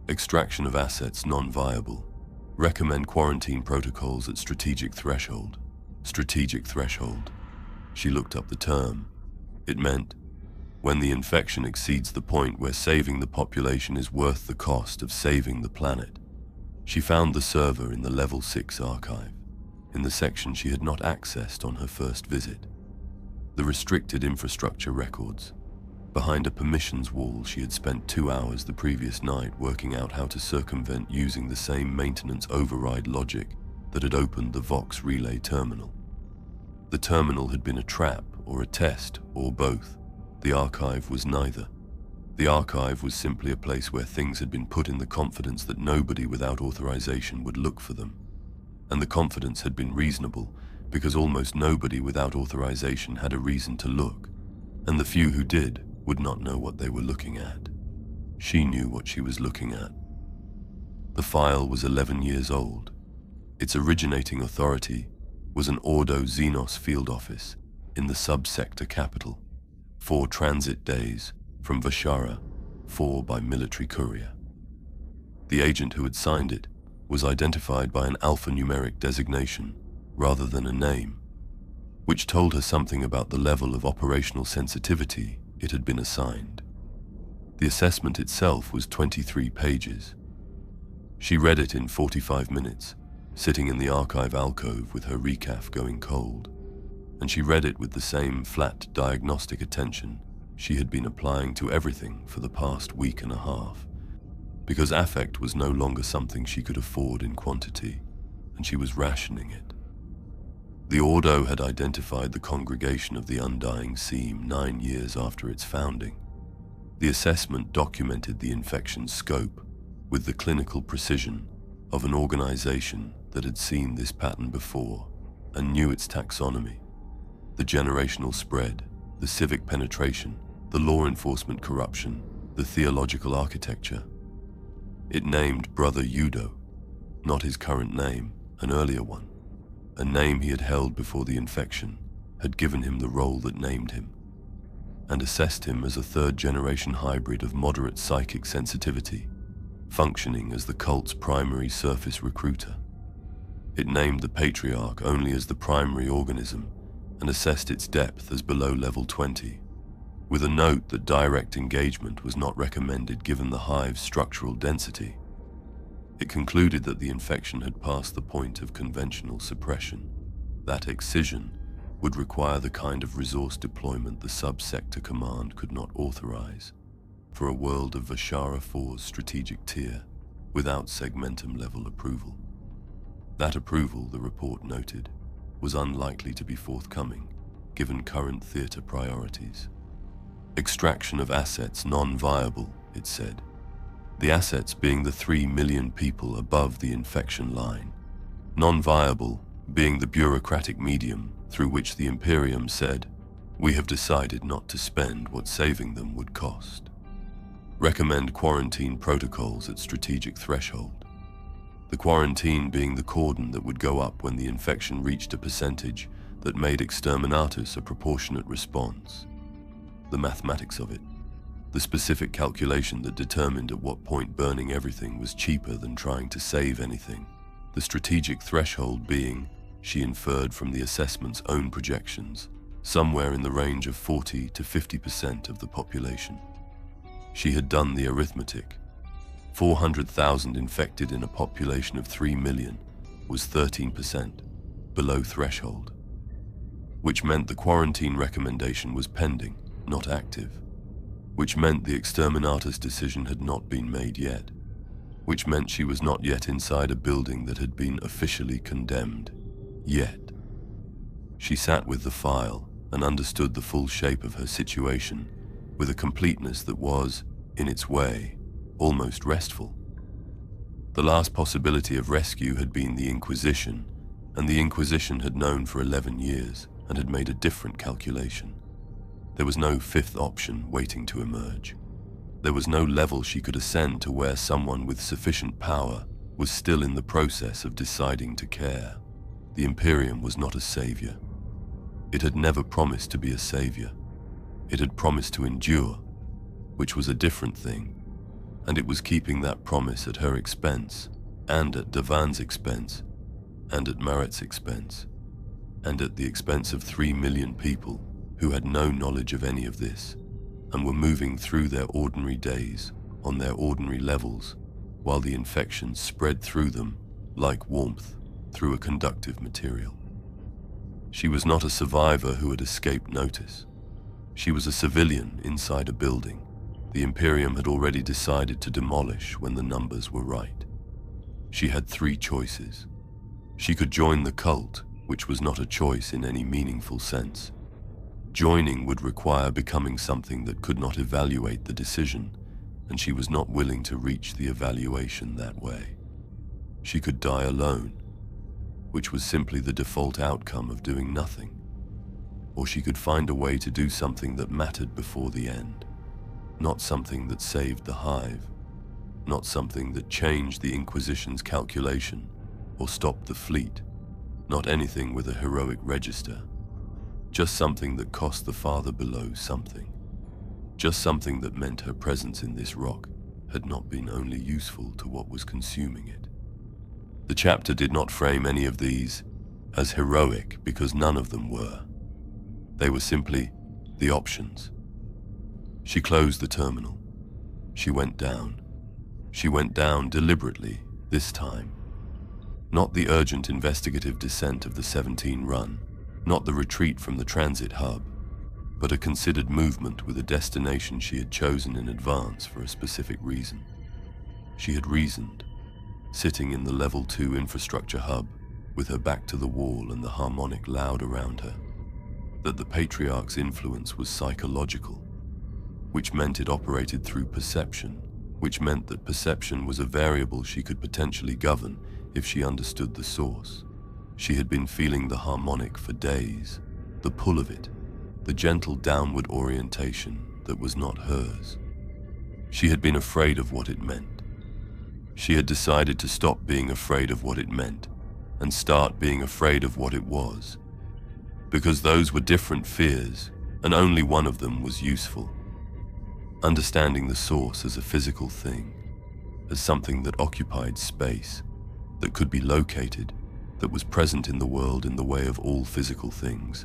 extraction of assets non-viable. Recommend quarantine protocols at strategic threshold. Strategic threshold. She looked up the term. It meant, when the infection exceeds the point where saving the population is worth the cost of saving the planet. She found the server in the Level 6 archive, in the section she had not accessed on her first visit. The restricted infrastructure records. Behind a permissions wall she had spent 2 hours the previous night working out how to circumvent using the same maintenance override logic that had opened the Vox relay terminal. The terminal had been a trap or a test or both. The archive was neither. The archive was simply a place where things had been put in the confidence that nobody without authorization would look for them. And the confidence had been reasonable because almost nobody without authorization had a reason to look, and the few who did would not know what they were looking at. She knew what she was looking at. The file was 11 years old. Its originating authority was an Ordo Xenos field office in the sub-sector capital. 4 transit days from Vashara, 4 by military courier. The agent who had signed it was identified by an alphanumeric designation rather than a name, which told her something about the level of operational sensitivity it had been assigned. The assessment itself was 23 pages. She read it in 45 minutes, sitting in the archive alcove with her recaf going cold, and she read it with the same flat diagnostic attention she had been applying to everything for the past week and a half, because affect was no longer something she could afford in quantity, and she was rationing it. The Ordo had identified the Congregation of the Undying Seam 9 years after its founding. The assessment documented the infection's scope with the clinical precision of an organization that had seen this pattern before and knew its taxonomy, the generational spread, the civic penetration, the law enforcement corruption, the theological architecture. It named Brother Udo, not his current name, an earlier one. A name he had held before the infection had given him the role that named him, and assessed him as a 3rd-generation hybrid of moderate psychic sensitivity, functioning as the cult's primary surface recruiter. It named the Patriarch only as the primary organism and assessed its depth as below level 20, with a note that direct engagement was not recommended given the hive's structural density. It concluded that the infection had passed the point of conventional suppression. That excision would require the kind of resource deployment the sub-sector command could not authorize for a world of Vashara 4's strategic tier without segmentum-level approval. That approval, the report noted, was unlikely to be forthcoming given current theater priorities. Extraction of assets non-viable, it said. The assets being the 3 million people above the infection line. Non-viable being the bureaucratic medium through which the Imperium said, "We have decided not to spend what saving them would cost." Recommend quarantine protocols at strategic threshold. The quarantine being the cordon that would go up when the infection reached a percentage that made exterminatus a proportionate response. The mathematics of it. the specific calculation that determined at what point burning everything was cheaper than trying to save anything, the strategic threshold being, she inferred from the assessment's own projections, somewhere in the range of 40 to 50% of the population. She had done the arithmetic. 400,000 infected in a population of 3 million was 13% below threshold, which meant the quarantine recommendation was pending, not active, which meant the exterminator's decision had not been made yet, which meant she was not yet inside a building that had been officially condemned, yet. She sat with the file and understood the full shape of her situation with a completeness that was, in its way, almost restful. The last possibility of rescue had been the Inquisition, and the Inquisition had known for 11 years and had made a different calculation. There was no fifth option waiting to emerge. There was no level she could ascend to where someone with sufficient power was still in the process of deciding to care. The Imperium was not a savior. It had never promised to be a savior. It had promised to endure, which was a different thing, and it was keeping that promise at her expense, and at Devan's expense, and at Maret's expense, and at the expense of 3 million people who had no knowledge of any of this, and were moving through their ordinary days on their ordinary levels, while the infection spread through them like warmth through a conductive material. She was not a survivor who had escaped notice. She was a civilian inside a building the Imperium had already decided to demolish when the numbers were right. She had 3 choices. She could join the cult, which was not a choice in any meaningful sense. Joining would require becoming something that could not evaluate the decision, and she was not willing to reach the evaluation that way. She could die alone, which was simply the default outcome of doing nothing. Or she could find a way to do something that mattered before the end. Not something that saved the Hive, not something that changed the Inquisition's calculation or stopped the fleet, not anything with a heroic register, just something that cost the Father below something, just something that meant her presence in this rock had not been only useful to what was consuming it. The chapter did not frame any of these as heroic because none of them were. They were simply the options. She closed the terminal. She went down. She went down deliberately, this time. Not the urgent investigative descent of the 17 run, not the retreat from the transit hub, but a considered movement with a destination she had chosen in advance for a specific reason. She had reasoned, sitting in the level 2 infrastructure hub, with her back to the wall and the harmonic loud around her, that the Patriarch's influence was psychological, which meant it operated through perception, which meant that perception was a variable she could potentially govern if she understood the source. She had been feeling the harmonic for days, the pull of it, the gentle downward orientation that was not hers. She had been afraid of what it meant. She had decided to stop being afraid of what it meant and start being afraid of what it was, because those were different fears, and only one of them was useful. Understanding the source as a physical thing, as something that occupied space, that could be located, that was present in the world in the way of all physical things,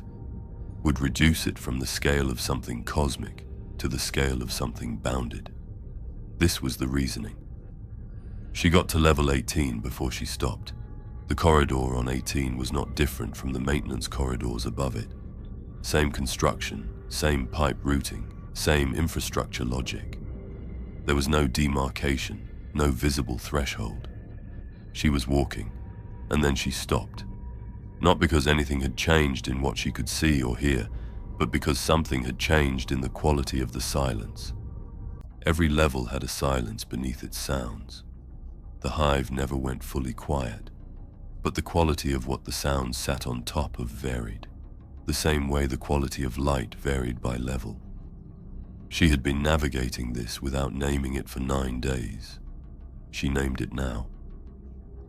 would reduce it from the scale of something cosmic to the scale of something bounded. This was the reasoning. She got to level 18 before she stopped. The corridor on 18 was not different from the maintenance corridors above it. Same construction, same pipe routing, same infrastructure logic. There was no demarcation, no visible threshold. She was walking, and then she stopped. Not because anything had changed in what she could see or hear, but because something had changed in the quality of the silence. Every level had a silence beneath its sounds. The Hive never went fully quiet, but the quality of what the sounds sat on top of varied, the same way the quality of light varied by level. She had been navigating this without naming it for 9 days. She named it now.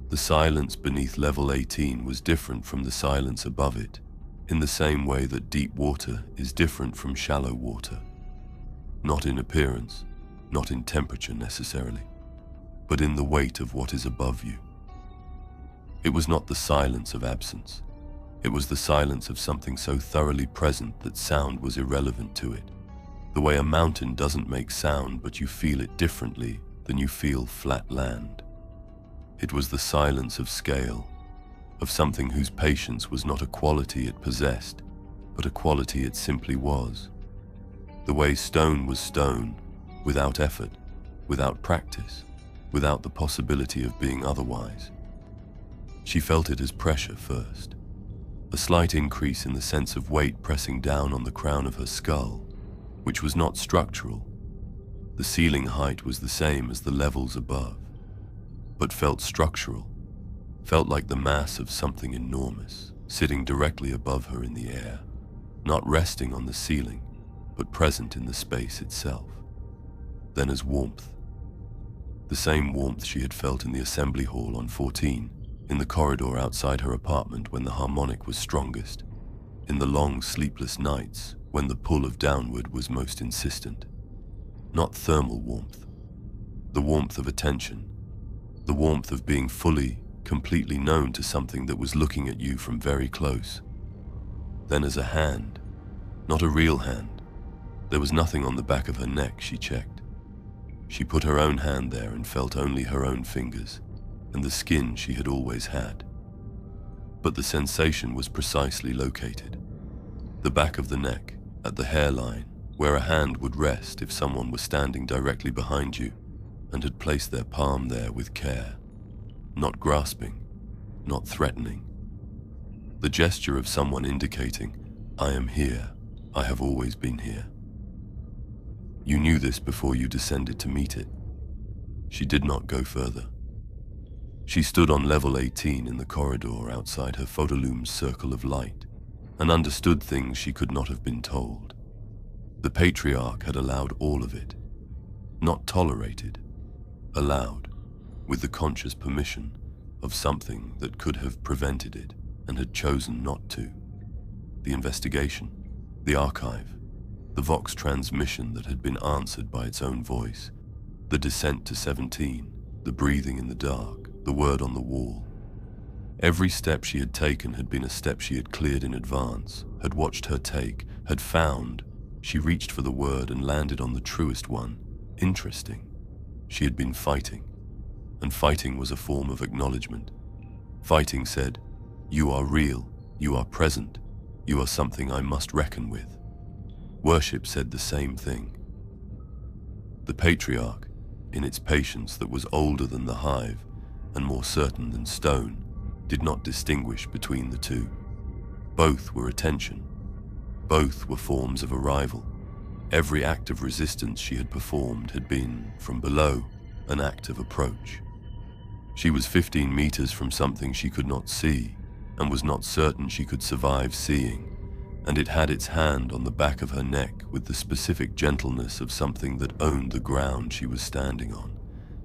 The silence beneath level 18 was different from the silence above it, in the same way that deep water is different from shallow water. not in appearance, not in temperature necessarily, but in the weight of what is above you. It was not the silence of absence. It was the silence of something so thoroughly present that sound was irrelevant to it. The way a mountain doesn't make sound, but you feel it differently than you feel flat land. It was the silence of scale, of something whose patience was not a quality it possessed, but a quality it simply was. The way stone was stone, without effort, without practice, without the possibility of being otherwise. She felt it as pressure first, a slight increase in the sense of weight pressing down on the crown of her skull, which was not structural. The ceiling height was the same as the levels above, but felt structural, felt like the mass of something enormous, sitting directly above her in the air, not resting on the ceiling, but present in the space itself. Then as warmth, the same warmth she had felt in the assembly hall on 14, in the corridor outside her apartment when the harmonic was strongest, in the long sleepless nights when the pull of downward was most insistent. Not thermal warmth, the warmth of attention, the warmth of being fully, completely known to something that was looking at you from very close. Then as a hand, not a real hand. There was nothing on the back of her neck, she checked. She put her own hand there and felt only her own fingers and the skin she had always had. But the sensation was precisely located. The back of the neck, at the hairline, where a hand would rest if someone were standing directly behind you and had placed their palm there with care, not grasping, not threatening. The gesture of someone indicating, "I am here, I have always been here." You knew this before you descended to meet it. She did not go further. She stood on level 18 in the corridor outside her photolume's circle of light and understood things she could not have been told. The patriarch had allowed all of it, not tolerated, allowed, with the conscious permission of something that could have prevented it and had chosen not to. The investigation, the archive, the Vox transmission that had been answered by its own voice, the descent to 17, the breathing in the dark, the word on the wall. Every step she had taken had been a step she had cleared in advance, had watched her take, had found. She reached for the word and landed on the truest one. Interesting. She had been fighting, and fighting was a form of acknowledgement. Fighting said, "You are real, you are present, you are something I must reckon with." Worship said the same thing. The patriarch, in its patience that was older than the hive and more certain than stone, did not distinguish between the two. Both were attention. Both were forms of arrival. Every act of resistance she had performed had been, from below, an act of approach. She was 15 meters from something she could not see and was not certain she could survive seeing, and it had its hand on the back of her neck with the specific gentleness of something that owned the ground she was standing on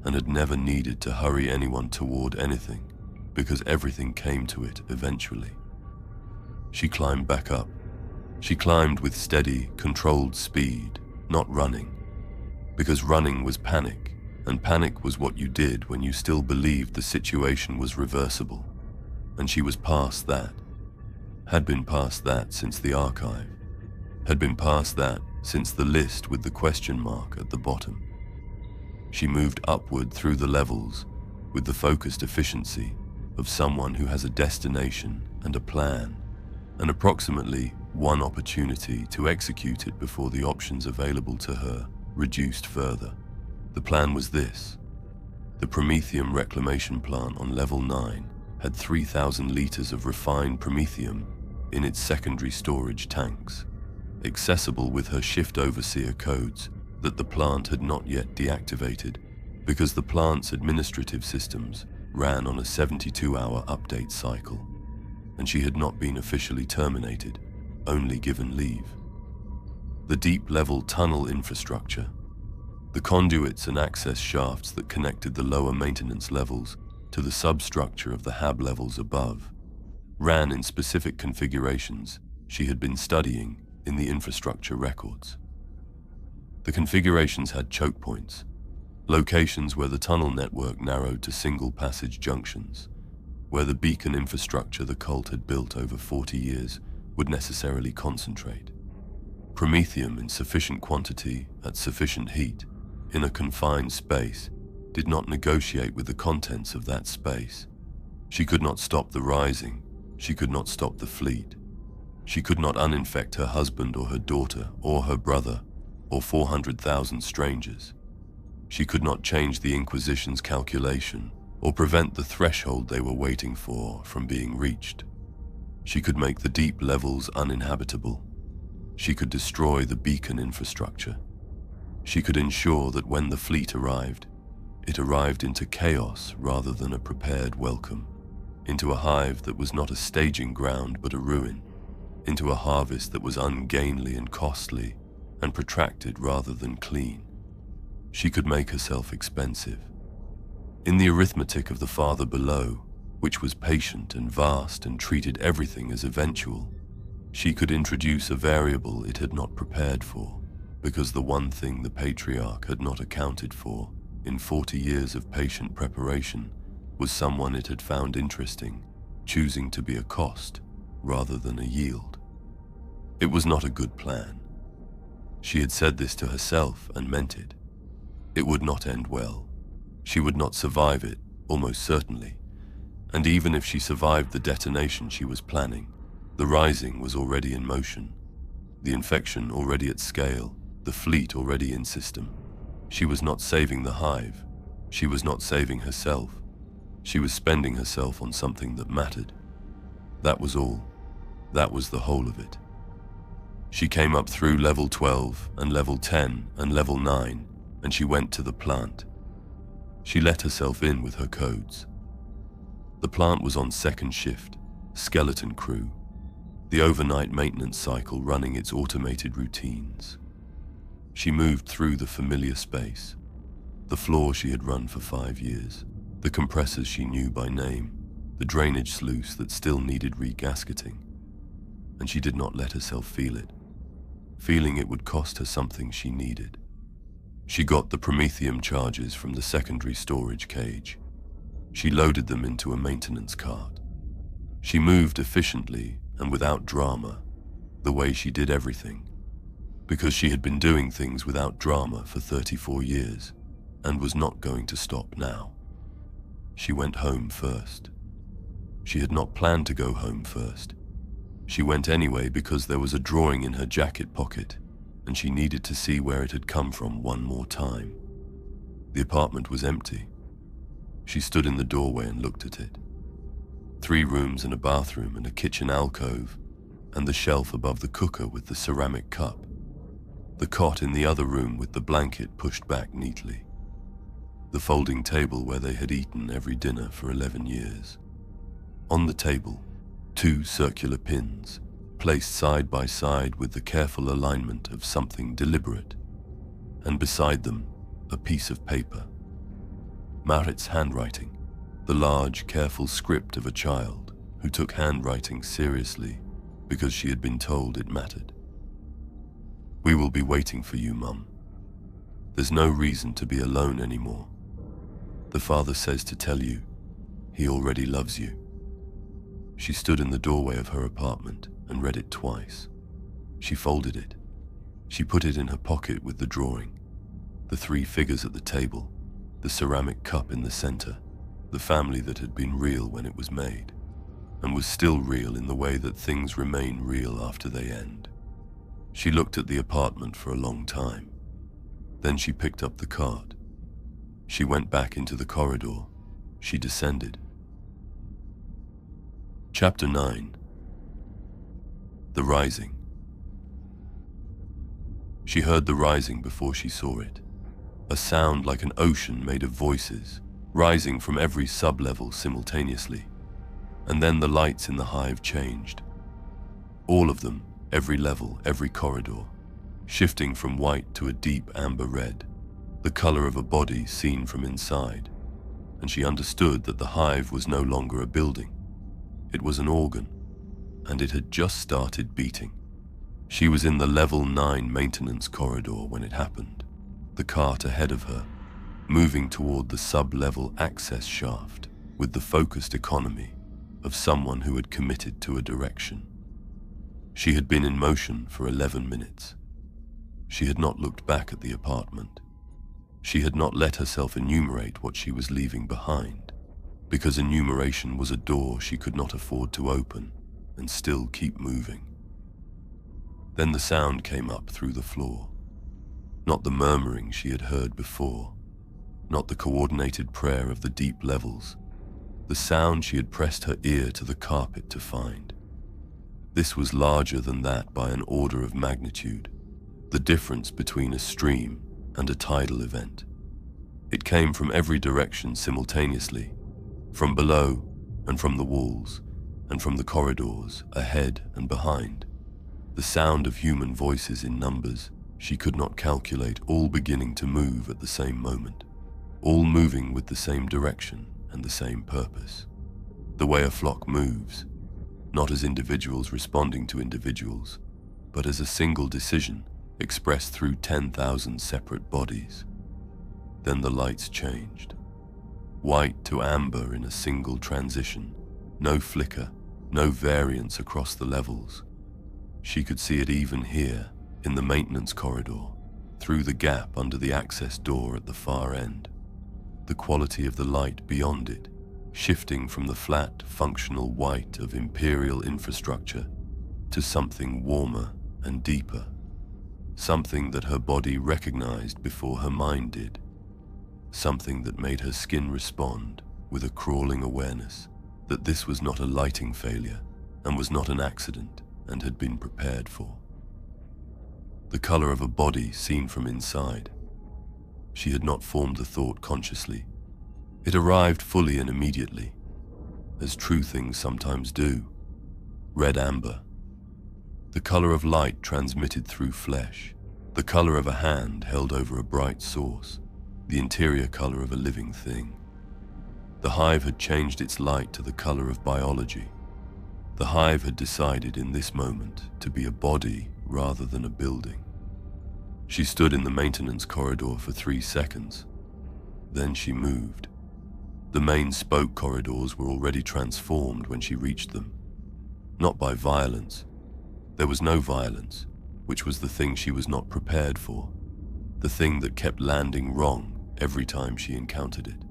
and had never needed to hurry anyone toward anything because everything came to it eventually. She climbed back up. She climbed with steady, controlled speed, not running, because running was panic, and panic was what you did when you still believed the situation was reversible, and she was past that. Had been past that since the archive, had been past that since the list with the question mark at the bottom. She moved upward through the levels with the focused efficiency of someone who has a destination and a plan, and approximately one opportunity to execute it before the options available to her reduced further. The plan was this. The Promethium reclamation plant on level 9 had 3,000 liters of refined promethium in its secondary storage tanks, accessible with her shift overseer codes that the plant had not yet deactivated because the plant's administrative systems ran on a 72-hour update cycle, and she had not been officially terminated, only given leave. The deep-level tunnel infrastructure, the conduits and access shafts that connected the lower maintenance levels to the substructure of the hab levels above, ran in specific configurations she had been studying in the infrastructure records. The configurations had choke points, locations where the tunnel network narrowed to single passage junctions, where the beacon infrastructure the cult had built over 40 years would necessarily concentrate. Promethium in sufficient quantity at sufficient heat, in a confined space, did not negotiate with the contents of that space. She could not stop the rising, she could not stop the fleet. She could not uninfect her husband or her daughter or her brother or 400,000 strangers. She could not change the Inquisition's calculation or prevent the threshold they were waiting for from being reached. She could make the deep levels uninhabitable. She could destroy the beacon infrastructure. She could ensure that when the fleet arrived, it arrived into chaos rather than a prepared welcome, into a hive that was not a staging ground but a ruin, into a harvest that was ungainly and costly and protracted rather than clean. She could make herself expensive. In the arithmetic of the Father below, which was patient and vast and treated everything as eventual, she could introduce a variable it had not prepared for, because the one thing the Patriarch had not accounted for in 40 years of patient preparation was someone it had found interesting, choosing to be a cost rather than a yield. It was not a good plan. She had said this to herself and meant it. It would not end well. She would not survive it, almost certainly. And even if she survived the detonation she was planning, the rising was already in motion, the infection already at scale, the fleet already in system. She was not saving the hive. She was not saving herself. She was spending herself on something that mattered. That was all. That was the whole of it. She came up through level 12 and level 10 and level 9, and she went to the plant. She let herself in with her codes. The plant was on second shift, skeleton crew, the overnight maintenance cycle running its automated routines. She moved through the familiar space, the floor she had run for 5 years, the compressors she knew by name, the drainage sluice that still needed regasketing. And she did not let herself feel it, feeling it would cost her something she needed. She got the promethium charges from the secondary storage cage. She loaded them into a maintenance cart. She moved efficiently and without drama, the way she did everything, because she had been doing things without drama for 34 years and was not going to stop now. She went home first. She had not planned to go home first. She went anyway because there was a drawing in her jacket pocket and she needed to see where it had come from one more time. The apartment was empty. She stood in the doorway and looked at it. 3 rooms and a bathroom and a kitchen alcove, and the shelf above the cooker with the ceramic cup. The cot in the other room with the blanket pushed back neatly. The folding table where they had eaten every dinner for 11 years. On the table, 2 circular pins, placed side by side with the careful alignment of something deliberate, and beside them, a piece of paper. Marit's handwriting, the large, careful script of a child who took handwriting seriously because she had been told it mattered. "We will be waiting for you, Mum. There's no reason to be alone anymore. The Father says to tell you, he already loves you." She stood in the doorway of her apartment and read it twice. She folded it. She put it in her pocket with the drawing, the 3 figures at the table, the ceramic cup in the center, the family that had been real when it was made, and was still real in the way that things remain real after they end. She looked at the apartment for a long time. Then she picked up the card. She went back into the corridor. She descended. Chapter 9. The Rising. She heard the rising before she saw it. A sound like an ocean made of voices, rising from every sub-level simultaneously. And then the lights in the hive changed. All of them, every level, every corridor, shifting from white to a deep amber red, the color of a body seen from inside. And she understood that the hive was no longer a building. It was an organ, and it had just started beating. She was in the level 9 maintenance corridor when it happened, the cart ahead of her, moving toward the sub-level access shaft with the focused economy of someone who had committed to a direction. She had been in motion for 11 minutes. She had not looked back at the apartment. She had not let herself enumerate what she was leaving behind, because enumeration was a door she could not afford to open and still keep moving. Then the sound came up through the floor. Not the murmuring she had heard before, not the coordinated prayer of the deep levels, the sound she had pressed her ear to the carpet to find. This was larger than that by an order of magnitude, the difference between a stream and a tidal event. It came from every direction simultaneously, from below and from the walls, and from the corridors ahead and behind. The sound of human voices in numbers she could not calculate, all beginning to move at the same moment, all moving with the same direction and the same purpose. The way a flock moves, not as individuals responding to individuals, but as a single decision expressed through 10,000 separate bodies. Then the lights changed. White to amber in a single transition, no flicker, no variance across the levels. She could see it even here, in the maintenance corridor, through the gap under the access door at the far end. The quality of the light beyond it, shifting from the flat, functional white of imperial infrastructure to something warmer and deeper, something that her body recognized before her mind did, something that made her skin respond with a crawling awareness that this was not a lighting failure and was not an accident and had been prepared for. The color of a body seen from inside. She had not formed the thought consciously. It arrived fully and immediately, as true things sometimes do. Red amber. The color of light transmitted through flesh. The color of a hand held over a bright source. The interior color of a living thing. The hive had changed its light to the color of biology. The hive had decided in this moment to be a body rather than a building. She stood in the maintenance corridor for 3 seconds. Then she moved. The main spoke corridors were already transformed when she reached them. Not by violence. There was no violence, which was the thing she was not prepared for, the thing that kept landing wrong every time she encountered it.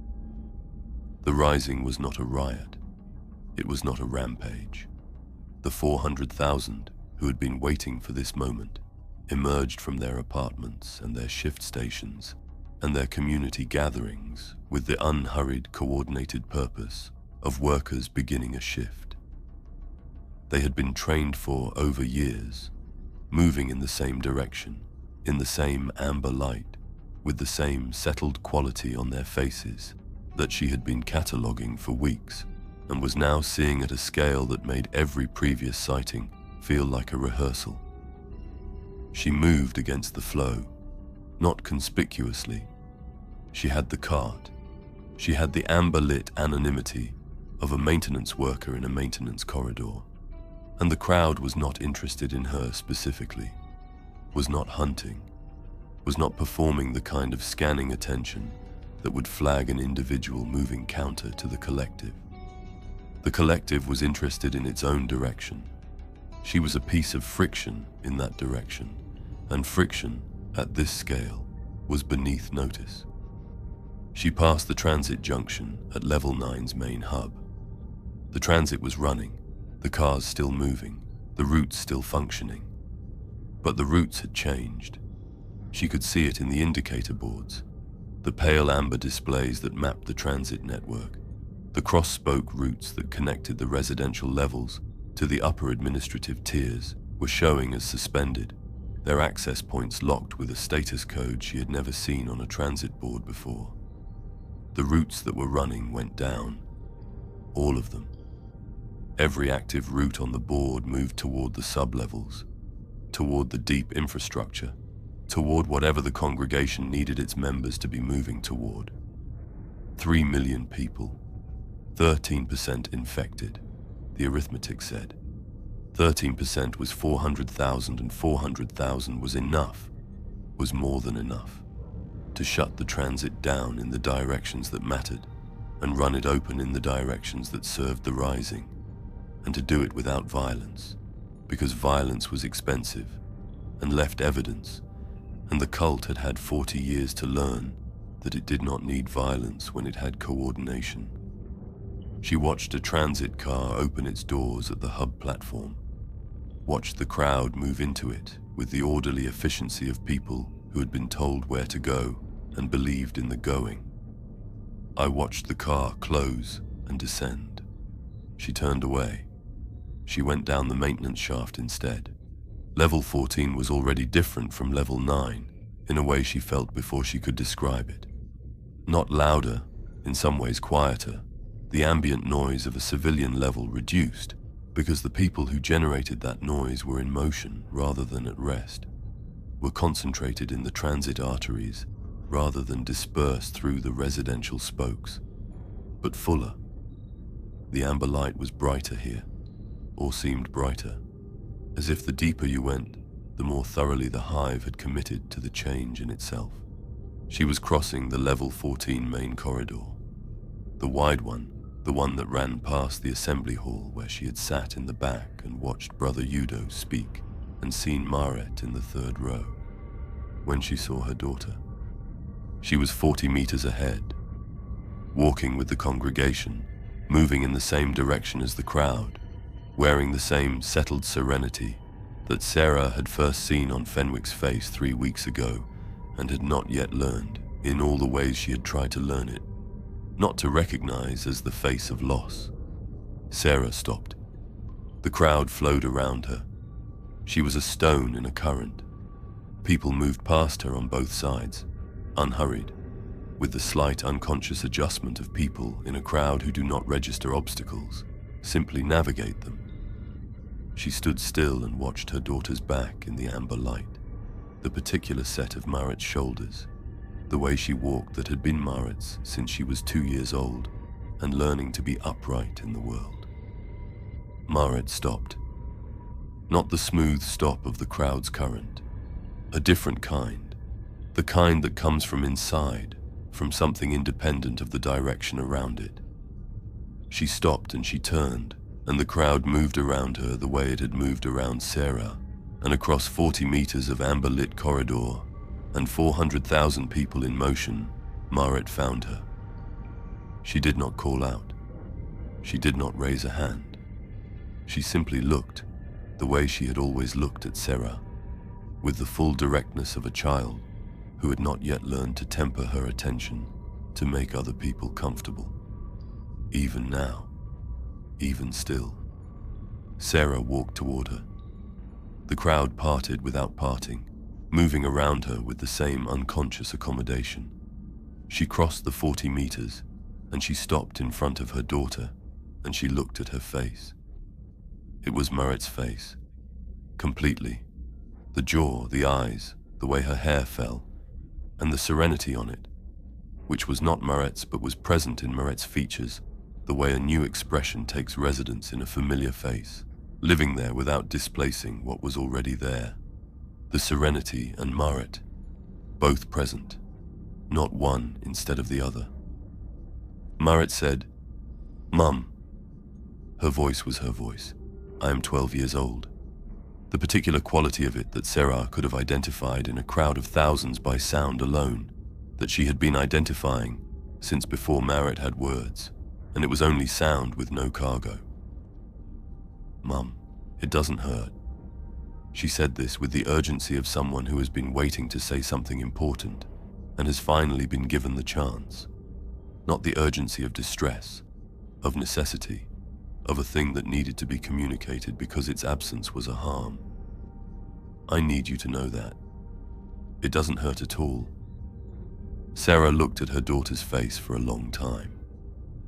The rising was not a riot. It was not a rampage. The 400,000 who had been waiting for this moment emerged from their apartments and their shift stations and their community gatherings with the unhurried, coordinated purpose of workers beginning a shift. They had been trained for over years, moving in the same direction, in the same amber light, with the same settled quality on their faces that she had been cataloging for weeks and was now seeing at a scale that made every previous sighting feel like a rehearsal. She moved against the flow, not conspicuously. She had the cart. She had the amber-lit anonymity of a maintenance worker in a maintenance corridor. And the crowd was not interested in her specifically, was not hunting, was not performing the kind of scanning attention that would flag an individual moving counter to the collective. The collective was interested in its own direction. She was a piece of friction in that direction, and friction, at this scale, was beneath notice. She passed the transit junction at Level 9's main hub. The transit was running, the cars still moving, the routes still functioning. But the routes had changed. She could see it in the indicator boards, the pale amber displays that mapped the transit network. The cross-spoke routes that connected the residential levels to the upper administrative tiers were showing as suspended, their access points locked with a status code she had never seen on a transit board before. The routes that were running went down. All of them. Every active route on the board moved toward the sub-levels, toward the deep infrastructure, toward whatever the congregation needed its members to be moving toward. 3 million people. 13% infected, the arithmetic said. 13% was 400,000, and 400,000 was enough, was more than enough, to shut the transit down in the directions that mattered and run it open in the directions that served the rising, and to do it without violence, because violence was expensive and left evidence, and the cult had had 40 years to learn that it did not need violence when it had coordination. She watched a transit car open its doors at the hub platform, watched the crowd move into it with the orderly efficiency of people who had been told where to go and believed in the going. I watched the car close and descend. She turned away. She went down the maintenance shaft instead. Level 14 was already different from level 9 in a way she felt before she could describe it. Not louder, in some ways quieter. The ambient noise of a civilian level reduced because the people who generated that noise were in motion rather than at rest, were concentrated in the transit arteries rather than dispersed through the residential spokes, but fuller. The amber light was brighter here, or seemed brighter, as if the deeper you went, the more thoroughly the hive had committed to the change in itself. She was crossing the level 14 main corridor, the wide one, the one that ran past the assembly hall where she had sat in the back and watched Brother Udo speak and seen Maret in the third row, when she saw her daughter. She was 40 meters ahead, walking with the congregation, moving in the same direction as the crowd, wearing the same settled serenity that Sera had first seen on Fenwick's face 3 weeks ago and had not yet learned, in all the ways she had tried to learn it, not to recognize as the face of loss. Sera stopped. The crowd flowed around her. She was a stone in a current. People moved past her on both sides, unhurried, with the slight unconscious adjustment of people in a crowd who do not register obstacles, simply navigate them. She stood still and watched her daughter's back in the amber light, the particular set of Maret's shoulders, the way she walked that had been Maret's since she was 2 years old and learning to be upright in the world. Maret stopped. Not the smooth stop of the crowd's current, a different kind, the kind that comes from inside, from something independent of the direction around it. She stopped and she turned, and the crowd moved around her the way it had moved around Sera, and across 40 meters of amber-lit corridor and 400,000 people in motion, Maret found her. She did not call out. She did not raise a hand. She simply looked, the way she had always looked at Sera, with the full directness of a child who had not yet learned to temper her attention to make other people comfortable. Even now, even still, Sera walked toward her. The crowd parted without parting, moving around her with the same unconscious accommodation. She crossed the 40 meters, and she stopped in front of her daughter, and she looked at her face. It was Maret's face, completely. The jaw, the eyes, the way her hair fell, and the serenity on it, which was not Maret's but was present in Maret's features, the way a new expression takes residence in a familiar face, living there without displacing what was already there. The serenity and Maret, both present, not one instead of the other. Maret said, "Mum." Her voice was her voice. I am 12 years old. The particular quality of it that Sera could have identified in a crowd of thousands by sound alone, that she had been identifying since before Maret had words, and it was only sound with no cargo. "Mum, it doesn't hurt." She said this with the urgency of someone who has been waiting to say something important and has finally been given the chance. Not the urgency of distress, of necessity, of a thing that needed to be communicated because its absence was a harm. I need you to know that. It doesn't hurt at all. Sera looked at her daughter's face for a long time.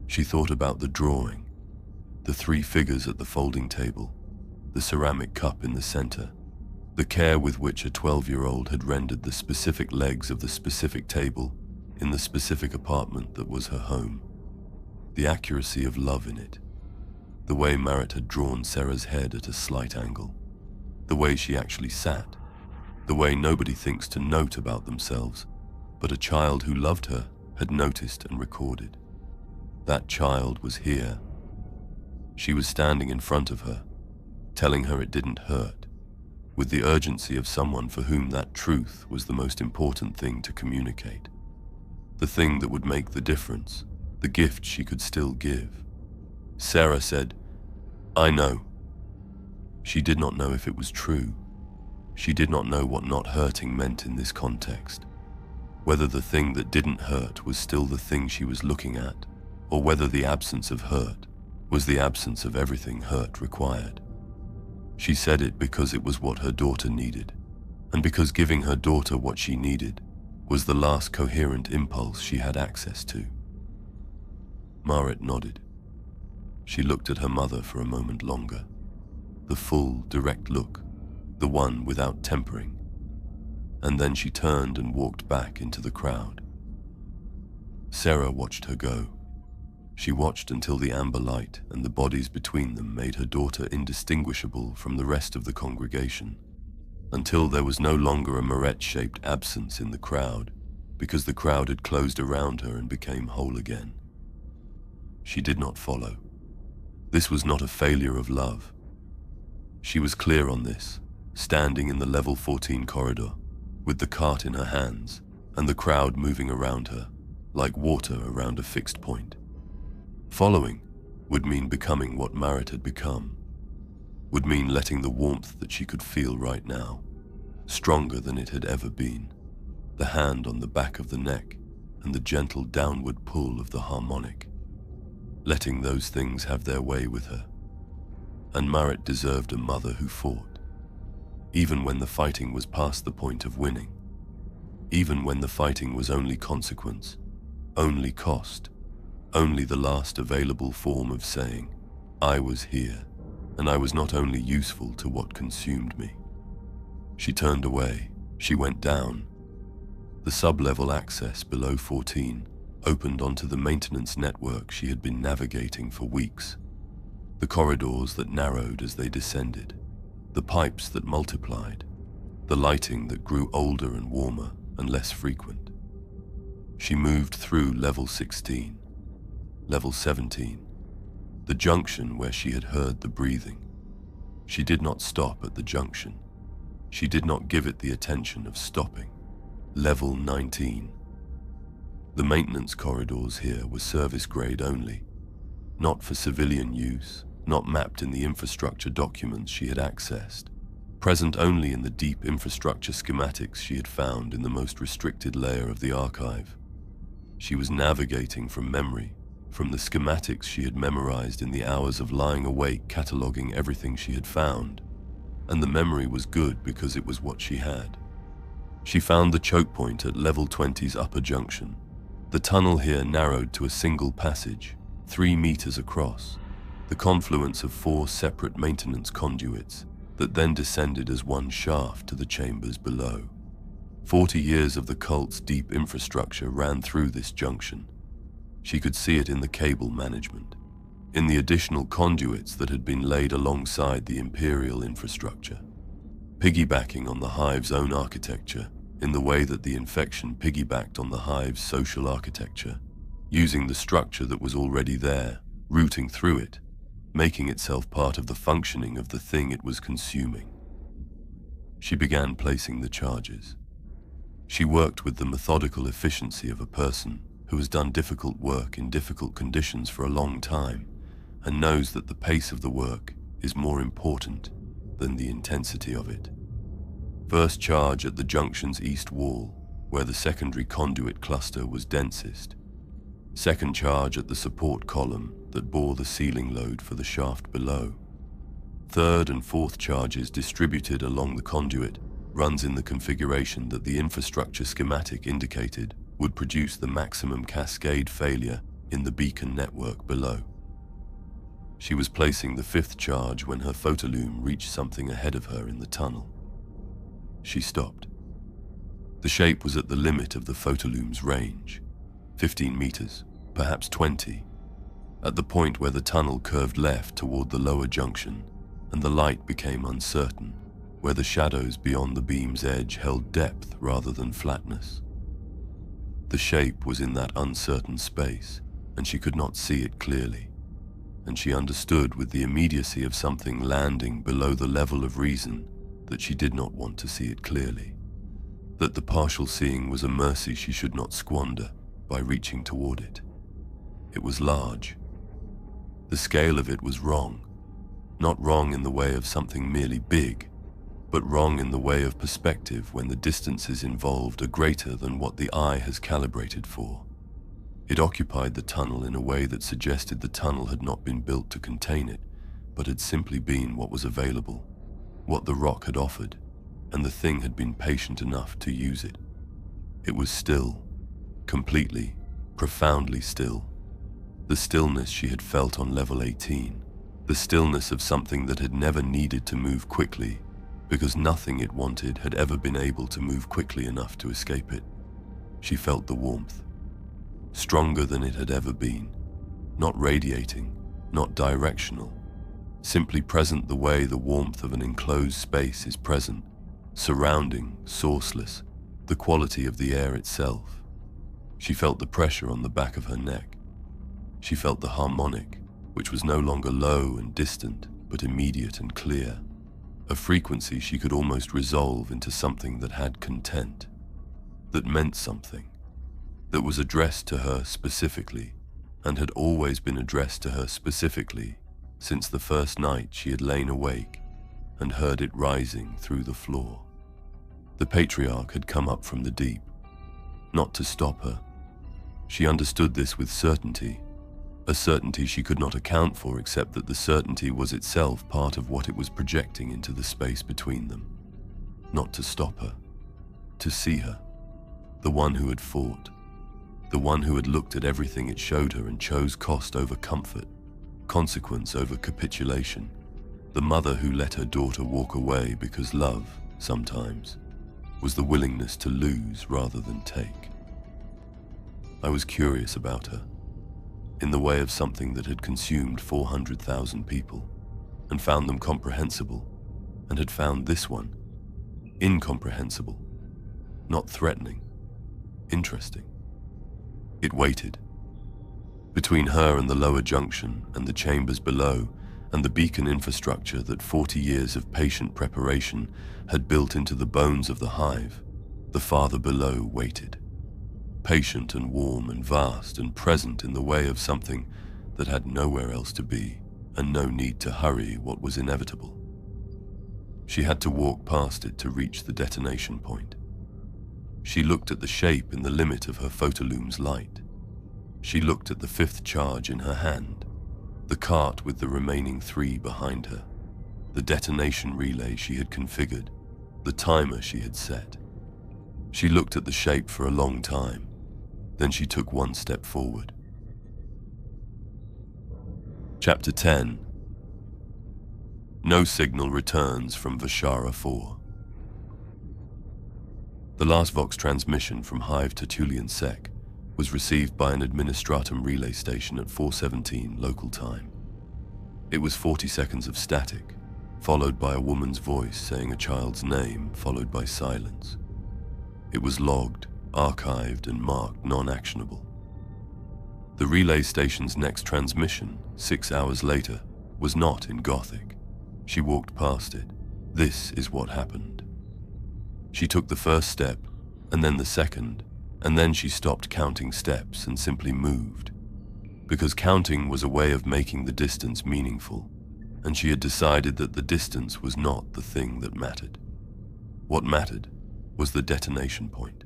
She thought about the drawing, the 3 figures at the folding table, the ceramic cup in the center, the care with which a 12-year-old had rendered the specific legs of the specific table in the specific apartment that was her home, the accuracy of love in it, The way Marit had drawn Sera's head at a slight angle. The way she actually sat. The way nobody thinks to note about themselves, but a child who loved her had noticed and recorded. That child was here. She was standing in front of her, telling her it didn't hurt, with the urgency of someone for whom that truth was the most important thing to communicate. The thing that would make the difference, the gift she could still give. Sera said, "I know." She did not know if it was true. She did not know what not hurting meant in this context. Whether the thing that didn't hurt was still the thing she was looking at, or whether the absence of hurt was the absence of everything hurt required. She said it because it was what her daughter needed, and because giving her daughter what she needed was the last coherent impulse she had access to. Marit nodded. She looked at her mother for a moment longer. The full, direct look, the one without tempering. And then she turned and walked back into the crowd. Sera watched her go. She watched until the amber light and the bodies between them made her daughter indistinguishable from the rest of the congregation, until there was no longer a Maret-shaped absence in the crowd, because the crowd had closed around her and became whole again. She did not follow. This was not a failure of love. She was clear on this, standing in the level 14 corridor, with the cart in her hands, and the crowd moving around her, like water around a fixed point. Following would mean becoming what Marit had become, would mean letting the warmth that she could feel right now, stronger than it had ever been, the hand on the back of the neck and the gentle downward pull of the harmonic, letting those things have their way with her. And Marit deserved a mother who fought, even when the fighting was past the point of winning, even when the fighting was only consequence, only cost, only the last available form of saying, I was here, and I was not only useful to what consumed me. She turned away, she went down. The sub-level access below 14 opened onto the maintenance network she had been navigating for weeks. The corridors that narrowed as they descended, the pipes that multiplied, the lighting that grew older and warmer and less frequent. She moved through level 16, level 17, the junction where she had heard the breathing. She did not stop at the junction. She did not give it the attention of stopping. Level 19. The maintenance corridors here were service grade only, not for civilian use, not mapped in the infrastructure documents she had accessed, present only in the deep infrastructure schematics she had found in the most restricted layer of the archive. She was navigating from memory, from the schematics she had memorized in the hours of lying awake cataloging everything she had found, and the memory was good because it was what she had. She found the choke point at level 20's upper junction. The tunnel here narrowed to a single passage, 3 meters across, the confluence of 4 separate maintenance conduits that then descended as one shaft to the chambers below. 40 years of the cult's deep infrastructure ran through this junction. She could see it in the cable management, in the additional conduits that had been laid alongside the Imperial infrastructure, piggybacking on the Hive's own architecture in the way that the infection piggybacked on the Hive's social architecture, using the structure that was already there, routing through it, making itself part of the functioning of the thing it was consuming. She began placing the charges. She worked with the methodical efficiency of a person who has done difficult work in difficult conditions for a long time and knows that the pace of the work is more important than the intensity of it. First charge at the junction's east wall, where the secondary conduit cluster was densest. Second charge at the support column that bore the ceiling load for the shaft below. Third and fourth charges distributed along the conduit runs in the configuration that the infrastructure schematic indicated would produce the maximum cascade failure in the beacon network below. She was placing the fifth charge when her photolume reached something ahead of her in the tunnel. She stopped. The shape was at the limit of the photolume's range, 15 meters, perhaps 20. at the point where the tunnel curved left toward the lower junction, and the light became uncertain, where the shadows beyond the beam's edge held depth rather than flatness. The shape was in that uncertain space, and she could not see it clearly, and she understood with the immediacy of something landing below the level of reason that she did not want to see it clearly, that the partial seeing was a mercy she should not squander by reaching toward it. It was large. The scale of it was wrong, not wrong in the way of something merely big, but wrong in the way of perspective when the distances involved are greater than what the eye has calibrated for. It occupied the tunnel in a way that suggested the tunnel had not been built to contain it, but had simply been what was available, what the rock had offered, and the thing had been patient enough to use it. It was still, completely, profoundly still. The stillness she had felt on level 18, the stillness of something that had never needed to move quickly, because nothing it wanted had ever been able to move quickly enough to escape it. She felt the warmth, stronger than it had ever been, not radiating, not directional, simply present the way the warmth of an enclosed space is present, surrounding, sourceless, the quality of the air itself. She felt the pressure on the back of her neck. She felt the harmonic, which was no longer low and distant, but immediate and clear, a frequency she could almost resolve into something that had content, that meant something, that was addressed to her specifically, and had always been addressed to her specifically since the first night she had lain awake and heard it rising through the floor. The patriarch had come up from the deep, not to stop her. She understood this with certainty, a certainty she could not account for except that the certainty was itself part of what it was projecting into the space between them. Not to stop her, to see her, the one who had fought, the one who had looked at everything it showed her and chose cost over comfort, consequence over capitulation, the mother who let her daughter walk away because love, sometimes, was the willingness to lose rather than take. I was curious about her, in the way of something that had consumed 400,000 people, and found them comprehensible, and had found this one incomprehensible, not threatening, interesting. It waited. Between her and the lower junction and the chambers below and the beacon infrastructure that 40 years of patient preparation had built into the bones of the hive, the farther below waited, patient and warm and vast and present in the way of something that had nowhere else to be and no need to hurry what was inevitable. She had to walk past it to reach the detonation point. She looked at the shape in the limit of her photolume's light. She looked at the fifth charge in her hand, the cart with the remaining 3 behind her, the detonation relay she had configured, the timer she had set. She looked at the shape for a long time. Then she took 1 step forward. Chapter 10. No signal returns from Vashara 4. The last Vox transmission from Hive Tertullian-Sek was received by an administratum relay station at 4:17 local time. It was 40 seconds of static, followed by a woman's voice saying a child's name, followed by silence. It was logged, archived, and marked non-actionable. The relay station's next transmission, 6 hours later, was not in Gothic. She walked past it. This is what happened. She took the first step, and then the second, and then she stopped counting steps and simply moved, because counting was a way of making the distance meaningful, and she had decided that the distance was not the thing that mattered. What mattered was the detonation point.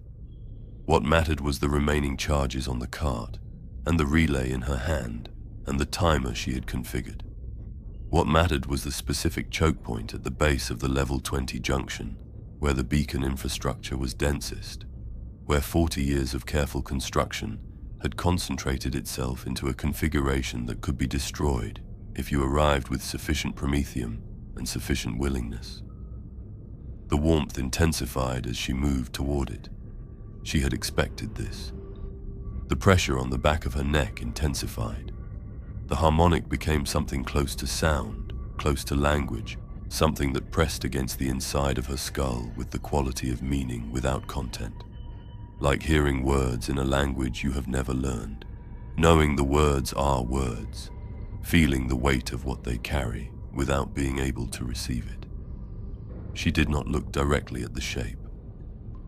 What mattered was the remaining charges on the cart, and the relay in her hand, and the timer she had configured. What mattered was the specific choke point at the base of the level 20 junction, where the beacon infrastructure was densest, where 40 years of careful construction had concentrated itself into a configuration that could be destroyed if you arrived with sufficient promethium and sufficient willingness. The warmth intensified as she moved toward it. She had expected this. The pressure on the back of her neck intensified. The harmonic became something close to sound, close to language, something that pressed against the inside of her skull with the quality of meaning without content. Like hearing words in a language you have never learned, knowing the words are words, feeling the weight of what they carry without being able to receive it. She did not look directly at the shape.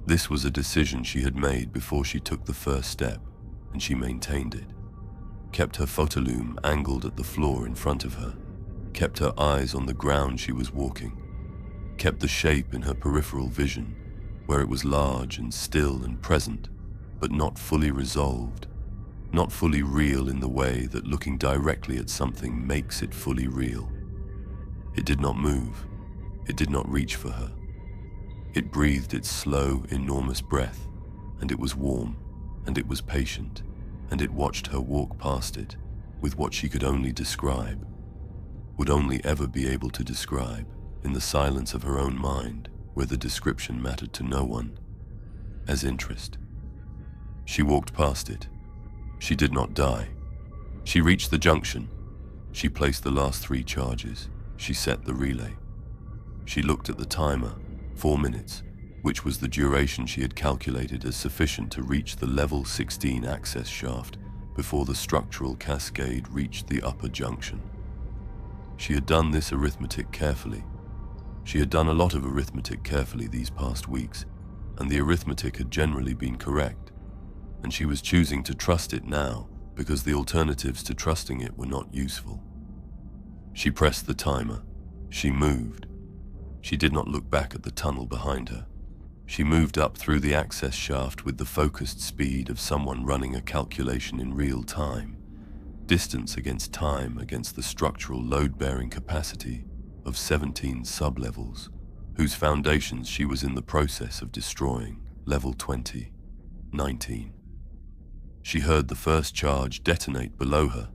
This was a decision she had made before she took the first step, and she maintained it. Kept her photolume angled at the floor in front of her, kept her eyes on the ground she was walking, kept the shape in her peripheral vision, where it was large and still and present, but not fully resolved, not fully real in the way that looking directly at something makes it fully real. It did not move. It did not reach for her. It breathed its slow, enormous breath, and it was warm, and it was patient, and it watched her walk past it with what she could only describe, would only ever be able to describe, in the silence of her own mind, where the description mattered to no one, as interest. She walked past it. She did not die. She reached the junction. She placed the last 3 charges. She set the relay. She looked at the timer, 4 minutes, which was the duration she had calculated as sufficient to reach the level 16 access shaft before the structural cascade reached the upper junction. She had done this arithmetic carefully. She had done a lot of arithmetic carefully these past weeks, and the arithmetic had generally been correct, and she was choosing to trust it now because the alternatives to trusting it were not useful. She pressed the timer. She moved. She did not look back at the tunnel behind her. She moved up through the access shaft with the focused speed of someone running a calculation in real time, distance against time against the structural load-bearing capacity of 17 sublevels, whose foundations she was in the process of destroying, level 20, 19. She heard the first charge detonate below her,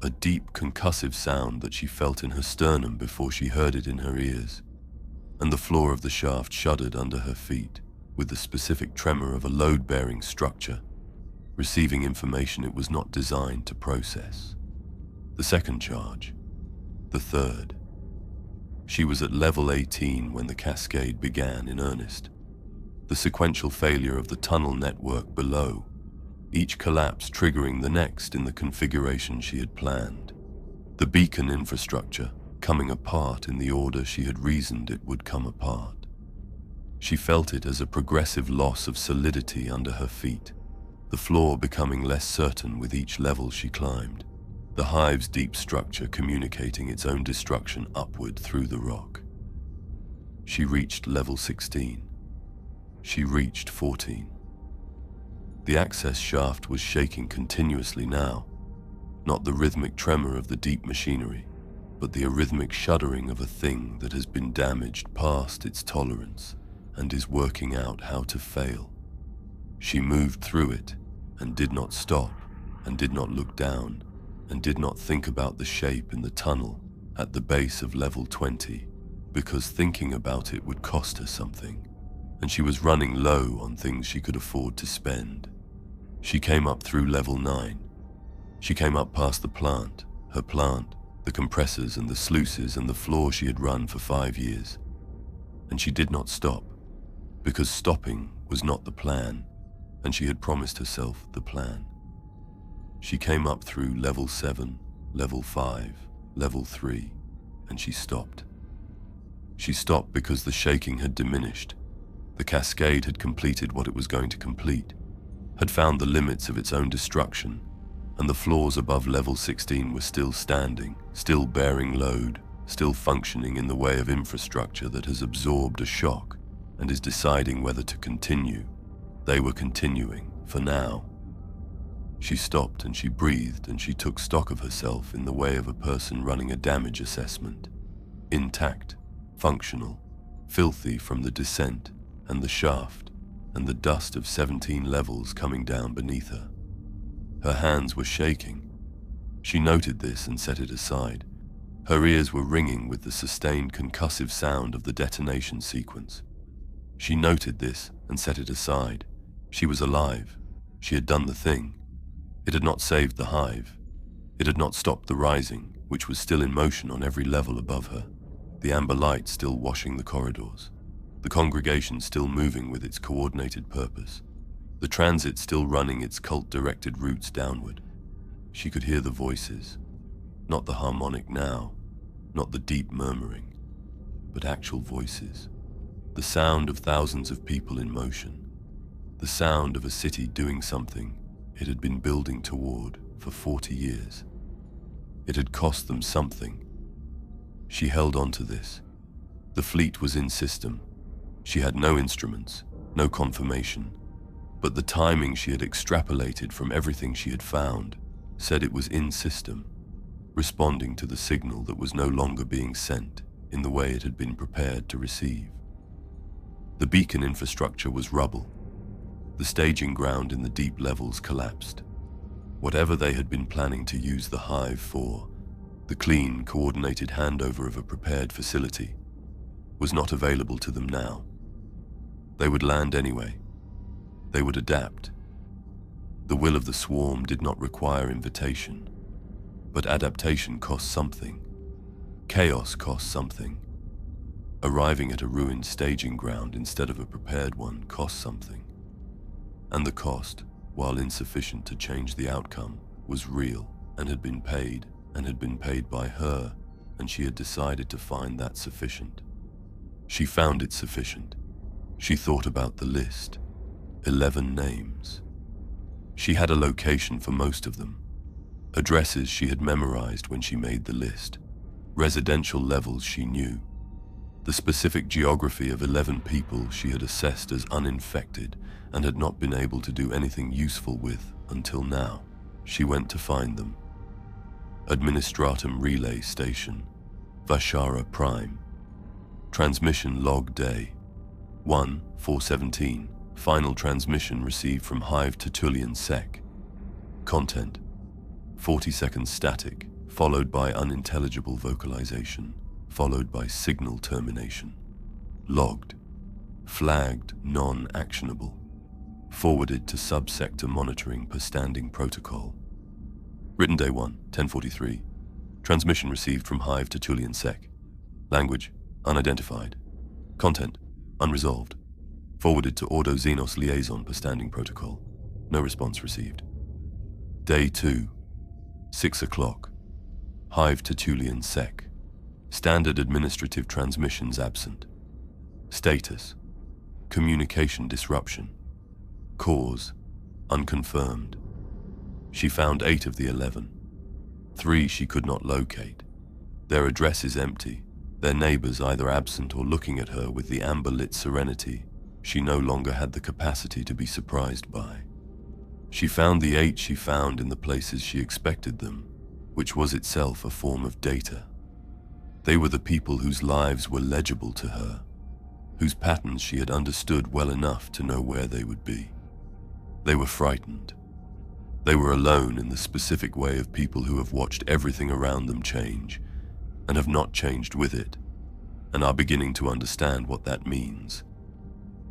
a deep concussive sound that she felt in her sternum before she heard it in her ears, and the floor of the shaft shuddered under her feet with the specific tremor of a load-bearing structure, receiving information it was not designed to process. The second charge, the third. She was at level 18 when the cascade began in earnest. The sequential failure of the tunnel network below, each collapse triggering the next in the configuration she had planned. The beacon infrastructure coming apart in the order she had reasoned it would come apart. She felt it as a progressive loss of solidity under her feet, the floor becoming less certain with each level she climbed, the hive's deep structure communicating its own destruction upward through the rock. She reached level 16. She reached 14. The access shaft was shaking continuously now, not the rhythmic tremor of the deep machinery, but the arrhythmic shuddering of a thing that has been damaged past its tolerance and is working out how to fail. She moved through it and did not stop and did not look down and did not think about the shape in the tunnel at the base of level 20, because thinking about it would cost her something, and she was running low on things she could afford to spend. She came up through level 9. She came up past the plant, her plant, the compressors and the sluices and the floor she had run for 5 years. And she did not stop, because stopping was not the plan, and she had promised herself the plan. She came up through level 7, level 5, level 3, and she stopped. She stopped because the shaking had diminished. The cascade had completed what it was going to complete, had found the limits of its own destruction, and the floors above level 16 were still standing, still bearing load, still functioning in the way of infrastructure that has absorbed a shock and is deciding whether to continue. They were continuing, for now. She stopped and she breathed and she took stock of herself in the way of a person running a damage assessment. Intact, functional, filthy from the descent and the shaft and the dust of 17 levels coming down beneath her. Her hands were shaking. She noted this and set it aside. Her ears were ringing with the sustained concussive sound of the detonation sequence. She noted this and set it aside. She was alive. She had done the thing. It had not saved the hive. It had not stopped the rising, which was still in motion on every level above her, the amber light still washing the corridors, the congregation still moving with its coordinated purpose, the transit still running its cult-directed routes downward. She could hear the voices, not the harmonic now, not the deep murmuring, but actual voices, the sound of thousands of people in motion, the sound of a city doing something it had been building toward for 40 years. It had cost them something. She held on to this. The fleet was in system. She had no instruments, no confirmation, but the timing she had extrapolated from everything she had found said it was in system, responding to the signal that was no longer being sent in the way it had been prepared to receive. The beacon infrastructure was rubble. The staging ground in the deep levels collapsed. Whatever they had been planning to use the Hive for, the clean, coordinated handover of a prepared facility, was not available to them now. They would land anyway. They would adapt. The will of the swarm did not require invitation, but adaptation cost something. Chaos cost something. Arriving at a ruined staging ground instead of a prepared one cost something. And the cost, while insufficient to change the outcome, was real and had been paid by her, and she had decided to find that sufficient. She found it sufficient. She thought about the list. 11 names. She had a location for most of them. Addresses she had memorized when she made the list. Residential levels she knew. The specific geography of 11 people she had assessed as uninfected and had not been able to do anything useful with until now. She went to find them. Administratum Relay Station, Vashara Prime. Transmission log day 1/4/17. Final transmission received from Hive Tertullian-Sek. Content: 40 seconds static, followed by unintelligible vocalization, followed by signal termination. Logged. Flagged non-actionable. Forwarded to subsector monitoring per standing protocol. Written day 1, 10:43. Transmission received from Hive Tertullian-Sek. Language: unidentified. Content: unresolved. Forwarded to Ordo Xenos liaison per standing protocol. No response received. Day 2, 6 o'clock. Hive Tertullian-Sek. Standard administrative transmissions absent. Status: communication disruption. Cause: unconfirmed. She found 8 of the 11. 3 she could not locate. Their addresses empty, their neighbors either absent or looking at her with the amber-lit serenity she no longer had the capacity to be surprised by. She found the 8 she found in the places she expected them, which was itself a form of data. They were the people whose lives were legible to her, whose patterns she had understood well enough to know where they would be. They were frightened. They were alone in the specific way of people who have watched everything around them change, and have not changed with it, and are beginning to understand what that means.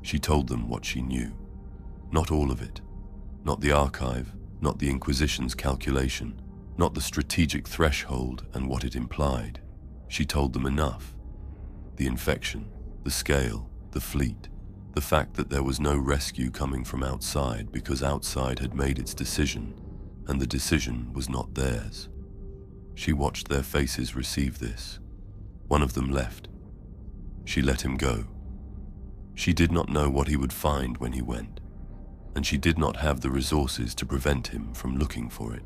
She told them what she knew. Not all of it. Not the archive, not the Inquisition's calculation, not the strategic threshold and what it implied. She told them enough. The infection, the scale, the fleet, the fact that there was no rescue coming from outside because outside had made its decision, and the decision was not theirs. She watched their faces receive this. One of them left. She let him go. She did not know what he would find when he went, and she did not have the resources to prevent him from looking for it.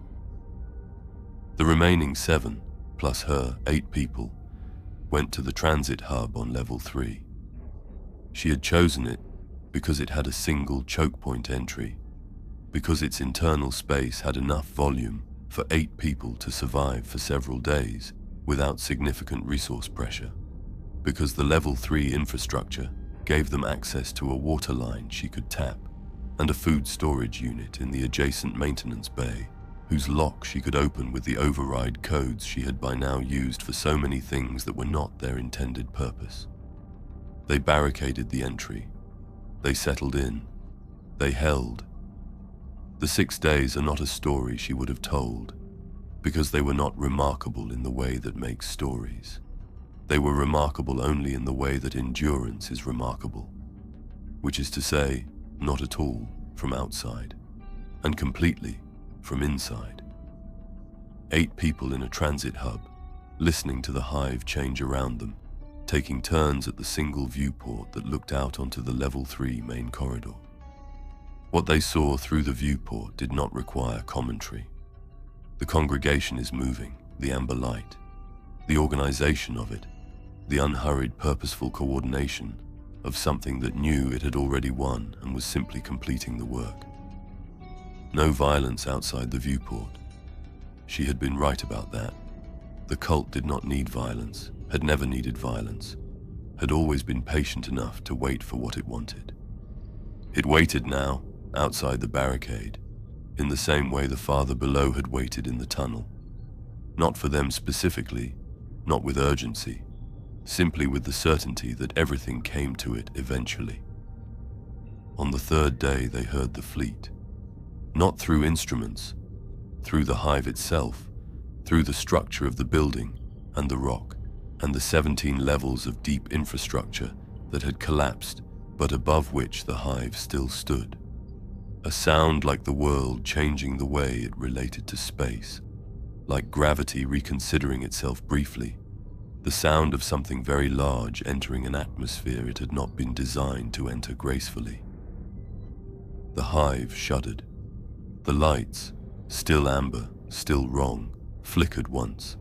The remaining 7, plus her 8 people, went to the transit hub on level 3. She had chosen it because it had a single choke point entry, because its internal space had enough volume for 8 people to survive for several days without significant resource pressure, because the level 3 infrastructure gave them access to a water line she could tap, and a food storage unit in the adjacent maintenance bay, whose lock she could open with the override codes she had by now used for so many things that were not their intended purpose. They barricaded the entry. They settled in. They held. The 6 days are not a story she would have told. because they were not remarkable in the way that makes stories. They were remarkable only in the way that endurance is remarkable, which is to say, not at all from outside, and completely from inside. 8 people in a transit hub, listening to the hive change around them, taking turns at the single viewport that looked out onto the level 3 main corridor. What they saw through the viewport did not require commentary. The congregation is moving, the amber light, the organization of it, the unhurried, purposeful coordination of something that knew it had already won and was simply completing the work. No violence outside the viewport. She had been right about that. The cult did not need violence, had never needed violence, had always been patient enough to wait for what it wanted. It waited now, outside the barricade, in the same way the father below had waited in the tunnel. Not for them specifically, not with urgency, simply with the certainty that everything came to it eventually. On the 3rd day they heard the fleet, not through instruments, through the hive itself, through the structure of the building and the rock, and the 17 levels of deep infrastructure that had collapsed, but above which the hive still stood. A sound like the world changing the way it related to space, like gravity reconsidering itself briefly, the sound of something very large entering an atmosphere it had not been designed to enter gracefully. The hive shuddered. The lights, still amber, still wrong, flickered once,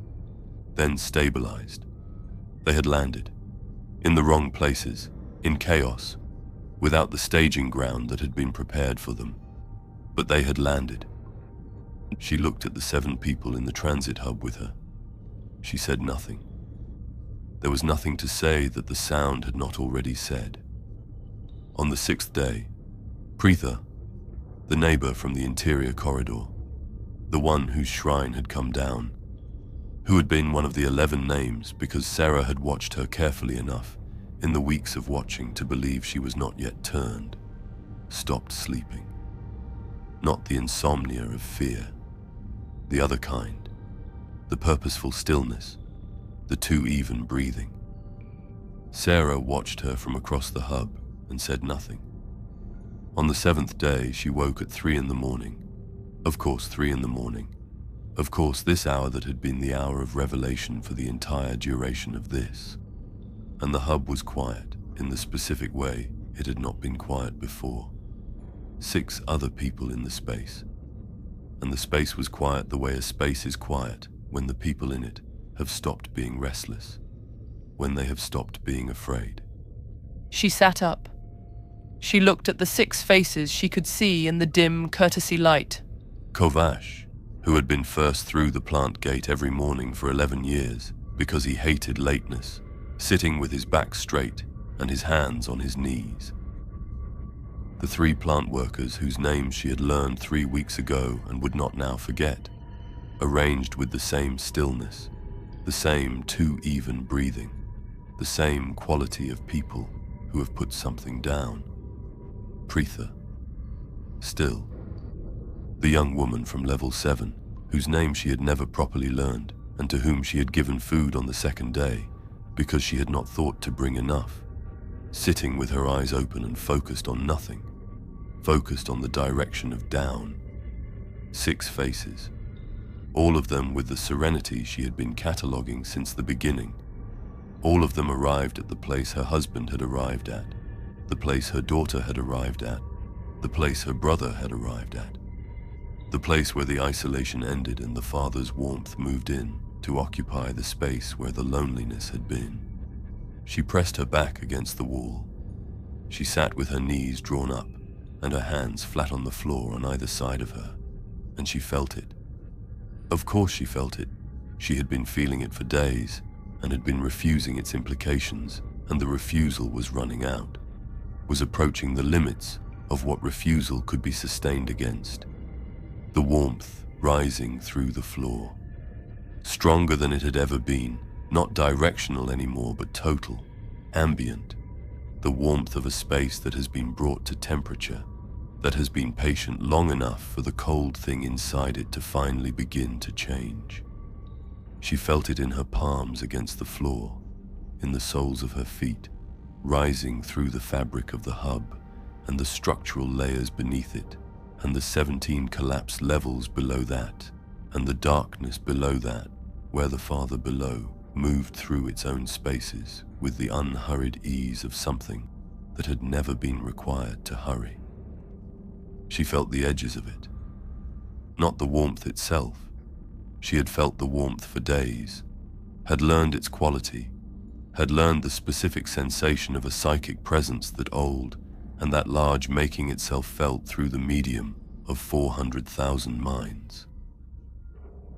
then stabilized. They had landed, in the wrong places, in chaos, without the staging ground that had been prepared for them. But they had landed. She looked at the 7 people in the transit hub with her. She said nothing. There was nothing to say that the sound had not already said. On the 6th day, Preetha, the neighbor from the interior corridor, the one whose shrine had come down, who had been one of the 11 names because Sera had watched her carefully enough in the weeks of watching to believe she was not yet turned, stopped sleeping. Not the insomnia of fear, the other kind, the purposeful stillness, the too even breathing. Sera watched her from across the hub and said nothing. On the 7th day, she woke at 3 in the morning. Of course, 3 in the morning. Of course, this hour that had been the hour of revelation for the entire duration of this. And the hub was quiet in the specific way it had not been quiet before. 6 other people in the space. And the space was quiet the way a space is quiet when the people in it have stopped being restless, when they have stopped being afraid. She sat up. She looked at the 6 faces she could see in the dim courtesy light. Kovash, who had been first through the plant gate every morning for 11 years because he hated lateness, sitting with his back straight and his hands on his knees. The 3 plant workers whose names she had learned 3 weeks ago and would not now forget, arranged with the same stillness, the same too even breathing, the same quality of people who have put something down. Preetha. Still. The young woman from level 7, whose name she had never properly learned, and to whom she had given food on the 2nd day, because she had not thought to bring enough, sitting with her eyes open and focused on nothing, focused on the direction of down. 6 faces, all of them with the serenity she had been cataloguing since the beginning. All of them arrived at the place her husband had arrived at, the place her daughter had arrived at, the place her brother had arrived at, the place where the isolation ended and the father's warmth moved in to occupy the space where the loneliness had been. She pressed her back against the wall. She sat with her knees drawn up and her hands flat on the floor on either side of her, and she felt it. Of course she felt it. She had been feeling it for days and had been refusing its implications, and the refusal was running out, was approaching the limits of what refusal could be sustained against. The warmth rising through the floor, stronger than it had ever been, not directional anymore but total, ambient, the warmth of a space that has been brought to temperature, that has been patient long enough for the cold thing inside it to finally begin to change. She felt it in her palms against the floor, in the soles of her feet, rising through the fabric of the hub and the structural layers beneath it, and the 17 collapsed levels below that, and the darkness below that, where the farther below moved through its own spaces with the unhurried ease of something that had never been required to hurry. She felt the edges of it, not the warmth itself. She had felt the warmth for days, had learned its quality, had learned the specific sensation of a psychic presence that old and that large making itself felt through the medium of 400,000 minds.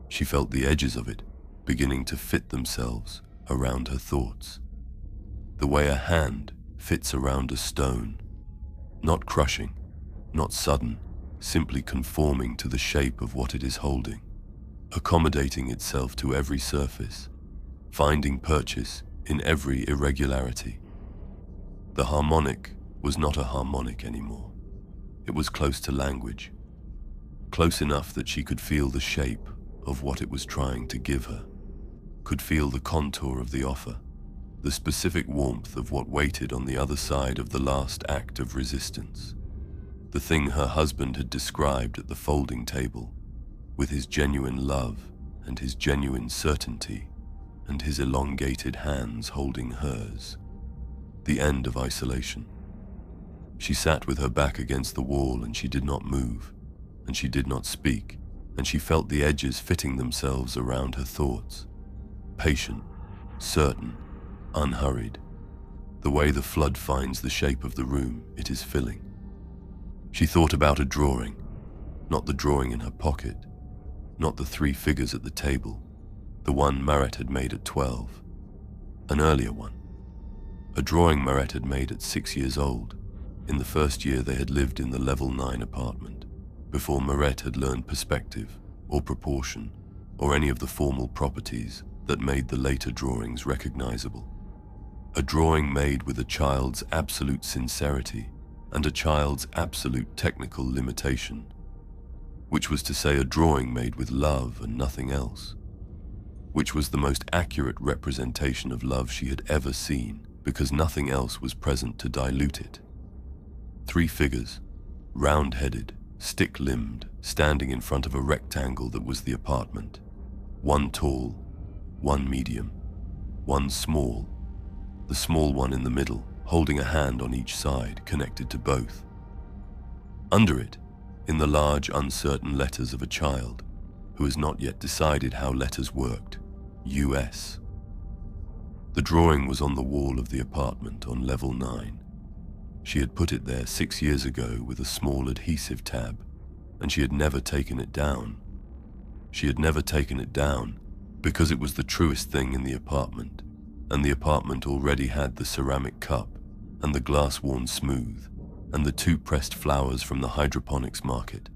She felt the edges of it beginning to fit themselves around her thoughts, the way a hand fits around a stone, not crushing, not sudden, simply conforming to the shape of what it is holding, accommodating itself to every surface, finding purchase in every irregularity. The harmonic was not a harmonic anymore. It was close to language, close enough that she could feel the shape of what it was trying to give her, could feel the contour of the offer, the specific warmth of what waited on the other side of the last act of resistance, the thing her husband had described at the folding table, with his genuine love and his genuine certainty and his elongated hands holding hers, the end of isolation. She sat with her back against the wall, and she did not move, and she did not speak, and she felt the edges fitting themselves around her thoughts, patient, certain, unhurried, the way the flood finds the shape of the room it is filling. She thought about a drawing, not the drawing in her pocket, not the 3 figures at the table, the one Maret had made at 12, an earlier one, a drawing Maret had made at 6 years old, in the first year they had lived in the level 9 apartment, before Maret had learned perspective, or proportion, or any of the formal properties that made the later drawings recognizable. A drawing made with a child's absolute sincerity and a child's absolute technical limitation, which was to say a drawing made with love and nothing else, which was the most accurate representation of love she had ever seen, because nothing else was present to dilute it. 3 figures, round-headed, stick-limbed, standing in front of a rectangle that was the apartment. 1 tall, 1 medium, 1 small, the small one in the middle, holding a hand on each side, connected to both. Under it, in the large, uncertain letters of a child who has not yet decided how letters worked, US. The drawing was on the wall of the apartment on level 9. She had put it there 6 years ago with a small adhesive tab, and she had never taken it down. She had never taken it down because it was the truest thing in the apartment, and the apartment already had the ceramic cup and the glass worn smooth and the 2 pressed flowers from the hydroponics market.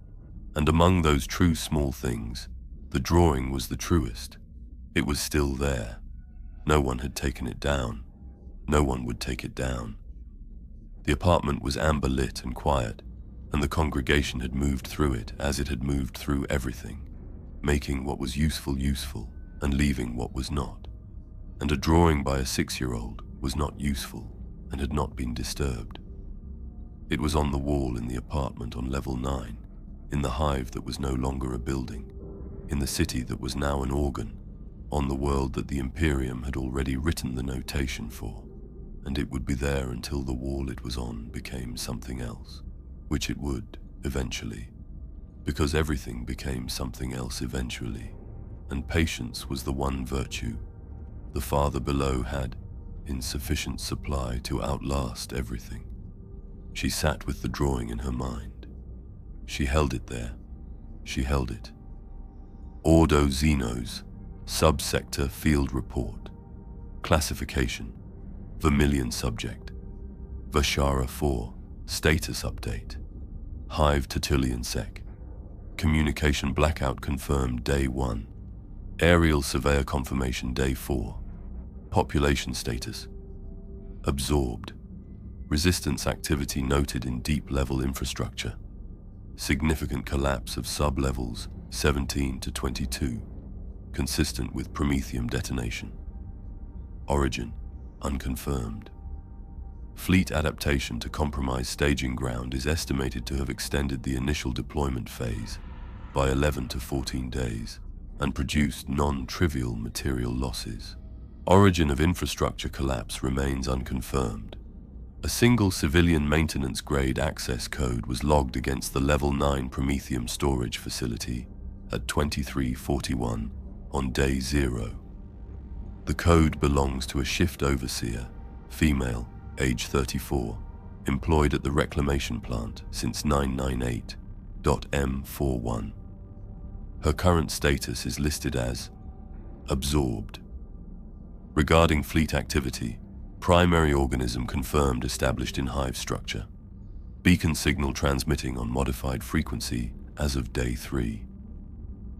And among those true small things, the drawing was the truest. It was still there. No one had taken it down. No one would take it down. The apartment was amber lit and quiet, and the congregation had moved through it as it had moved through everything, making what was useful useful and leaving what was not. And a drawing by a 6-year-old was not useful and had not been disturbed. It was on the wall in the apartment on level 9, in the hive that was no longer a building, in the city that was now an organ, on the world that the Imperium had already written the notation for, and it would be there until the wall it was on became something else, which it would, eventually, because everything became something else eventually, and patience was the one virtue the farther below had in sufficient supply to outlast everything. She sat with the drawing in her mind. She held it there. She held it. Ordo Xenos, Subsector Field Report, Classification, Vermilion Subject, Vashara 4, Status Update, Hive Tertullian-Sek, Communication Blackout Confirmed Day 1, Aerial Surveyor Confirmation Day 4, Population Status, Absorbed, Resistance Activity Noted in Deep Level Infrastructure, significant collapse of sub-levels 17 to 22, consistent with Prometheum detonation. Origin unconfirmed. Fleet adaptation to compromised staging ground is estimated to have extended the initial deployment phase by 11 to 14 days and produced non-trivial material losses. Origin of infrastructure collapse remains unconfirmed. A single civilian maintenance-grade access code was logged against the Level 9 Prometheum storage facility at 2341 on Day 0. The code belongs to a shift overseer, female, age 34, employed at the reclamation plant since 998.M41. Her current status is listed as absorbed. Regarding fleet activity, primary organism confirmed established in Hive structure. Beacon signal transmitting on modified frequency as of Day 3.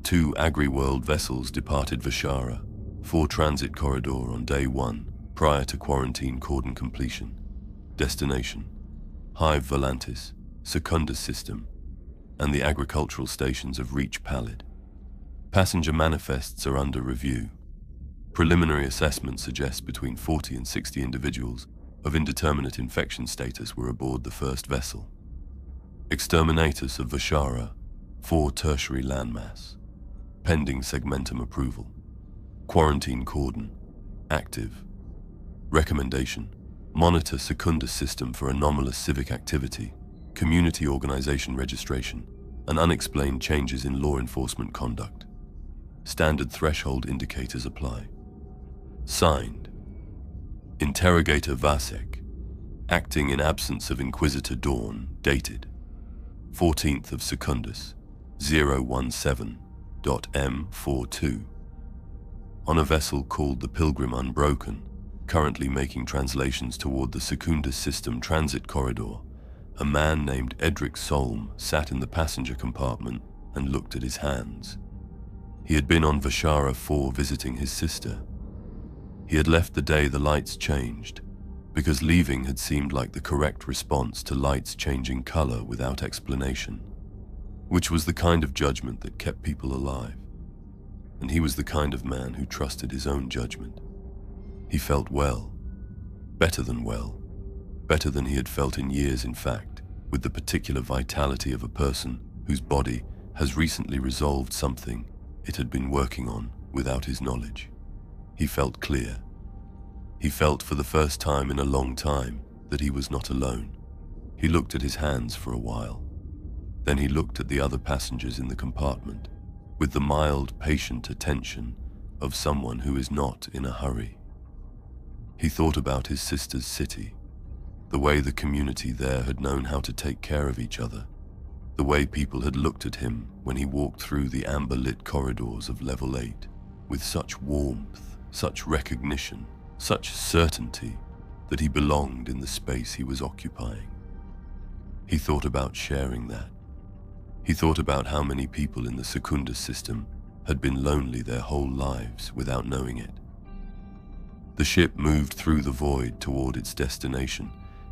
2 Agri-World vessels departed Vashara for transit corridor on Day 1 prior to quarantine cordon completion. Destination: Hive Volantis, Secundus System, and the agricultural stations of Reach Pallid. Passenger manifests are under review. Preliminary assessments suggest between 40 and 60 individuals of indeterminate infection status were aboard the first vessel. Exterminatus of Vashara, 4 tertiary landmass. Pending segmentum approval. Quarantine cordon, active. Recommendation: monitor Secundus System for anomalous civic activity, community organization registration, and unexplained changes in law enforcement conduct. Standard threshold indicators apply. Signed, Interrogator Vasek, acting in absence of Inquisitor Dawn, dated 14th of Secundus, 017.M42. On a vessel called the Pilgrim Unbroken, currently making translations toward the Secundus System transit corridor, a man named Edric Solm sat in the passenger compartment and looked at his hands. He had been on Vashara 4 visiting his sister. He had left the day the lights changed, because leaving had seemed like the correct response to lights changing color without explanation, which was the kind of judgment that kept people alive. And he was the kind of man who trusted his own judgment. He felt well, better than he had felt in years, in fact, with the particular vitality of a person whose body has recently resolved something it had been working on without his knowledge. He felt clear. He felt for the first time in a long time that he was not alone. He looked at his hands for a while. Then he looked at the other passengers in the compartment with the mild, patient attention of someone who is not in a hurry. He thought about his sister's city, the way the community there had known how to take care of each other, the way people had looked at him when he walked through the amber-lit corridors of Level 8 with such warmth, such recognition, such certainty that he belonged in the space he was occupying. He thought about sharing that. He thought about how many people in the Secundus System had been lonely their whole lives without knowing it. The ship moved through the void toward its destination,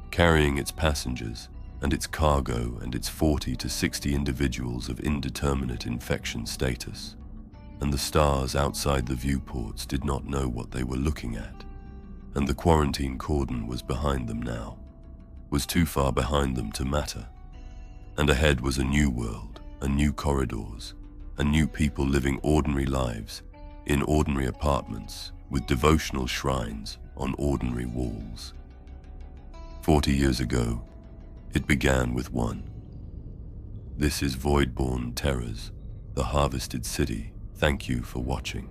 carrying its passengers and its cargo and its 40 to 60 individuals of indeterminate infection status. And the stars outside the viewports did not know what they were looking at, and the quarantine cordon was behind them now, was too far behind them to matter. And ahead was a new world, and new corridors, and new people living ordinary lives in ordinary apartments with devotional shrines on ordinary walls. 40 years ago, it began with one. This is Voidborn Terrors, the Harvested City. Thank you for watching.